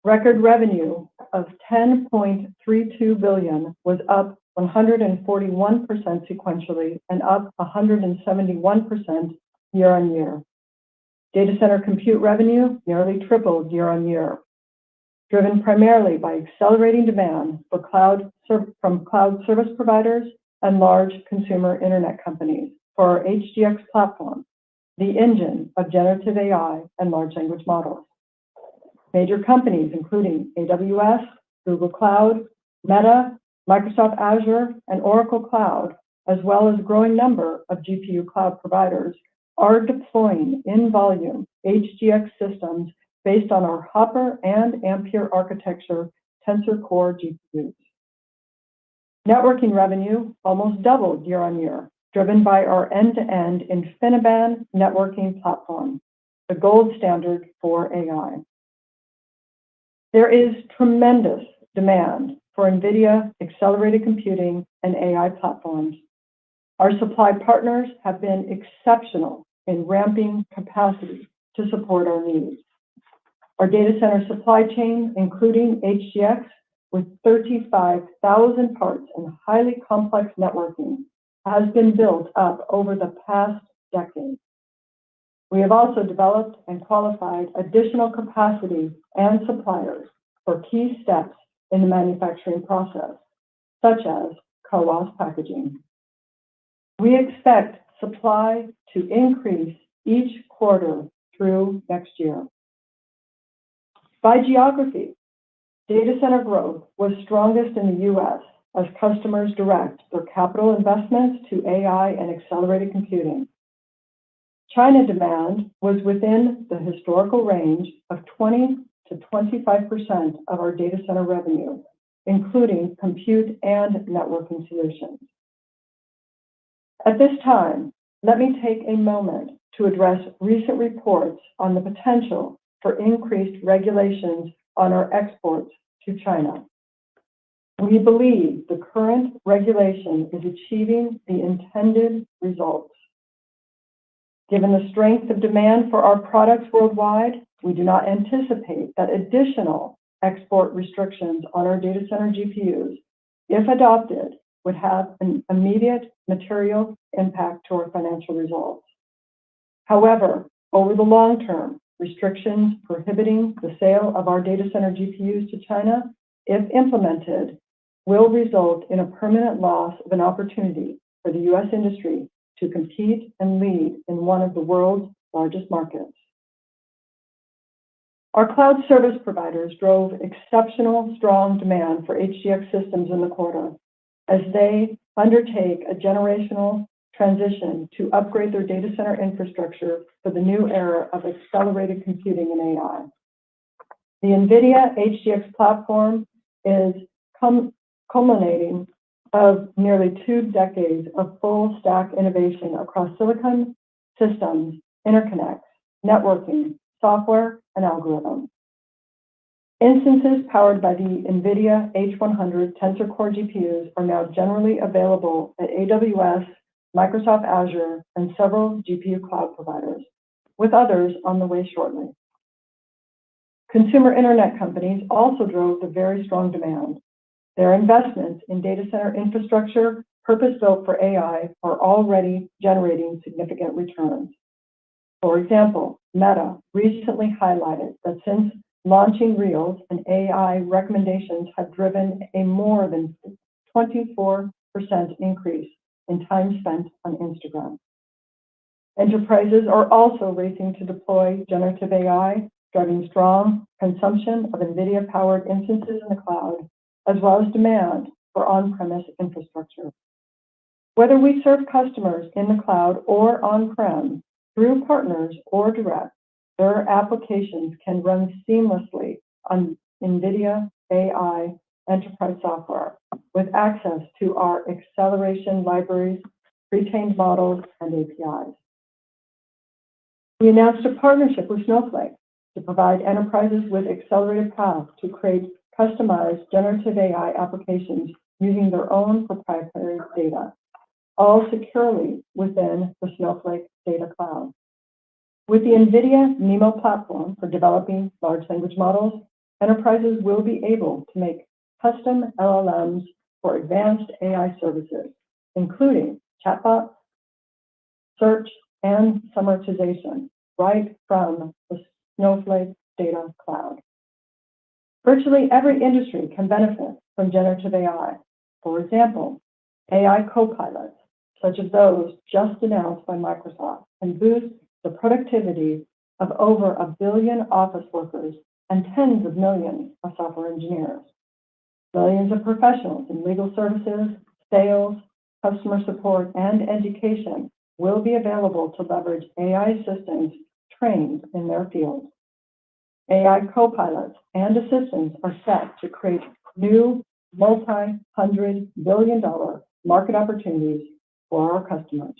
Record revenue of $10.32 billion was up 141% sequentially and up 171% year-on-year. Data center compute revenue nearly tripled year-on-year, driven primarily by accelerating demand from cloud service providers and large consumer internet companies for our HGX platform, the engine of generative AI and large language models. Major companies including AWS, Google Cloud, Meta, Microsoft Azure, and Oracle Cloud, as well as a growing number of GPU cloud providers, are deploying in volume HGX systems based on our Hopper and Ampere architecture Tensor Core GPUs. Networking revenue almost doubled year-on-year, driven by our end-to-end InfiniBand networking platform, the gold standard for AI. There is tremendous demand for NVIDIA accelerated computing and AI platforms. Our supply partners have been exceptional in ramping capacity to support our needs. Our data center supply chain, including HGX, with 35,000 parts and highly complex networking, has been built up over the past decade. We have also developed and qualified additional capacity and suppliers for key steps in the manufacturing process, such as CoWoS packaging. We expect supply to increase each quarter through next year. By geography, data center growth was strongest in the U.S. as customers direct their capital investments to AI and accelerated computing. China demand was within the historical range of 20 to 25% of our data center revenue, including compute and networking solutions. At this time, let me take a moment to address recent reports on the potential for increased regulations on our exports to China. We believe the current regulation is achieving the intended results. Given the strength of demand for our products worldwide, we do not anticipate that additional export restrictions on our data center GPUs, if adopted, would have an immediate material impact to our financial results. However, over the long term, restrictions prohibiting the sale of our data center GPUs to China, if implemented, will result in a permanent loss of an opportunity for the U.S. industry to compete and lead in one of the world's largest markets. Our cloud service providers drove exceptional strong demand for HGX systems in the quarter as they undertake a generational transition to upgrade their data center infrastructure for the new era of accelerated computing and AI. The Nvidia HGX platform is culminating of nearly 2 decades of full stack innovation across silicon, systems, interconnects, networking, software, and algorithms. Instances powered by the Nvidia H100 Tensor Core GPUs are now generally available at AWS, Microsoft Azure, and several GPU cloud providers, with others on the way shortly. Consumer internet companies also drove the very strong demand. Their investments in data center infrastructure purpose-built for AI are already generating significant returns. For example, Meta recently highlighted that since launching Reels and AI recommendations have driven a more than 24% increase in time spent on Instagram. Enterprises are also racing to deploy generative AI, driving strong consumption of NVIDIA-powered instances in the cloud, as well as demand for on-premise infrastructure. Whether we serve customers in the cloud or on-prem, through partners or direct, their applications can run seamlessly on NVIDIA AI enterprise software with access to our acceleration libraries, pre-trained models, and APIs. We announced a partnership with Snowflake to provide enterprises with accelerated paths to create customized generative AI applications using their own proprietary data, all securely within the Snowflake Data Cloud. With the NVIDIA NeMo platform for developing large language models, enterprises will be able to make custom LLMs for advanced AI services, including chatbots, search, and summarization, right from the Snowflake Data Cloud. Virtually every industry can benefit from generative AI. For example, AI co-pilots, such as those just announced by Microsoft, can boost the productivity of over 1 billion office workers and tens of millions of software engineers. Millions of professionals in legal services, sales, customer support, and education will be available to leverage AI assistants trained in their field. AI co-pilots and assistants are set to create new multi-hundred billion-dollar market opportunities for our customers.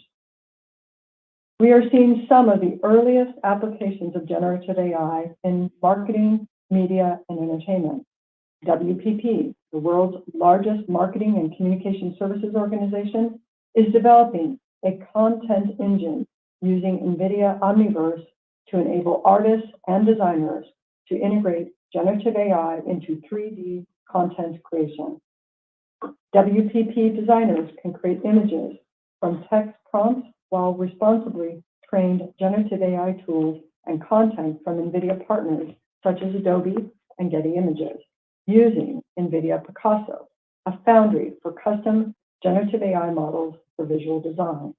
We are seeing some of the earliest applications of generative AI in marketing, media, and entertainment. WPP, the world's largest marketing and communication services organization, is developing a content engine using NVIDIA Omniverse to enable artists and designers to integrate generative AI into 3D content creation. WPP designers can create images from text prompts while responsibly trained generative AI tools and content from NVIDIA partners such as Adobe and Getty Images, using NVIDIA Picasso, a foundry for custom generative AI models for visual design.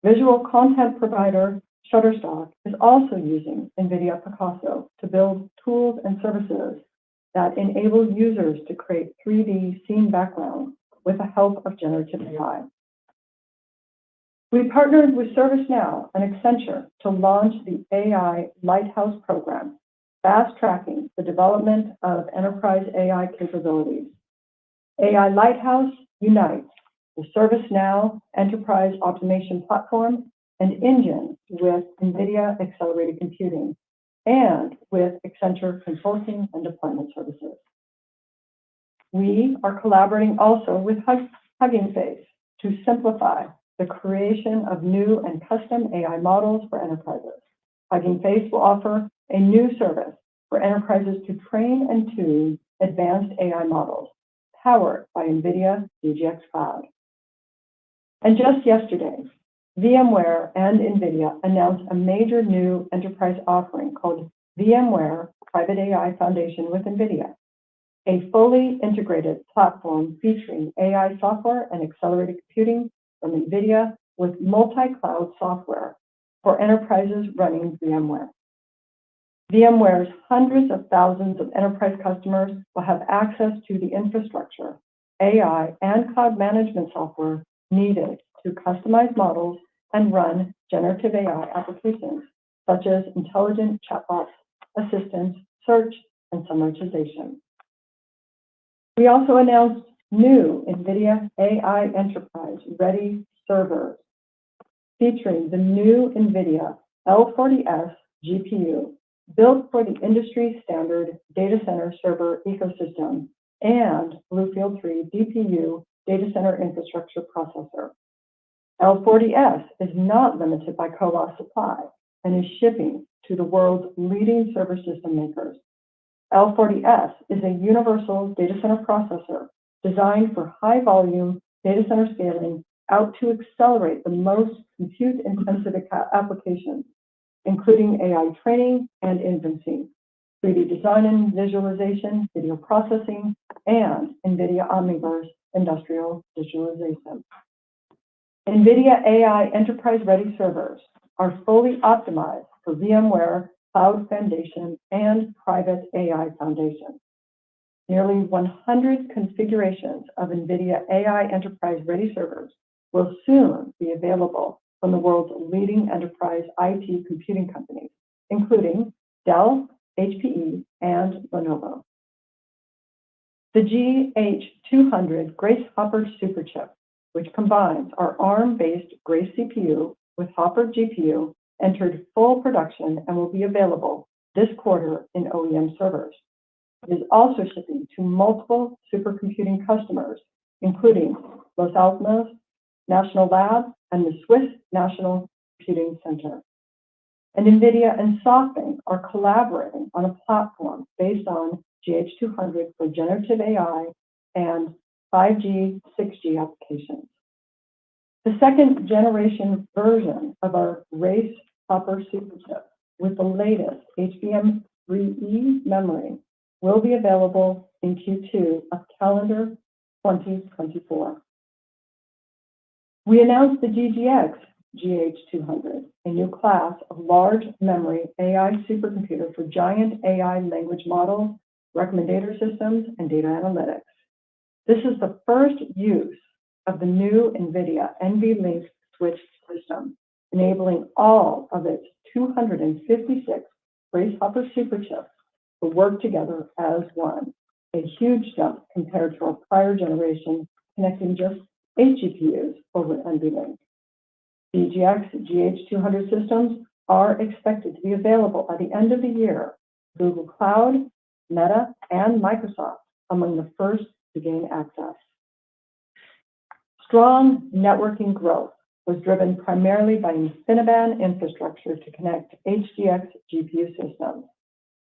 Visual content provider Shutterstock is also using NVIDIA Picasso to build tools and services that enable users to create 3D scene backgrounds with the help of generative AI. We partnered with ServiceNow and Accenture to launch the AI Lighthouse program, fast-tracking the development of enterprise AI capabilities. AI Lighthouse unites the ServiceNow Enterprise Automation Platform and engine with NVIDIA Accelerated Computing and with Accenture Consulting and Deployment Services. We are collaborating also with Hugging Face to simplify the creation of new and custom AI models for enterprises. Hugging Face will offer a new service for enterprises to train and tune advanced AI models powered by Nvidia DGX Cloud. And just yesterday, VMware and Nvidia announced a major new enterprise offering called VMware Private AI Foundation with Nvidia, a fully integrated platform featuring AI software and accelerated computing from Nvidia with multi-cloud software for enterprises running VMware. VMware's hundreds of thousands of enterprise customers will have access to the infrastructure, AI, and cloud management software needed to customize models and run generative AI applications, such as intelligent chatbots, assistants, search, and summarization. We also announced new NVIDIA AI Enterprise Ready servers, featuring the new NVIDIA L40S GPU, built for the industry standard data center server ecosystem, and BlueField-3 DPU data center infrastructure processor. L40S is not limited by CoWoS supply and is shipping to the world's leading server system makers. L40S is a universal data center processor designed for high volume data center scaling out to accelerate the most compute-intensive applications, including AI training and inferencing, 3D design and visualization, video processing, and NVIDIA Omniverse industrial visualization. NVIDIA AI Enterprise-ready servers are fully optimized for VMware Cloud Foundation and Private AI Foundation. Nearly 100 configurations of NVIDIA AI Enterprise-ready servers will soon be available from the world's leading enterprise IT computing companies, including Dell, HPE, and Lenovo. The GH200 Grace Hopper Superchip, which combines our ARM-based Grace CPU with Hopper GPU, entered full production and will be available this quarter in OEM servers. It is also shipping to multiple supercomputing customers, including Los Alamos National Lab and the Swiss National Computing Center. And NVIDIA and SoftBank are collaborating on a platform based on GH200 for generative AI and 5G, 6G applications. The second generation version of our Grace Hopper Superchip with the latest HBM3E memory will be available in Q2 of calendar 2024. We announced the DGX GH200, a new class of large memory AI supercomputer for giant AI language models, recommender systems, and data analytics. This is the first use of the new NVIDIA NVLink switch system, enabling all of its 256 Grace Hopper superchips to work together as one, a huge jump compared to our prior generation connecting just 8 GPUs over NVLink. DGX GH200 systems are expected to be available by the end of the year. Google Cloud, Meta, and Microsoft among the first to gain access. Strong networking growth was driven primarily by InfiniBand infrastructure to connect HGX GPU systems.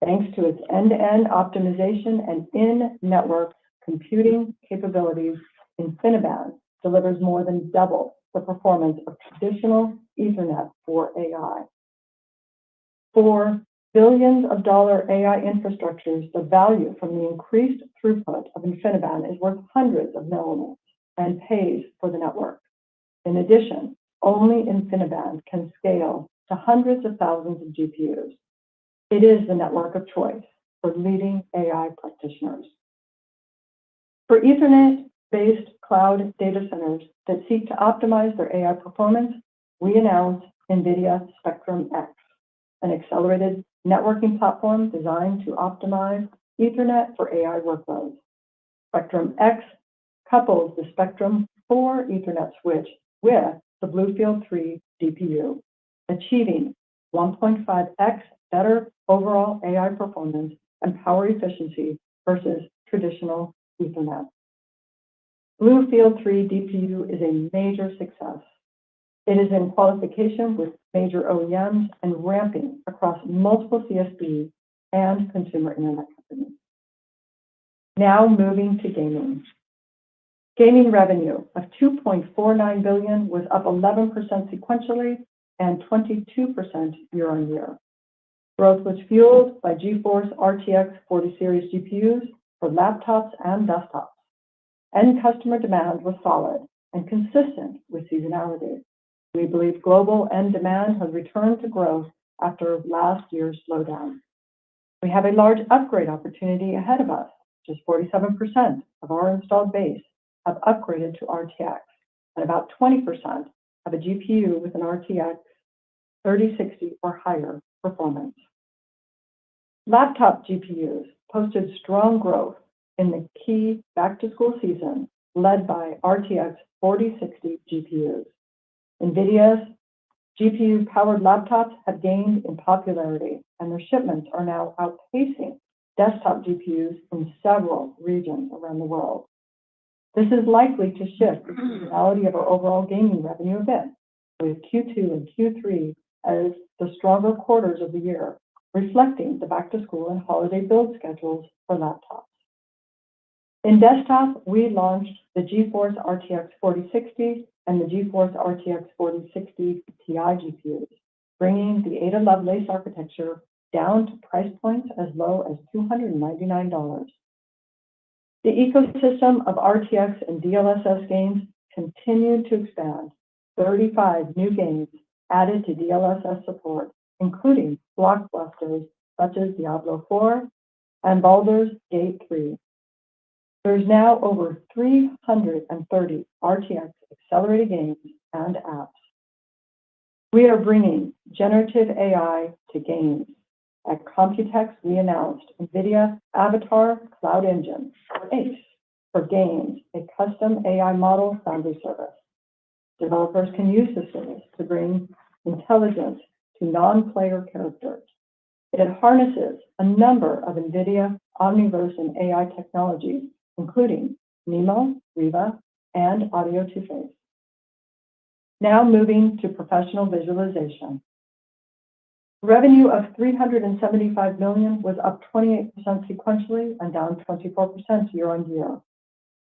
Thanks to its end-to-end optimization and in-network computing capabilities, InfiniBand delivers more than double the performance of traditional Ethernet for AI. For billions of dollar AI infrastructures, the value from the increased throughput of InfiniBand is worth hundreds of millions and pays for the network. In addition, only InfiniBand can scale to hundreds of thousands of GPUs. It is the network of choice for leading AI practitioners. For Ethernet-based cloud data centers that seek to optimize their AI performance, we announced NVIDIA Spectrum-X, an accelerated networking platform designed to optimize Ethernet for AI workloads. Spectrum-X couples the Spectrum-4 Ethernet switch with the BlueField-3 DPU, achieving 1.5x better overall AI performance and power efficiency versus traditional Ethernet. BlueField 3 DPU is a major success. It is in qualification with major OEMs and ramping across multiple CSPs and consumer internet companies. Now moving to gaming. Gaming revenue of $2.49 billion was up 11% sequentially and 22% year-on-year. Growth was fueled by GeForce RTX 40 series GPUs for laptops and desktops. End customer demand was solid and consistent with seasonality. We believe global end demand has returned to growth after last year's slowdown. We have a large upgrade opportunity ahead of us. Just 47% of our installed base have upgraded to RTX, and about 20% have a GPU with an RTX 3060 or higher performance. Laptop GPUs posted strong growth in the key back-to-school season, led by RTX 4060 GPUs. Nvidia's GPU-powered laptops have gained in popularity, and their shipments are now outpacing desktop GPUs in several regions around the world. This is likely to shift the seasonality of our overall gaming revenue a bit, with Q2 and Q3 as the stronger quarters of the year, reflecting the back-to-school and holiday build schedules for laptops. In desktop, we launched the GeForce RTX 4060 and the GeForce RTX 4060 Ti GPUs, bringing the Ada Lovelace architecture down to price points as low as $299. The ecosystem of RTX and DLSS games continued to expand. 35 new games added to DLSS support, including blockbusters such as Diablo 4 and Baldur's Gate 3. There's now over 330 RTX accelerated games and apps. We are bringing generative AI to games. At Computex, we announced Nvidia Avatar Cloud Engine, or ACE, for games, a custom AI model foundry service. Developers can use this service to bring intelligence to non-player characters. It harnesses a number of Nvidia Omniverse and AI technologies, including NeMo, Riva, and Audio 2Face. Now moving to professional visualization. Revenue of $375 million was up 28% sequentially and down 24% year-on-year.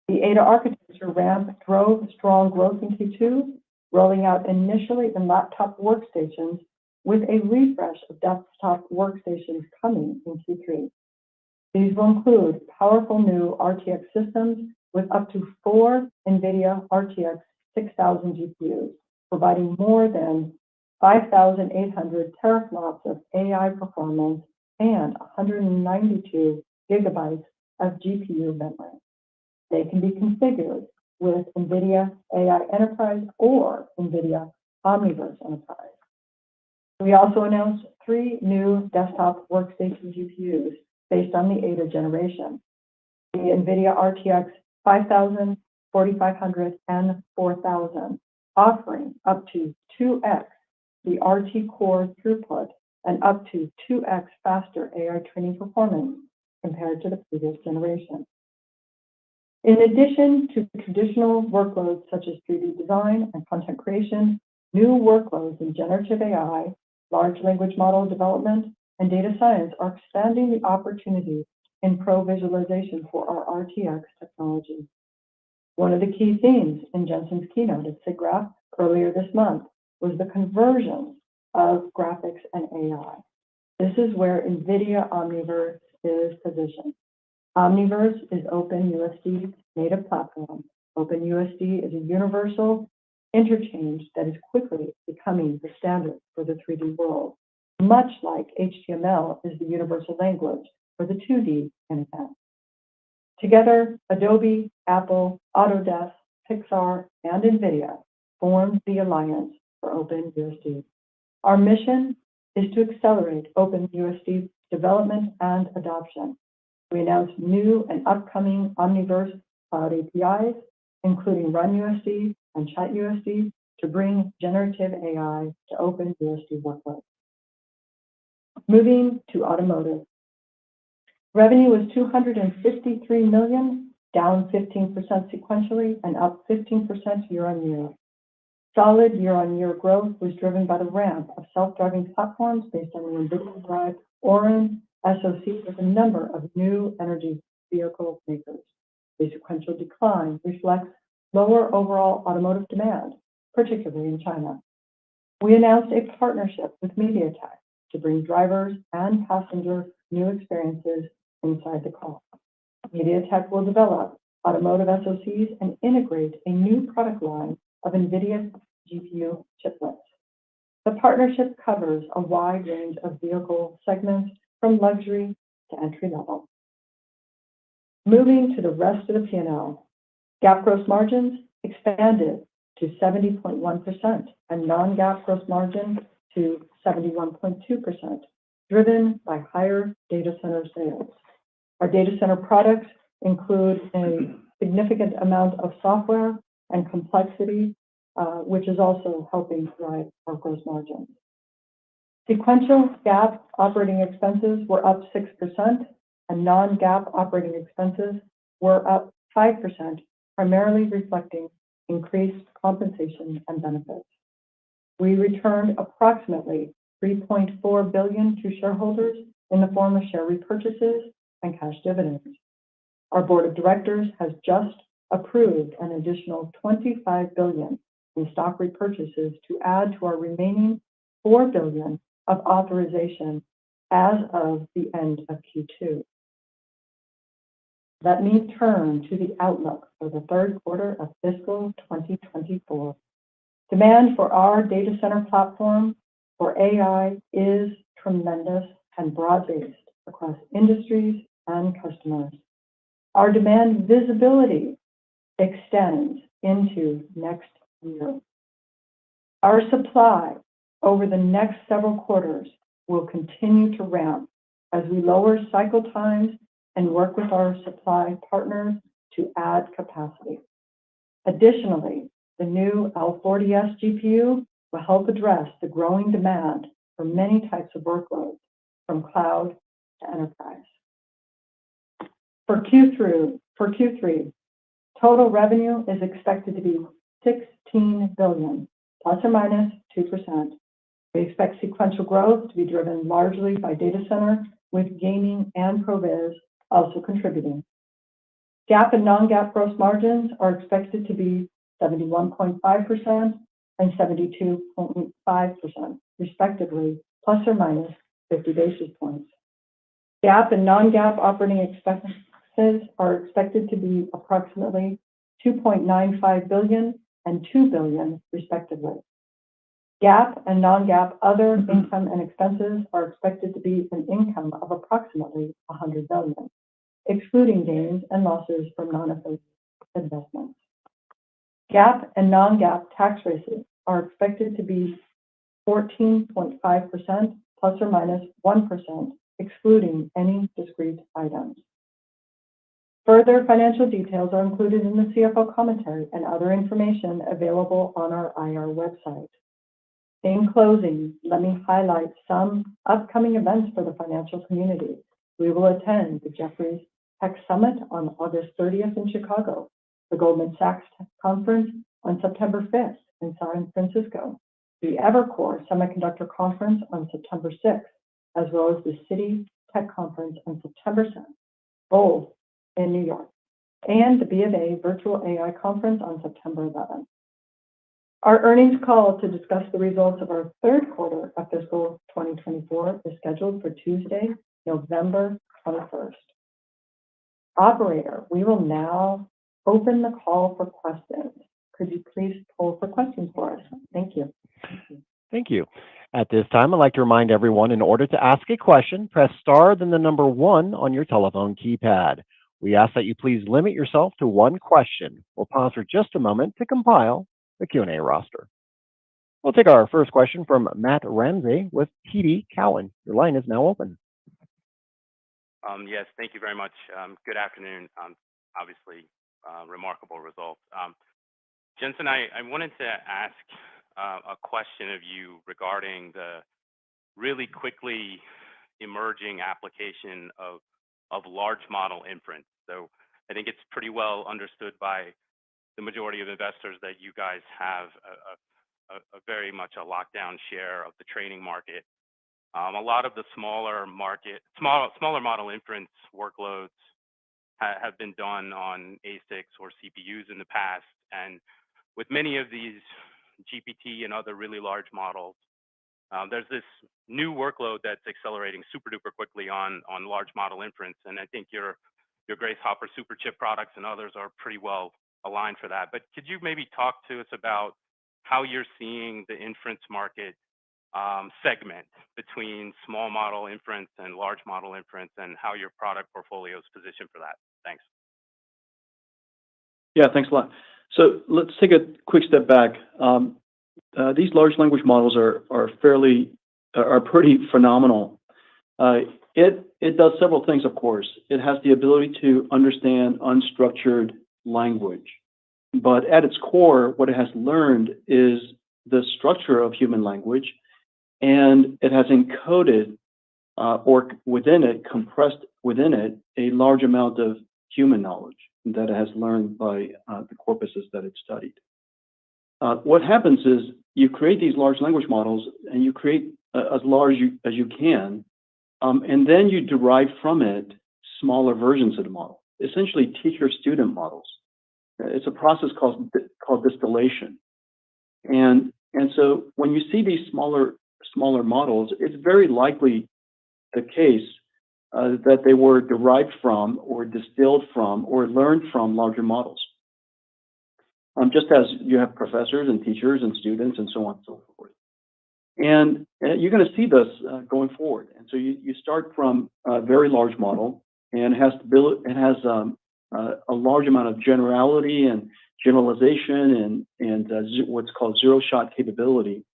The Ada architecture ramp drove strong growth in Q2, rolling out initially in laptop workstations with a refresh of desktop workstations coming in Q3. These will include powerful new RTX systems with up to 4 Nvidia RTX 6000 GPUs, providing more than 5,800 teraflops of AI performance and 192 gigabytes of GPU memory. They can be configured with NVIDIA AI Enterprise or NVIDIA Omniverse Enterprise. We also announced 3 new desktop workstation GPUs based on the Ada generation, the NVIDIA RTX 5000, 4500, and 4000, offering up to 2x the RT Core throughput and up to 2x faster AI training performance compared to the previous generation. In addition to traditional workloads such as 3D design and content creation, new workloads in generative AI, large language model development, and data science are expanding the opportunity in pro visualization for our RTX technology. One of the key themes in Jensen's keynote at SIGGRAPH earlier this month was the conversion of graphics and AI. This is where NVIDIA Omniverse is positioned. Omniverse is OpenUSD's native platform. OpenUSD is a universal interchange that is quickly becoming the standard for the 3D world, much like HTML is the universal language for the 2D internet. Together, Adobe, Apple, Autodesk, Pixar, and NVIDIA formed the Alliance for OpenUSD. Our mission is to accelerate OpenUSD development and adoption. We announced new and upcoming Omniverse Cloud APIs, including RunUSD and ChatUSD, to bring generative AI to OpenUSD workloads. Moving to automotive. Revenue was $253 million, down 15% sequentially and up 15% year-on-year. Solid year-on-year growth was driven by the ramp of self-driving platforms based on the Nvidia Drive Orin SoC with a number of new energy vehicle makers. The sequential decline reflects lower overall automotive demand, particularly in China. We announced a partnership with MediaTek to bring drivers and passenger new experiences inside the car. MediaTek will develop automotive SoCs and integrate a new product line of Nvidia GPU chiplets. The partnership covers a wide range of vehicle segments from luxury to entry level. Moving to the rest of the P&L, GAAP gross margins expanded to 70.1% and non-GAAP gross margin to 71.2%, driven by higher data center sales. Our data center products include a significant amount of software and complexity, which is also helping drive our gross margins. Sequential GAAP operating expenses were up 6%, and non-GAAP operating expenses were up 5%, primarily reflecting increased compensation and benefits. We returned approximately $3.4 billion to shareholders in the form of share repurchases and cash dividends. Our board of directors has just approved an additional $25 billion in stock repurchases to add to our remaining $4 billion of authorization as of the end of Q2. Let me turn to the outlook for the third quarter of fiscal 2024. Demand for our data center platform for AI is tremendous and broad-based across industries and customers. Our demand visibility extends into next year. Our supply over the next several quarters will continue to ramp as we lower cycle times and work with our supply partners to add capacity. Additionally, the new L40S GPU will help address the growing demand for many types of workloads, from cloud to enterprise. For Q3, total revenue is expected to be $16 billion, plus or minus 2%. We expect sequential growth to be driven largely by data center, with gaming and ProViz also contributing. GAAP and non-GAAP gross margins are expected to be 71.5% and 72.5%, respectively, plus or minus 50 basis points. GAAP and non-GAAP operating expenses are expected to be approximately $2.95 billion and $2 billion, respectively. GAAP and non-GAAP other income and expenses are expected to be an income of approximately $100 billion, excluding gains and losses from non-affiliate investments. GAAP and non-GAAP tax rates are expected to be 14.5% plus or minus 1%, excluding any discrete items. Further financial details are included in the CFO commentary and other information available on our IR website. In closing, let me highlight some upcoming events for the financial community. We will attend the Jefferies Tech Summit on August 30th in Chicago, the Goldman Sachs Conference on September 5th in San Francisco, the Evercore Semiconductor Conference on September 6th, as well as the Citi Tech Conference on September 7th, both in New York, and the BofA Virtual AI Conference on September 11th. Our earnings call to discuss the results of our third quarter of fiscal 2024 is scheduled for Tuesday, November 21st. Operator, we will now open the call for questions. Could you please poll for questions for us? Thank you. Thank you. At this time, I'd like to remind everyone, in order to ask a question, press star, then the number 1 on your telephone keypad. We ask that you please limit yourself to one question. We'll pause for just a moment to compile the Q&A roster. We'll take our first question from Matt Ramsay with TD Cowen. Your line is now open. Yes, thank you very much. Good afternoon. Obviously, remarkable results. Jensen, I wanted to ask a question of you regarding the really quickly emerging application of large model inference. So I think it's pretty well understood by the majority of investors that you guys have a very much a lockdown share of the training market. A lot of the smaller model inference workloads have been done on ASICs or CPUs in the past. And with many of these GPT and other really large models, there's this new workload that's accelerating super duper quickly on large model inference. And I think your Grace Hopper super chip products and others are pretty well aligned for that. But could you maybe talk to us about how you're seeing the inference market segment between small model inference and large model inference, and how your product portfolio is positioned for that? Thanks. Yeah, thanks a lot. So let's take a quick step back. These large language models are pretty phenomenal. It does several things, of course. It has the ability to understand unstructured language, but at its core, what it has learned is the structure of human language, and it has encoded or within it, compressed within it, a large amount of human knowledge that it has learned by the corpuses that it studied. What happens is you create these large language models, and you create as large as you can, and then you derive from it smaller versions of the model, essentially teacher-student models. It's a process called distillation. And so when you see these smaller models, it's very likely the case that they were derived from or distilled from or learned from larger models. Just as you have professors and teachers and students and so on and so forth. And you're going to see this going forward. And so you start from a very large model, and it has a large amount of generality and generalization and what's called zero-shot capability.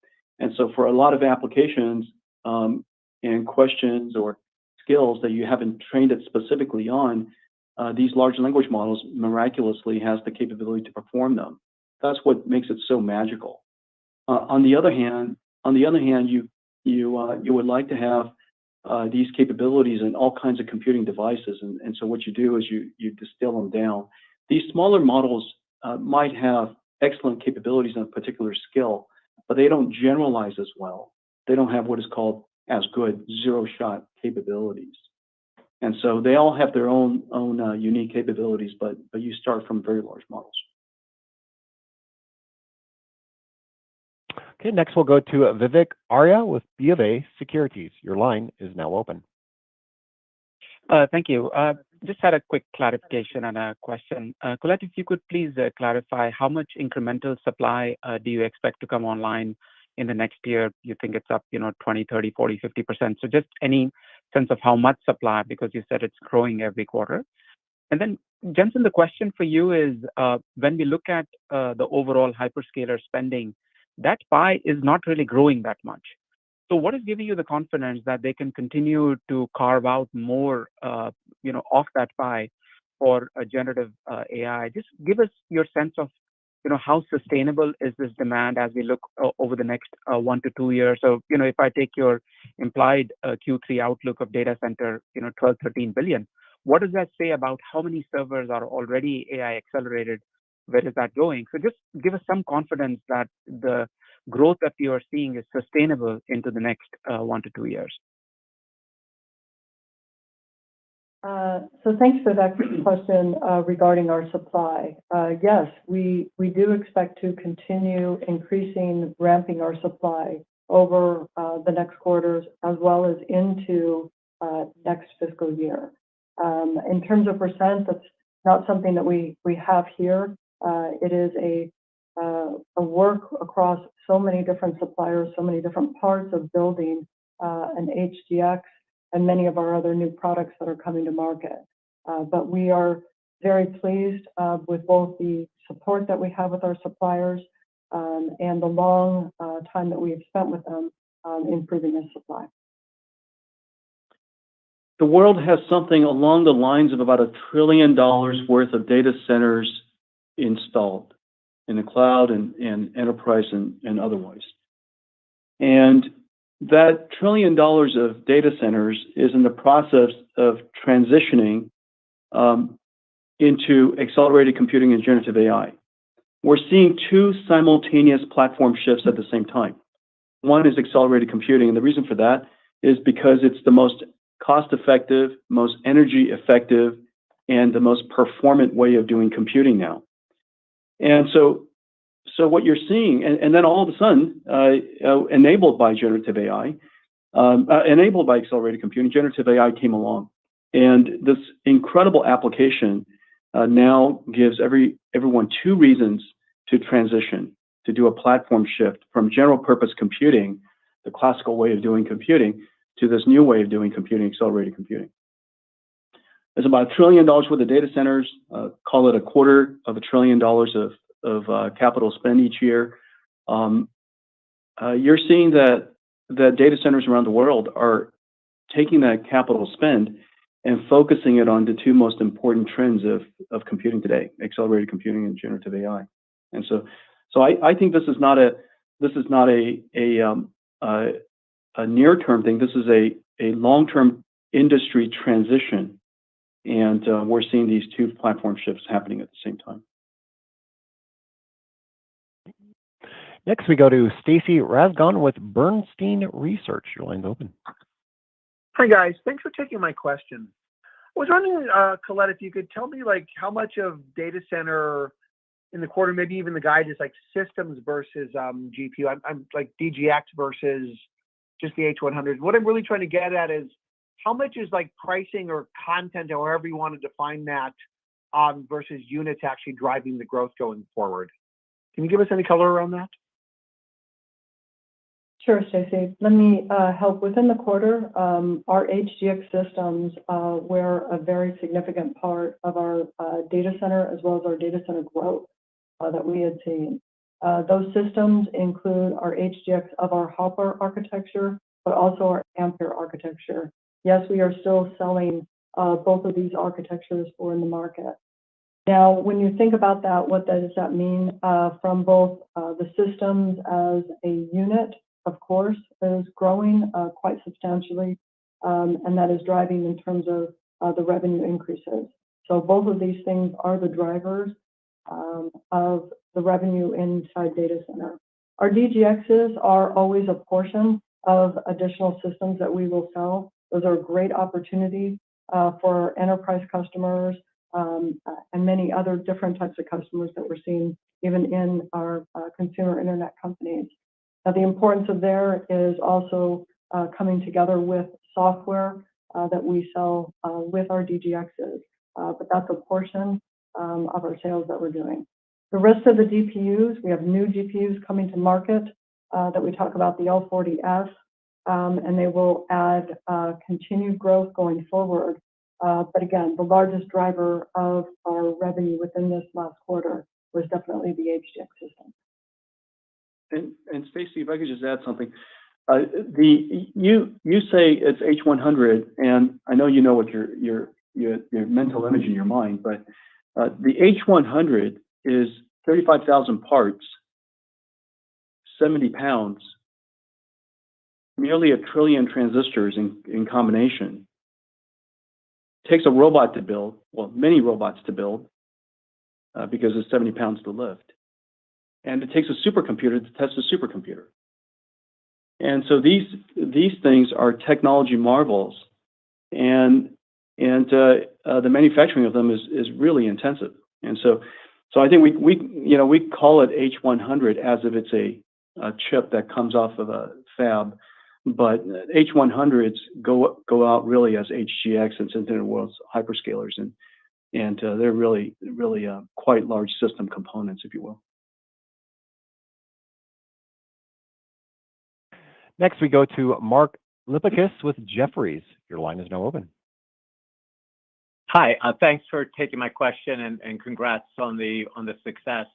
And so for a lot of applications and questions or skills that you haven't trained it specifically on, these large language models miraculously has the capability to perform them. That's what makes it so magical. On the other hand, you would like to have these capabilities in all kinds of computing devices, and so what you do is you distill them down. These smaller models might have excellent capabilities in a particular skill, but they don't generalize as well. They don't have what is called as good zero-shot capabilities. And so they all have their own unique capabilities, but you start from very large models. Okay, next we'll go to Vivek Arya with BofA Securities. Your line is now open. Thank you. Just had a quick clarification and a question. Colette, if you could please clarify how much incremental supply do you expect to come online in the next year? You think it's up, 20, 30, 40, 50%. So just any sense of how much supply, because you said it's growing every quarter. And then, Jensen, the question for you is, when we look at the overall hyperscaler spending, that pie is not really growing that much. So what is giving you the confidence that they can continue to carve out more, off that pie for a generative AI? Just give us your sense of, how sustainable is this demand as we look over the next 1 to 2 years? So, if I take your implied Q3 outlook of data center, 12, 13 billion, what does that say about how many servers are already AI accelerated? Where is that going? So just give us some confidence that the growth that you are seeing is sustainable into the next 1 to 2 years. So thanks for that question regarding our supply. Yes, we do expect to continue ramping our supply over the next quarters as well as into next fiscal year. In terms of percent, that's not something that we have here. It is a work across so many different suppliers, so many different parts of building an HGX and many of our other new products that are coming to market. But we are very pleased with both the support that we have with our suppliers and the long time that we have spent with them improving this supply. The world has something along the lines of about $1 trillion worth of data centers installed in the cloud and enterprise and otherwise. And that $1 trillion of data centers is in the process of transitioning into accelerated computing and generative AI. We're seeing two simultaneous platform shifts at the same time. One is accelerated computing, and the reason for that is because it's the most cost-effective, most energy-effective, and the most performant way of doing computing now. And so what you're seeing, and then all of a sudden, enabled by generative AI, enabled by accelerated computing, generative AI came along. And this incredible application now gives everyone two reasons to transition, to do a platform shift from general purpose computing, the classical way of doing computing, to this new way of doing computing, accelerated computing. There's about $1 trillion worth of data centers, call it $250 billion of capital spend each year. You're seeing that data centers around the world are taking that capital spend and focusing it on the two most important trends of computing today: accelerated computing and generative AI. And so I think this is not a near-term thing. This is a long-term industry transition, and we're seeing these two platform shifts happening at the same time. Next, we go to Stacy Rasgon with Bernstein Research. Your line's open. Hi, guys. Thanks for taking my question. I was wondering, Colette, if you could tell me, like, how much of data center in the quarter, maybe even the guide, is like systems versus GPU. I'm like DGX versus just the H100. What I'm really trying to get at is how much is like pricing or content, or however you want to define that, versus units actually driving the growth going forward. Can you give us any color around that? Sure, Stacy. Let me help. Within the quarter, our HGX systems were a very significant part of our data center, as well as our data center growth that we had seen. Those systems include our HGX of our Hopper architecture, but also our Ampere architecture. Yes, we are still selling both of these architectures for in the market. Now, when you think about that, what does that mean from both the systems as a unit? Of course, is growing quite substantially, and that is driving in terms of the revenue increases. So both of these things are the drivers of the revenue inside data center. Our DGXs are always a portion of additional systems that we will sell. Those are a great opportunity for enterprise customers and many other different types of customers that we're seeing even in our consumer internet companies. Now, the importance of there is also coming together with software that we sell with our DGXs, but that's a portion of our sales that we're doing. The rest of the GPUs, we have new GPUs coming to market that we talk about, the L40S, and they will add continued growth going forward. But again, the largest driver of our revenue within this last quarter was definitely the HGX system. And Stacy, if I could just add something, you say it's H100, and I know you know what your mental image in your mind, but the H100 is 35,000 parts, 70 pounds, nearly 1 trillion transistors in combination. It takes a robot to build, well, many robots to build, because it's 70 pounds to lift. And it takes a supercomputer to test a supercomputer. And so these things are technology marvels, and the manufacturing of them is really intensive. And so I think we call it H100 as if it's a chip that comes off of a fab, but H100s go out really as HGX and Internet World's hyperscalers, and they're really quite large system components, if you will. Next, we go to Mark Lipacis with Jefferies. Your line is now open. Hi, thanks for taking my question, and congrats on the success.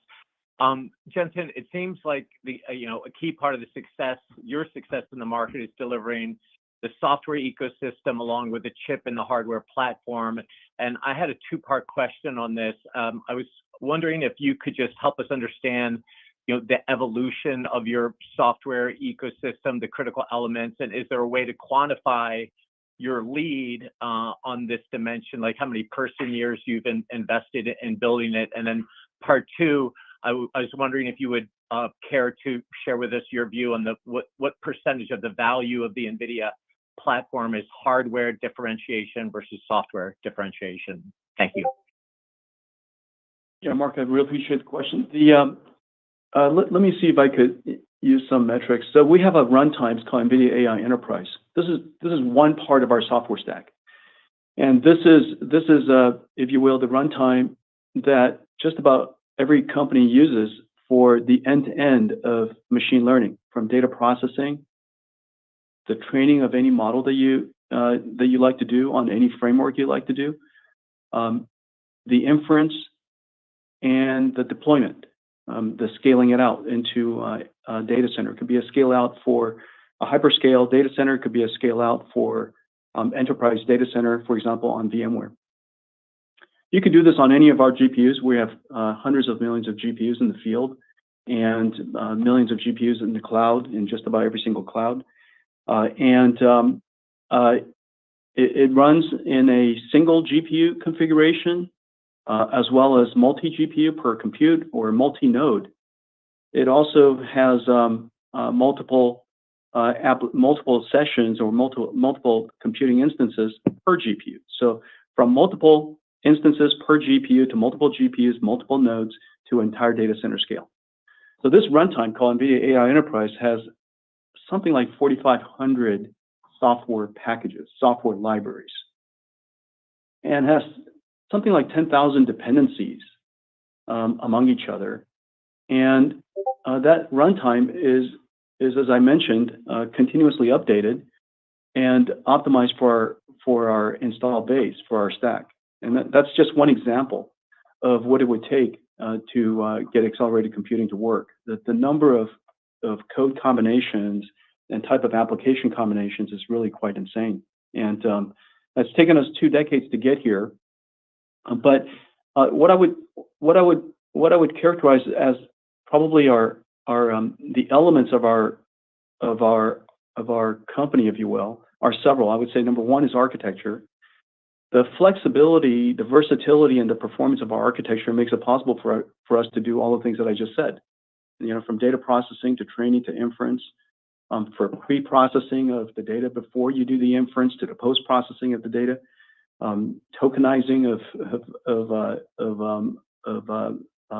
Jensen, it seems like a key part of the success, your success in the market, is delivering the software ecosystem along with the chip and the hardware platform. And I had a two-part question on this. I was wondering if you could just help us understand the evolution of your software ecosystem, the critical elements, and is there a way to quantify your lead on this dimension, like how many person years you've invested in building it? And then part two, I was wondering if you would care to share with us your view on what percentage of the value of the Nvidia platform is hardware differentiation versus software differentiation. Thank you. Yeah, Mark, I really appreciate the question. Let me see if I could use some metrics. So we have a runtime called Nvidia AI Enterprise. This is one part of our software stack, and this is if you will, the runtime that just about every company uses for the end-to-end of machine learning, from data processing, the training of any model that you like to do on any framework you like to do, the inference, and the deployment, the scaling it out into a data center. It could be a scale out for a hyperscale data center. It could be a scale out for enterprise data center, for example, on VMware. You can do this on any of our GPUs. We have hundreds of millions of GPUs in the field and millions of GPUs in the cloud, in just about every single cloud. It runs in a single GPU configuration, as well as multi-GPU per compute or multi-node. It also has multiple sessions or multiple computing instances per GPU. So from multiple instances per GPU to multiple GPUs, multiple nodes, to entire data center scale. So this runtime called NVIDIA AI Enterprise has something like 4,500 software packages, software libraries, and has something like 10,000 dependencies among each other. And that runtime is, as I mentioned, continuously updated and optimized for our install base, for our stack. And that's just one example of what it would take to get accelerated computing to work. The number of code combinations and type of application combinations is really quite insane. And it's taken us 2 decades to get here. But what I would characterize as probably are the elements of our company, if you will, are several. I would say number one is architecture. The flexibility, the versatility, and the performance of our architecture makes it possible for us to do all the things that I just said. You know, from data processing to training to inference, for pre-processing of the data before you do the inference to the post-processing of the data, tokenizing of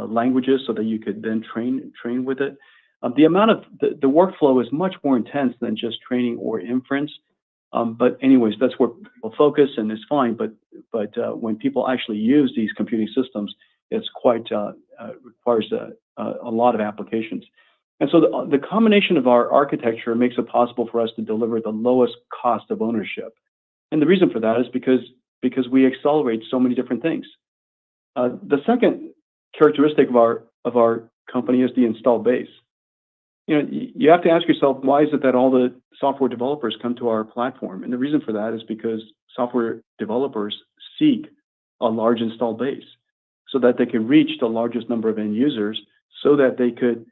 languages so that you could then train with it. The workflow is much more intense than just training or inference. But anyways, that's where people focus, and it's fine. But when people actually use these computing systems, it's quite requires a lot of applications. And so the combination of our architecture makes it possible for us to deliver the lowest cost of ownership. And the reason for that is because we accelerate so many different things. The second characteristic of our company is the install base. You know, you have to ask yourself, why is it that all the software developers come to our platform? And the reason for that is because software developers seek a large install base so that they can reach the largest number of end users, so that they could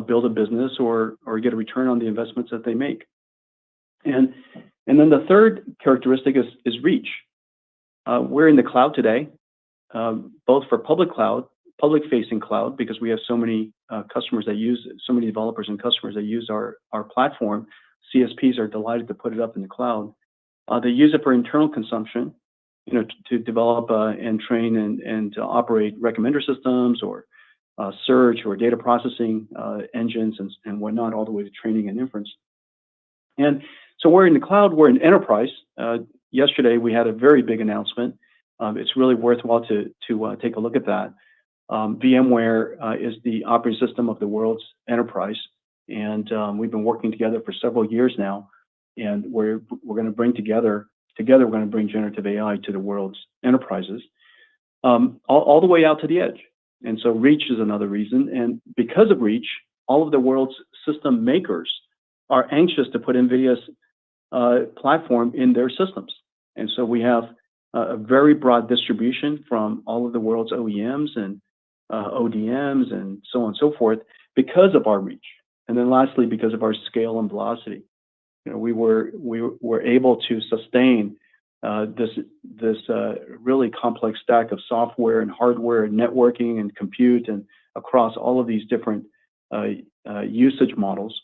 build a business or get a return on the investments that they make. And then the third characteristic is reach. We're in the cloud today, both for public-facing cloud, because we have so many customers that use, so many developers and customers that use our platform. CSPs are delighted to put it up in the cloud. They use it for internal consumption, you know, to develop and train and to operate recommender systems or search or data processing engines and whatnot, all the way to training and inference. And so we're in the cloud, we're in enterprise. Yesterday we had a very big announcement. It's really worthwhile to take a look at that. VMware is the operating system of the world's enterprise, and we've been working together for several years now. And we're going to bring together we're going to bring generative AI to the world's enterprises, all the way out to the edge. And so reach is another reason. And because of reach, all of the world's system makers are anxious to put NVIDIA's platform in their systems. And so we have a very broad distribution from all of the world's OEMs and ODMs and so on and so forth, because of our reach. And then lastly, because of our scale and velocity. we were able to sustain this really complex stack of software and hardware and networking and compute and across all of these different usage models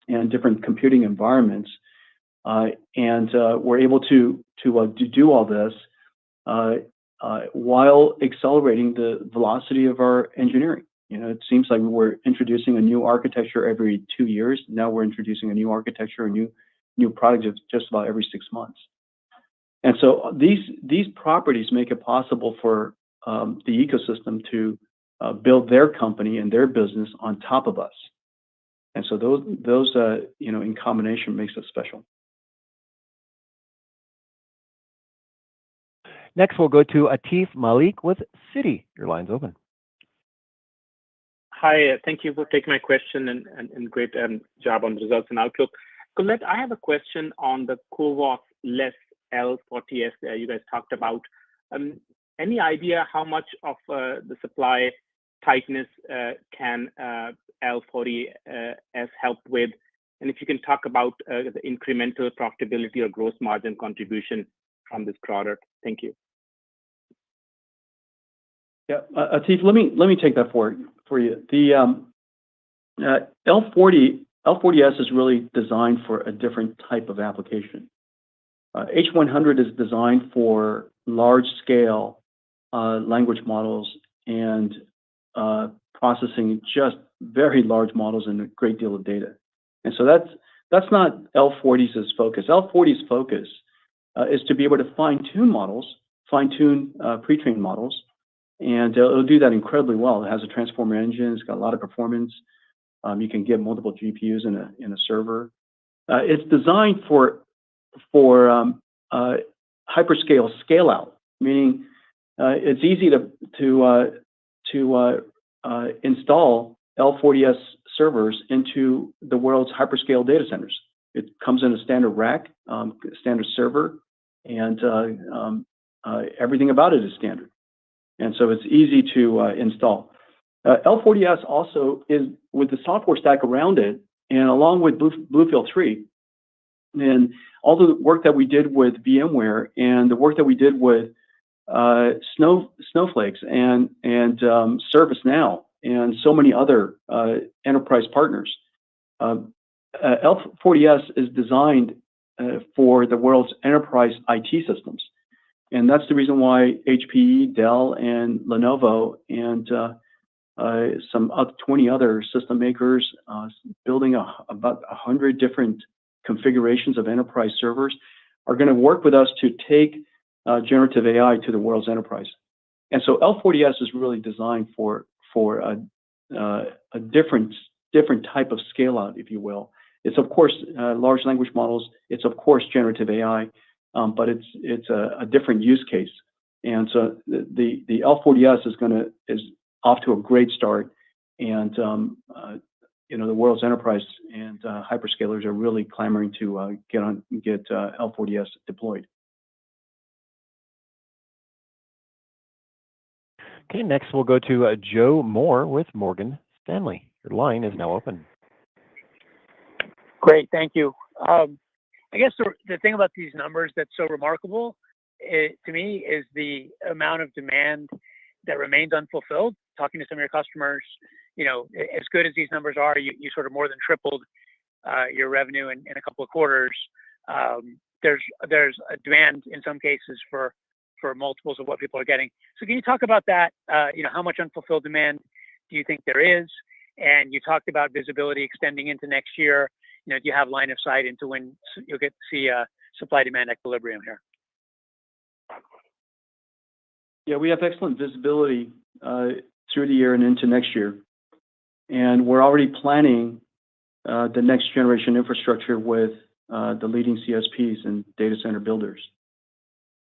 and different computing environments. And we're able to do all this while accelerating the velocity of our engineering. It seems like we're introducing a new architecture every 2 years. Now we're introducing a new architecture, a new product just about every 6 months. And so these properties make it possible for the ecosystem to build their company and their business on top of us. And so those in combination makes us special. Next, we'll go to Atif Malik with Citi. Your line's open. Hi, thank you for taking my question and great job on the results and outlook. Colette, I have a question on the CoWoS-less L40S you guys talked about. Any idea how much of the supply tightness can L40S help with? And if you can talk about the incremental profitability or gross margin contribution from this product. Thank you. Yeah, Atif, let me take that for you. The L40S is really designed for a different type of application. H100 is designed for large-scale language models and processing just very large models and a great deal of data. And so that's not L40's focus. L40's focus is to be able to fine-tune models, pre-trained models, and it'll do that incredibly well. It has a transformer engine. It's got a lot of performance. You can get multiple GPUs in a server. It's designed for hyperscale scale-out, meaning it's easy to install L40S servers into the world's hyperscale data centers. It comes in a standard rack, standard server, and everything about it is standard. And so it's easy to install. L40S also is with the software stack around it, and along with BlueField-3, and all the work that we did with VMware and the work that we did with Snowflakes and ServiceNow and so many other enterprise partners. L40S is designed for the world's enterprise IT systems. And that's the reason why HPE, Dell, and Lenovo, and some 20 other system makers building about 100 different configurations of enterprise servers are going to work with us to take generative AI to the world's enterprise. And so L40S is really designed for a different type of scale out, if you will. It's of course large language models. It's of course generative AI, but it's a different use case. And so the L40S is off to a great start, and the world's enterprise and hyperscalers are really clamoring to get L40S deployed. Okay, next we'll go to Joe Moore with Morgan Stanley. Your line is now open. Great, thank you. I guess the thing about these numbers that's so remarkable to me is the amount of demand that remains unfulfilled. Talking to some of your customers, as good as these numbers are, you sort of more than tripled your revenue in a couple of quarters. There's a demand in some cases for multiples of what people are getting. So can you talk about that? How much unfulfilled demand do you think there is? And you talked about visibility extending into next year. Do you have line of sight into when you'll get to see supply-demand equilibrium here? Yeah, we have excellent visibility through the year and into next year. And we're already planning the next generation infrastructure with the leading CSPs and data center builders.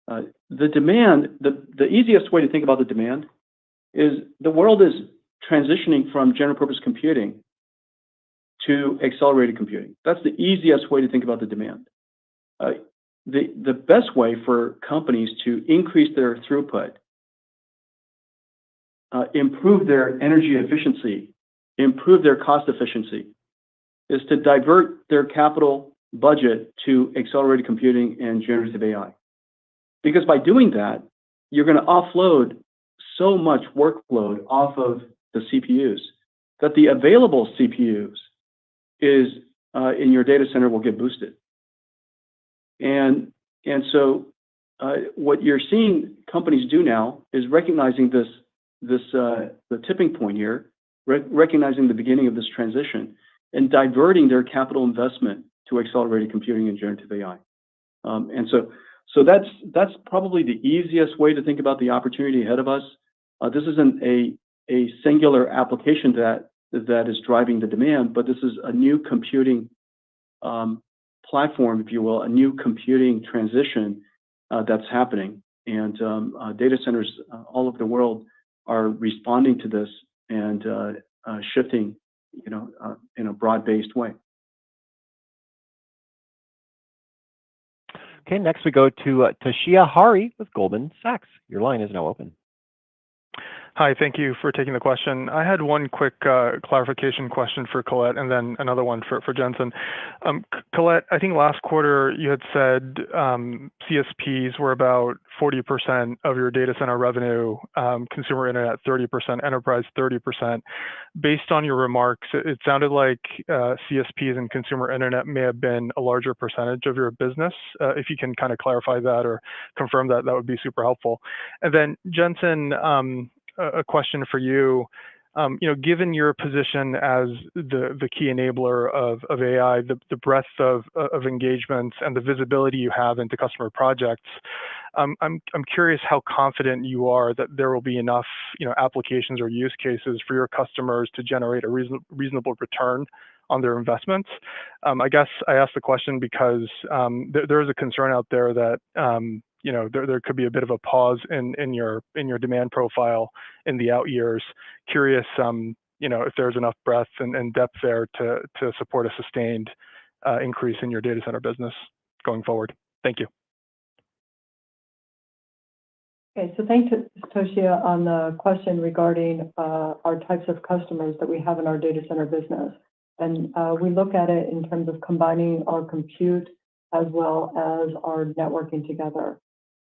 The demand, the easiest way to think about the demand is the world is transitioning from general purpose computing to accelerated computing. That's the easiest way to think about the demand. The best way for companies to increase their throughput, improve their energy efficiency, improve their cost efficiency, is to divert their capital budget to accelerated computing and generative AI. Because by doing that, you're going to offload so much workload off of the CPUs that the available CPUs is in your data center will get boosted. And so what you're seeing companies do now is recognizing the tipping point here, recognizing the beginning of this transition, and diverting their capital investment to accelerated computing and generative AI. And so that's probably the easiest way to think about the opportunity ahead of us. This isn't a singular application that is driving the demand, but this is a new computing platform, if you will, a new computing transition that's happening. And data centers all over the world are responding to this and shifting, in a broad-based way. Okay, next we go to Toshiya Hari with Goldman Sachs. Your line is now open. Hi, thank you for taking the question. I had one quick clarification question for Colette and then another one for Jensen. Colette, I think last quarter you had said CSPs were about 40% of your data center revenue, consumer internet 30%, enterprise 30%. Based on your remarks, it sounded like CSPs and consumer internet may have been a larger percentage of your business. If you can kind of clarify that or confirm that, that would be super helpful. And then Jensen, a question for you. Given your position as the key enabler of AI, the breadth of engagements and the visibility you have into customer projects, I'm curious how confident you are that there will be enough applications or use cases for your customers to generate a reasonable return on their investments. I guess I asked the question because there is a concern out there that there could be a bit of a pause in your demand profile in the out years. Curious, if there's enough breadth and depth there to support a sustained increase in your data center business going forward. Thank you. Okay, so thanks, Toshiya, on the question regarding our types of customers that we have in our data center business. And we look at it in terms of combining our compute as well as our networking together.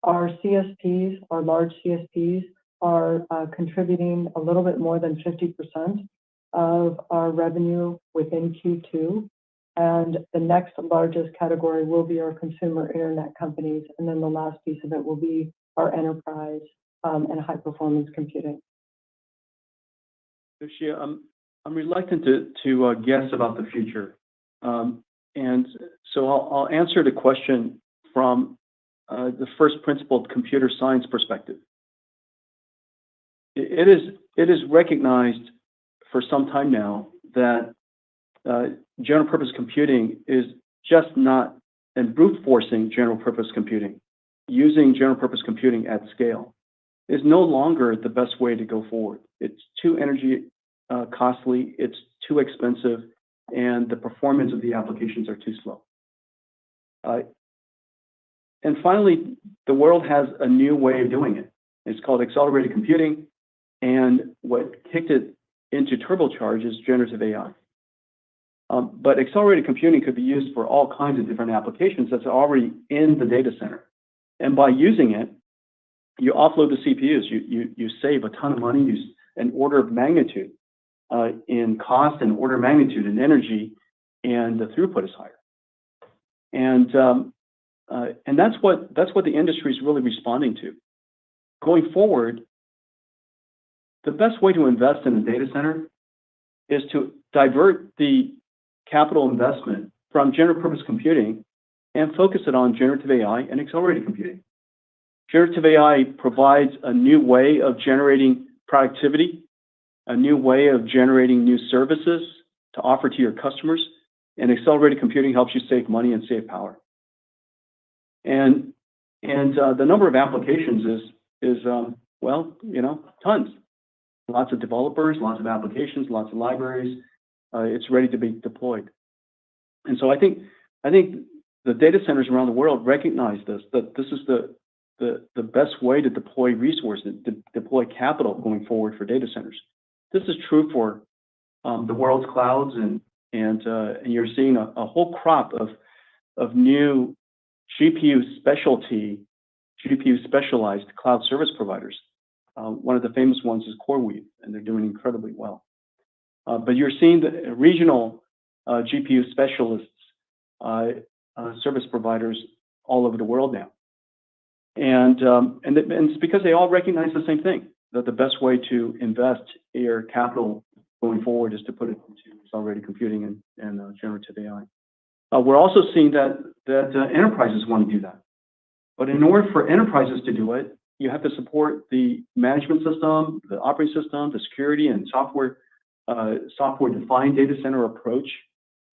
Our CSPs, our large CSPs, are contributing a little bit more than 50% of our revenue within Q2. And the next largest category will be our consumer internet companies. And then the last piece of it will be our enterprise and high-performance computing. Toshiya, I'm reluctant to guess about the future. And so I'll answer the question from the first principled computer science perspective. It is recognized for some time now that general purpose computing is just not, and brute forcing general purpose computing, using general purpose computing at scale, is no longer the best way to go forward. It's too energy costly, it's too expensive, and the performance of the applications are too slow. And finally, the world has a new way of doing it. It's called accelerated computing, and what kicked it into turbocharge is generative AI. But accelerated computing could be used for all kinds of different applications that's already in the data center. And by using it, you offload the CPUs, you save a ton of money, an order of magnitude in cost and order of magnitude in energy, and the throughput is higher. And that's what the industry is really responding to. Going forward, the best way to invest in a data center is to divert the capital investment from general purpose computing and focus it on generative AI and accelerated computing. Generative AI provides a new way of generating productivity, a new way of generating new services to offer to your customers, and accelerated computing helps you save money and save power. And the number of applications is tons. Lots of developers, lots of applications, lots of libraries. It's ready to be deployed. And so I think the data centers around the world recognize this, that this is the best way to deploy resources, to deploy capital going forward for data centers. This is true for the world's clouds, and you're seeing a whole crop of of new GPU specialized cloud service providers. One of the famous ones is CoreWeave, and they're doing incredibly well. But you're seeing the regional GPU specialists, service providers all over the world now. And it's because they all recognize the same thing, that the best way to invest your capital going forward is to put it into accelerated computing and generative AI. We're also seeing that enterprises want to do that. But in order for enterprises to do it, you have to support the management system, the operating system, the security and software-defined data center approach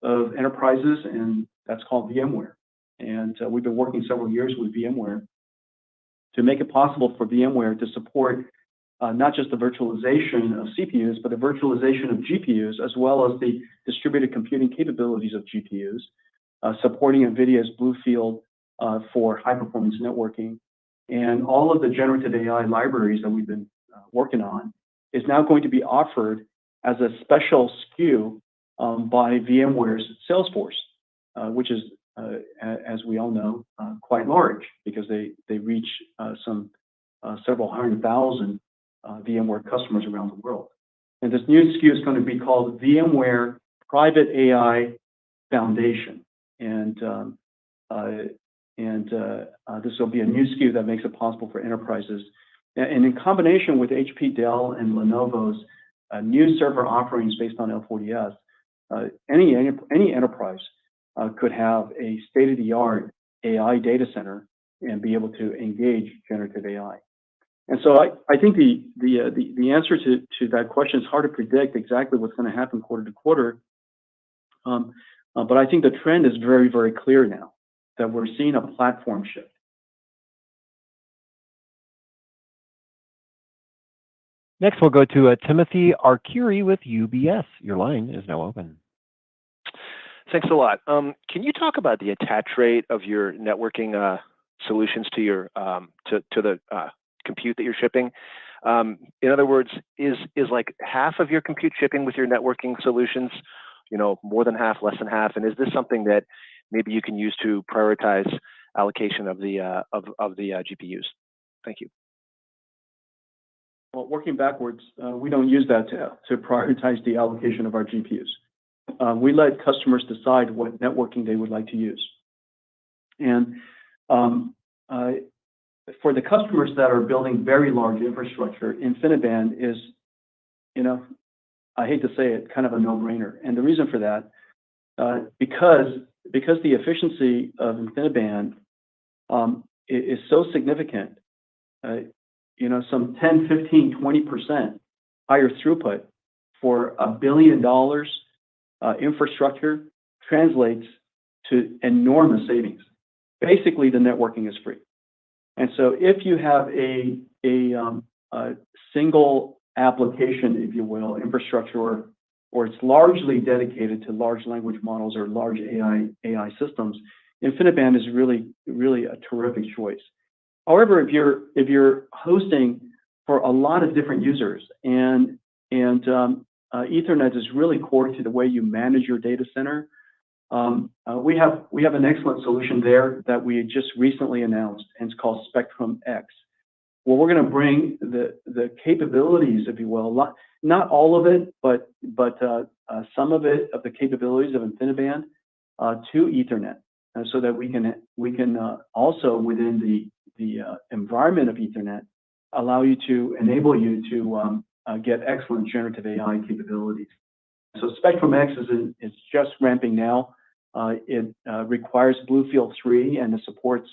of enterprises, and that's called VMware. And we've been working several years with VMware to make it possible for VMware to support not just the virtualization of CPUs, but the virtualization of GPUs, as well as the distributed computing capabilities of GPUs, supporting NVIDIA's BlueField for high-performance networking. And all of the generative AI libraries that we've been working on is now going to be offered as a special SKU by VMware's sales force, which is, as we all know, quite large because they reach several 100,000 VMware customers around the world. And this new SKU is going to be called VMware Private AI Foundation. And this will be a new SKU that makes it possible for enterprises. And in combination with HP, Dell, and Lenovo's new server offerings based on L40S, any enterprise could have a state-of-the-art AI data center and be able to engage generative AI. And so I think the answer to that question is hard to predict exactly what's going to happen quarter to quarter. But I think the trend is very, very clear now that we're seeing a platform shift. Next, we'll go to Timothy Arcuri with UBS. Your line is now open. Thanks a lot. Can you talk about the attach rate of your networking solutions to your to the compute that you're shipping? In other words, is like half of your compute shipping with your networking solutions? More than half, less than half, and is this something that maybe you can use to prioritize allocation of the GPUs? Thank you. Well, working backwards, we don't use that to prioritize the allocation of our GPUs. We let customers decide what networking they would like to use. And for the customers that are building very large infrastructure, InfiniBand is, I hate to say it, kind of a no-brainer. And the reason for that, because the efficiency of InfiniBand is so significant, some 10, 15, 20% higher throughput for $1 billion infrastructure translates to enormous savings. Basically, the networking is free. And so if you have a single application, if you will, infrastructure, or it's largely dedicated to large language models or large AI systems, InfiniBand is really, really a terrific choice. However, if you're hosting for a lot of different users and Ethernet is really core to the way you manage your data center, we have an excellent solution there that we just recently announced, and it's called Spectrum X. Well, we're going to bring the capabilities, if you will, not all of it, but some of the capabilities of InfiniBand to Ethernet, so that we can also within the environment of Ethernet enable you to get excellent generative AI capabilities. So Spectrum X is just ramping now. It requires BlueField 3, and it supports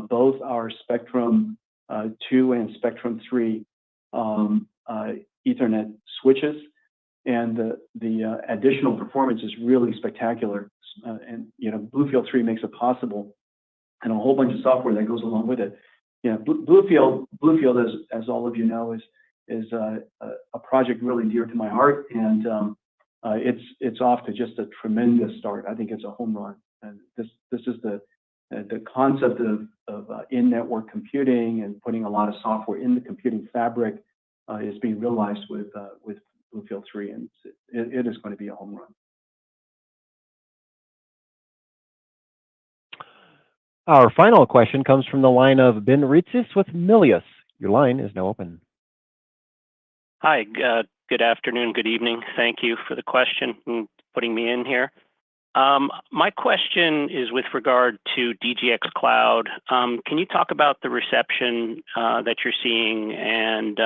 both our Spectrum 2 and Spectrum 3 Ethernet switches, and the additional performance is really spectacular. And BlueField 3 makes it possible, and a whole bunch of software that goes along with it. BlueField, as all of you know, is a project really dear to my heart, and it's off to just a tremendous start. I think it's a home run, and this is the concept of in-network computing and putting a lot of software in the computing fabric is being realized with BlueField 3, and it is going to be a home run. Our final question comes from the line of Ben Ritzis with Milius. Your line is now open. Hi, good afternoon, good evening. Thank you for the question and putting me in here. My question is with regard to DGX Cloud. Can you talk about the reception that you're seeing and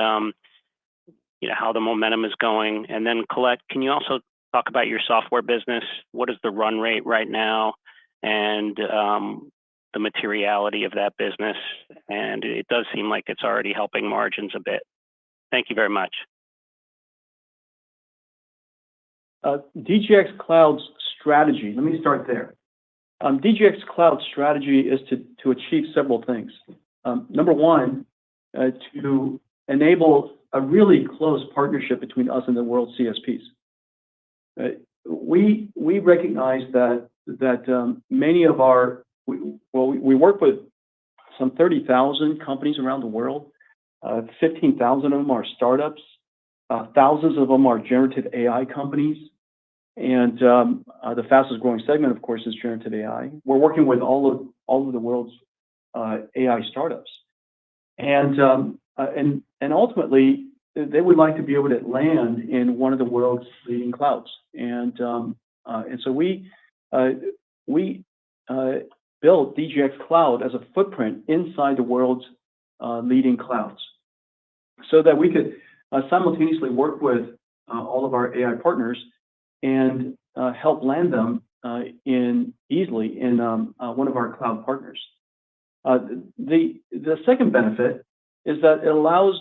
how the momentum is going? And then Colette, can you also talk about your software business? What is the run rate right now and the materiality of that business? And it does seem like it's already helping margins a bit. Thank you very much. DGX Cloud's strategy, let me start there. DGX Cloud's strategy is to achieve several things. Number one, to enable a really close partnership between us and the world CSPs. We recognize that many of we work with some 30,000 companies around the world. 15,000 of them are startups. Thousands of them are generative AI companies. And the fastest growing segment, of course, is generative AI. We're working with all of the world's AI startups. And ultimately, they would like to be able to land in one of the world's leading clouds. And so we built DGX Cloud as a footprint inside the world's leading clouds, so that we could simultaneously work with all of our AI partners and help land them easily in one of our cloud partners. The second benefit is that it allows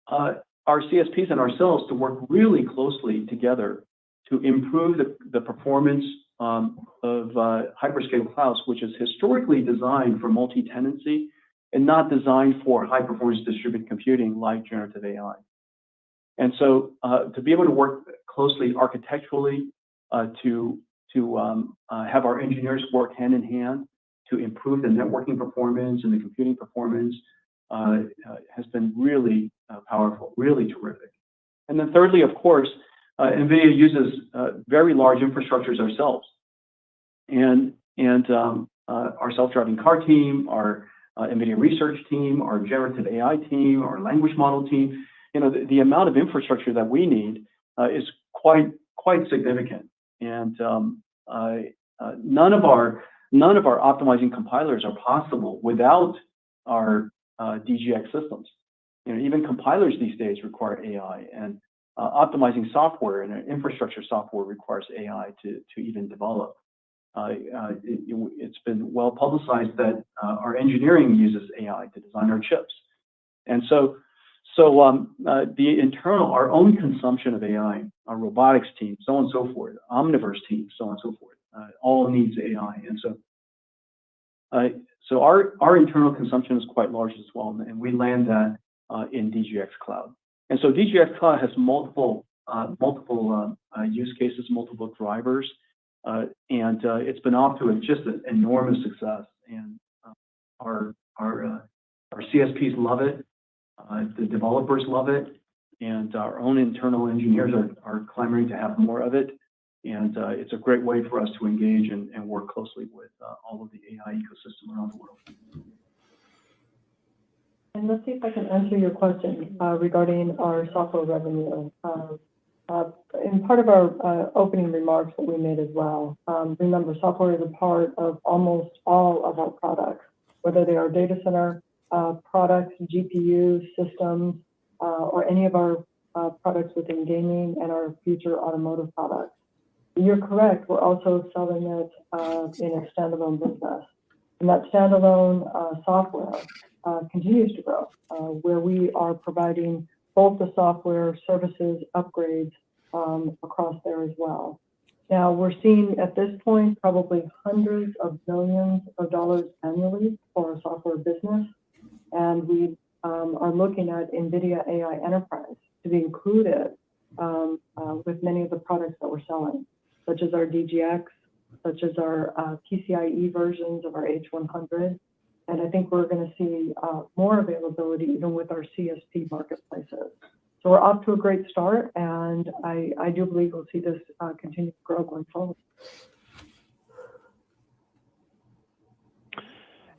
our CSPs and ourselves to work really closely together to improve the performance of hyperscale clouds, which is historically designed for multi-tenancy and not designed for high-performance distributed computing like generative AI. And so to be able to work closely architecturally, to have our engineers work hand in hand to improve the networking performance and the computing performance has been really powerful, really terrific. And then thirdly, of course, Nvidia uses very large infrastructures ourselves. And our self-driving car team, our Nvidia research team, our generative AI team, our language model team, the amount of infrastructure that we need is quite significant. And none of our optimizing compilers are possible without our DGX systems. Even compilers these days require AI, and optimizing software and infrastructure software requires AI to even develop. It's been well publicized that our engineering uses AI to design our chips. And so our own consumption of AI, our robotics team, so on and so forth, Omniverse team, so on and so forth, all needs AI. And so our internal consumption is quite large as well, and we land that in DGX Cloud. And so DGX Cloud has multiple use cases, multiple drivers, and it's been off to just an enormous success. And our CSPs love it. The developers love it, and our own internal engineers are clamoring to have more of it. And it's a great way for us to engage and work closely with all of the AI ecosystem around the world. And let's see if I can answer your question regarding our software revenue. In part of our opening remarks that we made as well, remember, software is a part of almost all of our products, whether they are data center products, GPU systems, or any of our products within gaming and our future automotive products. You're correct. We're also selling it in a standalone business. And that standalone software continues to grow, where we are providing both the software services upgrades across there as well. Now, we're seeing at this point probably hundreds of millions of dollars annually for our software business. And we are looking at Nvidia AI Enterprise to be included with many of the products that we're selling, such as our DGX, such as our PCIe versions of our H100. And I think we're going to see more availability even with our CSP marketplaces. So we're off to a great start, and I do believe we'll see this continue to grow going forward.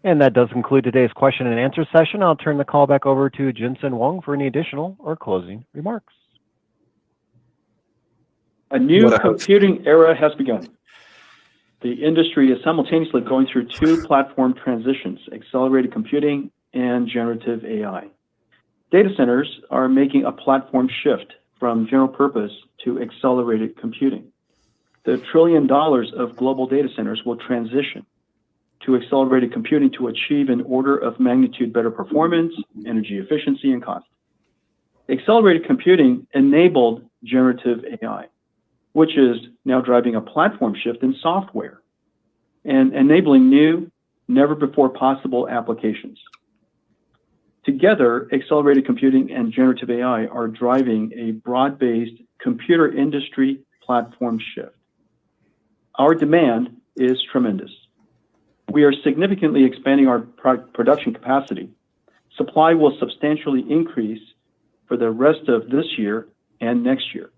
And that does conclude today's question and answer session. I'll turn the call back over to Jensen Huang for any additional or closing remarks. A new What a host. computing era has begun. The industry is simultaneously going through two platform transitions, accelerated computing and generative AI. Data centers are making a platform shift from general purpose to accelerated computing. The $1 trillion of global data centers will transition to accelerated computing to achieve an order of magnitude better performance, energy efficiency, and cost. Accelerated computing enabled generative AI, which is now driving a platform shift in software and enabling new, never before possible applications. Together, accelerated computing and generative AI are driving a broad-based computer industry platform shift. Our demand is tremendous. We are significantly expanding our production capacity. Supply will substantially increase for the rest of this year and next year.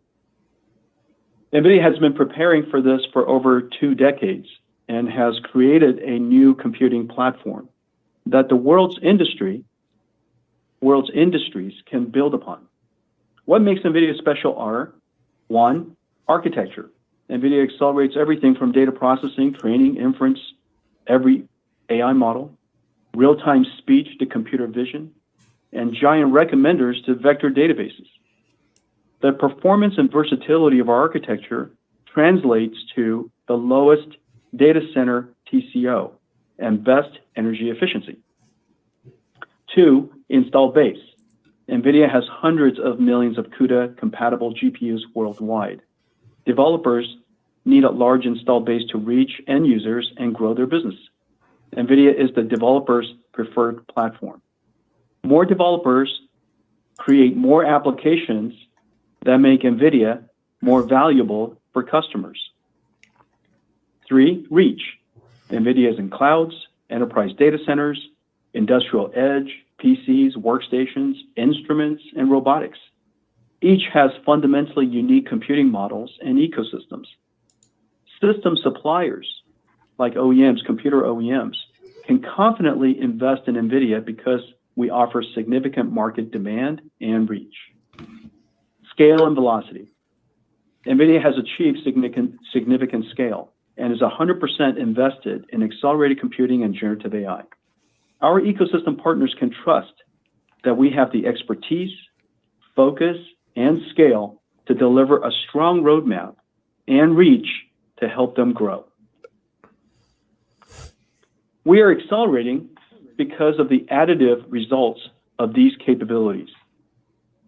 Nvidia has been preparing for this for over 2 decades and has created a new computing platform that the world's industries can build upon. What makes Nvidia special are: 1, architecture. Nvidia accelerates everything from data processing, training, inference, every AI model, real-time speech to computer vision, and giant recommenders to vector databases. The performance and versatility of our architecture translates to the lowest data center TCO and best energy efficiency. 2, installed base. Nvidia has hundreds of millions of CUDA-compatible GPUs worldwide. Developers need a large installed base to reach end users and grow their business. Nvidia is the developer's preferred platform. More developers create more applications that make Nvidia more valuable for customers. 3, reach. Nvidia is in clouds, enterprise data centers, industrial edge, PCs, workstations, instruments, and robotics. Each has fundamentally unique computing models and ecosystems. System suppliers, like OEMs, computer OEMs, can confidently invest in Nvidia because we offer significant market demand and reach. Scale and velocity. Nvidia has achieved significant scale and is 100% invested in accelerated computing and generative AI. Our ecosystem partners can trust that we have the expertise, focus, and scale to deliver a strong roadmap and reach to help them grow. We are accelerating because of the additive results of these capabilities.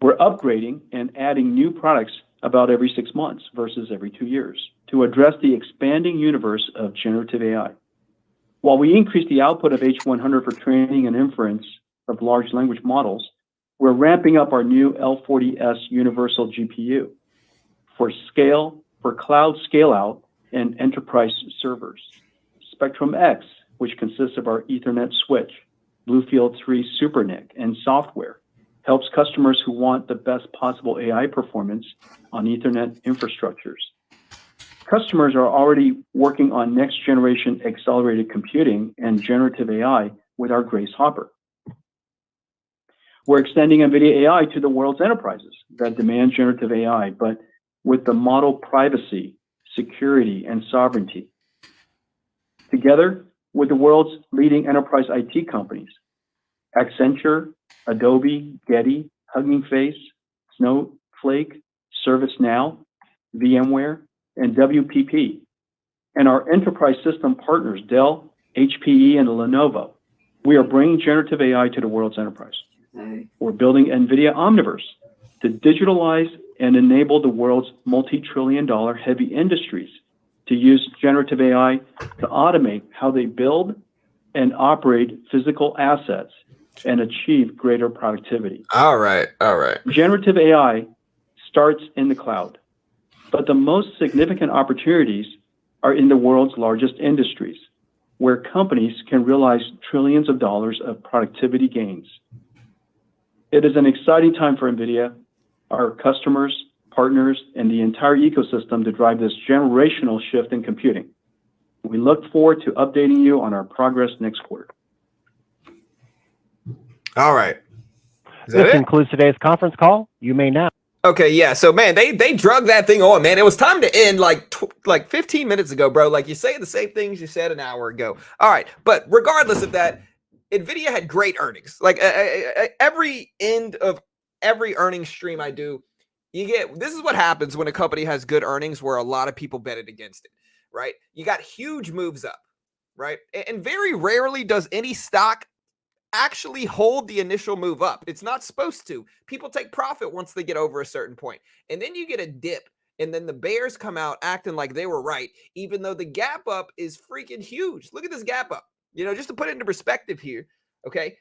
We're upgrading and adding new products about every 6 months versus every 2 years to address the expanding universe of generative AI. While we increase the output of H100 for training and inference of large language models, we're ramping up our new L40S universal GPU for cloud scale-out and enterprise servers. Spectrum X, which consists of our Ethernet switch, BlueField-3 SuperNIC, and software, helps customers who want the best possible AI performance on Ethernet infrastructures. Customers are already working on next-generation accelerated computing and generative AI with our Grace Hopper. We're extending NVIDIA AI to the world's enterprises that demand generative AI, but with the model privacy, security, and sovereignty. Together with the world's leading enterprise IT companies, Accenture, Adobe, Getty, Hugging Face, Snowflake, ServiceNow, VMware, and WPP, and our enterprise system partners, Dell, HPE, and Lenovo, we are bringing generative AI to the world's enterprise. We're building NVIDIA Omniverse to digitalize and enable the world's multi-trillion-dollar heavy industries to use generative AI to automate how they build and operate physical assets and achieve greater productivity. All right. Generative AI starts in the cloud, but the most significant opportunities are in the world's largest industries, where companies can realize trillions of dollars of productivity gains. It is an exciting time for NVIDIA, our customers, partners, and the entire ecosystem to drive this generational shift in computing. We look forward to updating you on our progress next quarter. All right. Is This that it? concludes today's conference call. You may now. Okay, yeah. So man, they drug that thing on, man. It was time to end like 15 minutes ago, bro. Like you're saying the same things you said an hour ago. All right, but regardless of that, Nvidia had great earnings. Like every end of every earnings stream I do, you get this is what happens when a company has good earnings where a lot of people bet it against it, right? You got huge moves up, right? And very rarely does any stock actually hold the initial move up. It's not supposed to. People take profit once they get over a certain point. And then you get a dip. And then the bears come out acting like they were right, even though the gap up is freaking huge. Look at this gap up. Just to put it into perspective here, okay?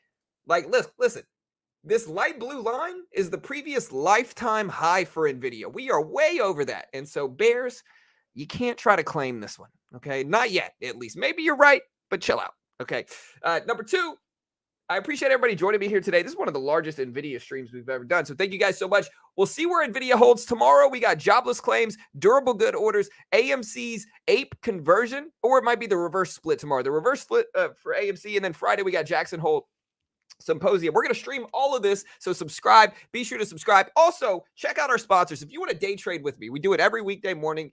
Like, listen, this light blue line is the previous lifetime high for Nvidia. We are way over that. And so, bears, you can't try to claim this one, okay? Not yet, at least. Maybe you're right, but chill out, okay? Number two, I appreciate everybody joining me here today. This is one of the largest NVIDIA streams we've ever done. So thank you guys so much. We'll see where NVIDIA holds tomorrow. We got jobless claims, durable good orders, AMC's APE conversion, or it might be the reverse split tomorrow. The reverse split for AMC. And then Friday, we got Jackson Hole Symposium. We're going to stream all of this. So subscribe. Be sure to subscribe. Also, check out our sponsors. If you want to day trade with me, we do it every weekday morning.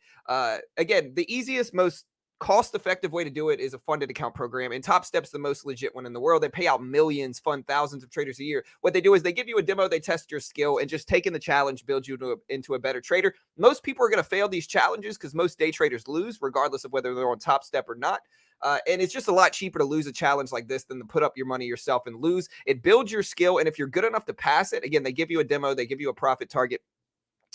Again, the easiest, most cost-effective way to do it is a funded account program, and Top Step's the most legit one in the world. They pay out millions, fund thousands of traders a year. What they do is they give you a demo, they test your skill, and just taking the challenge builds you into a better trader. Most people are going to fail these challenges because most day traders lose, regardless of whether they're on Top Step or not. And it's just a lot cheaper to lose a challenge like this than to put up your money yourself and lose. It builds your skill, and if you're good enough to pass it, again, they give you a demo, they give you a profit target.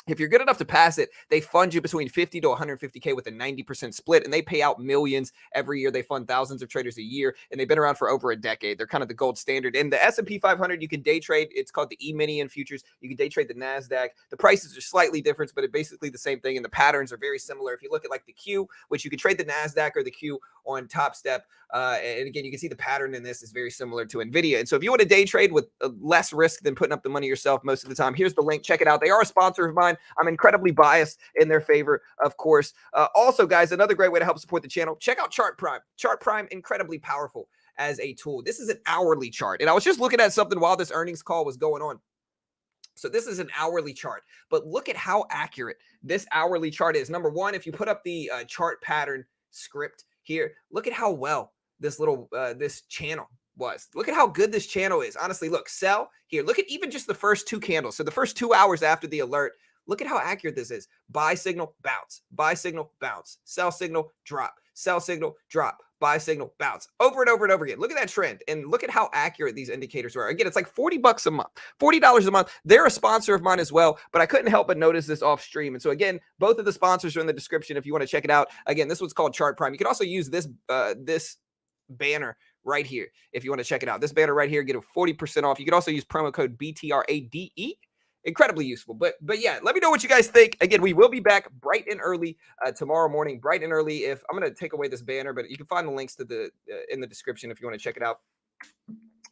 If you're good enough to pass it, they fund you between 50 to 150K with a 90% split, and they pay out millions every year. They fund thousands of traders a year, and they've been around for over a decade. They're kind of the gold standard. In the S&P 500, you can day trade. It's called the E-mini in futures. You can day trade the NASDAQ. The prices are slightly different, but it's basically the same thing, and the patterns are very similar. If you look at like the Q, which you can trade the NASDAQ or the Q on Top Step, and again, you can see the pattern in this is very similar to NVIDIA. And so if you want to day trade with less risk than putting up the money yourself most of the time, here's the link. Check it out. They are a sponsor of mine. I'm incredibly biased in their favor, of course. Also, guys, another great way to help support the channel, check out Chart Prime. Chart Prime, incredibly powerful as a tool. This is an hourly chart. And I was just looking at something while this earnings call was going on. So this is an hourly chart, but look at how accurate this hourly chart is. Number one, if you put up the chart pattern script here, look at how well this little this channel was. Look at how good this channel is. Honestly, look, sell here. Look at even just the first two candles. So the first 2 hours after the alert, look at how accurate this is. Buy signal, bounce. Buy signal, bounce. Sell signal, drop. Sell signal, drop. Buy signal, bounce. Over and over and over again. Look at that trend and look at how accurate these indicators are. Again, it's like $40 a month, $40 a month. They're a sponsor of mine as well, but I couldn't help but notice this off stream. And so again, both of the sponsors are in the description if you want to check it out. Again, this one's called Chart Prime. You can also use this banner right here if you want to check it out. This banner right here, get a 40% off. You can also use promo code BTRADE. Incredibly useful. But yeah, let me know what you guys think. Again, we will be back bright and early tomorrow morning, bright and early. If I'm going to take away this banner, but you can find the links to the in the description if you want to check it out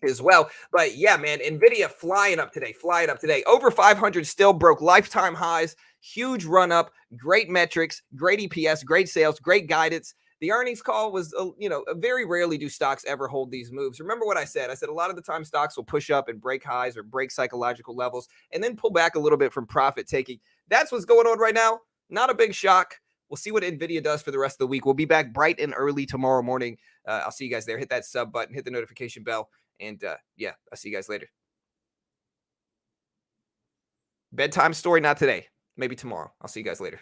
as well. But yeah, man, Nvidia flying up today, over 500, still broke lifetime highs, huge run up, great metrics, great EPS, great sales, great guidance. The earnings call was, very rarely do stocks ever hold these moves. Remember what I said? I said a lot of the time stocks will push up and break highs or break psychological levels and then pull back a little bit from profit taking. That's what's going on right now. Not a big shock. We'll see what Nvidia does for the rest of the week. We'll be back bright and early tomorrow morning. I'll see you guys there. Hit that sub button, hit the notification bell. And yeah, I'll see you guys later. Bedtime story, not today. Maybe tomorrow. I'll see you guys later.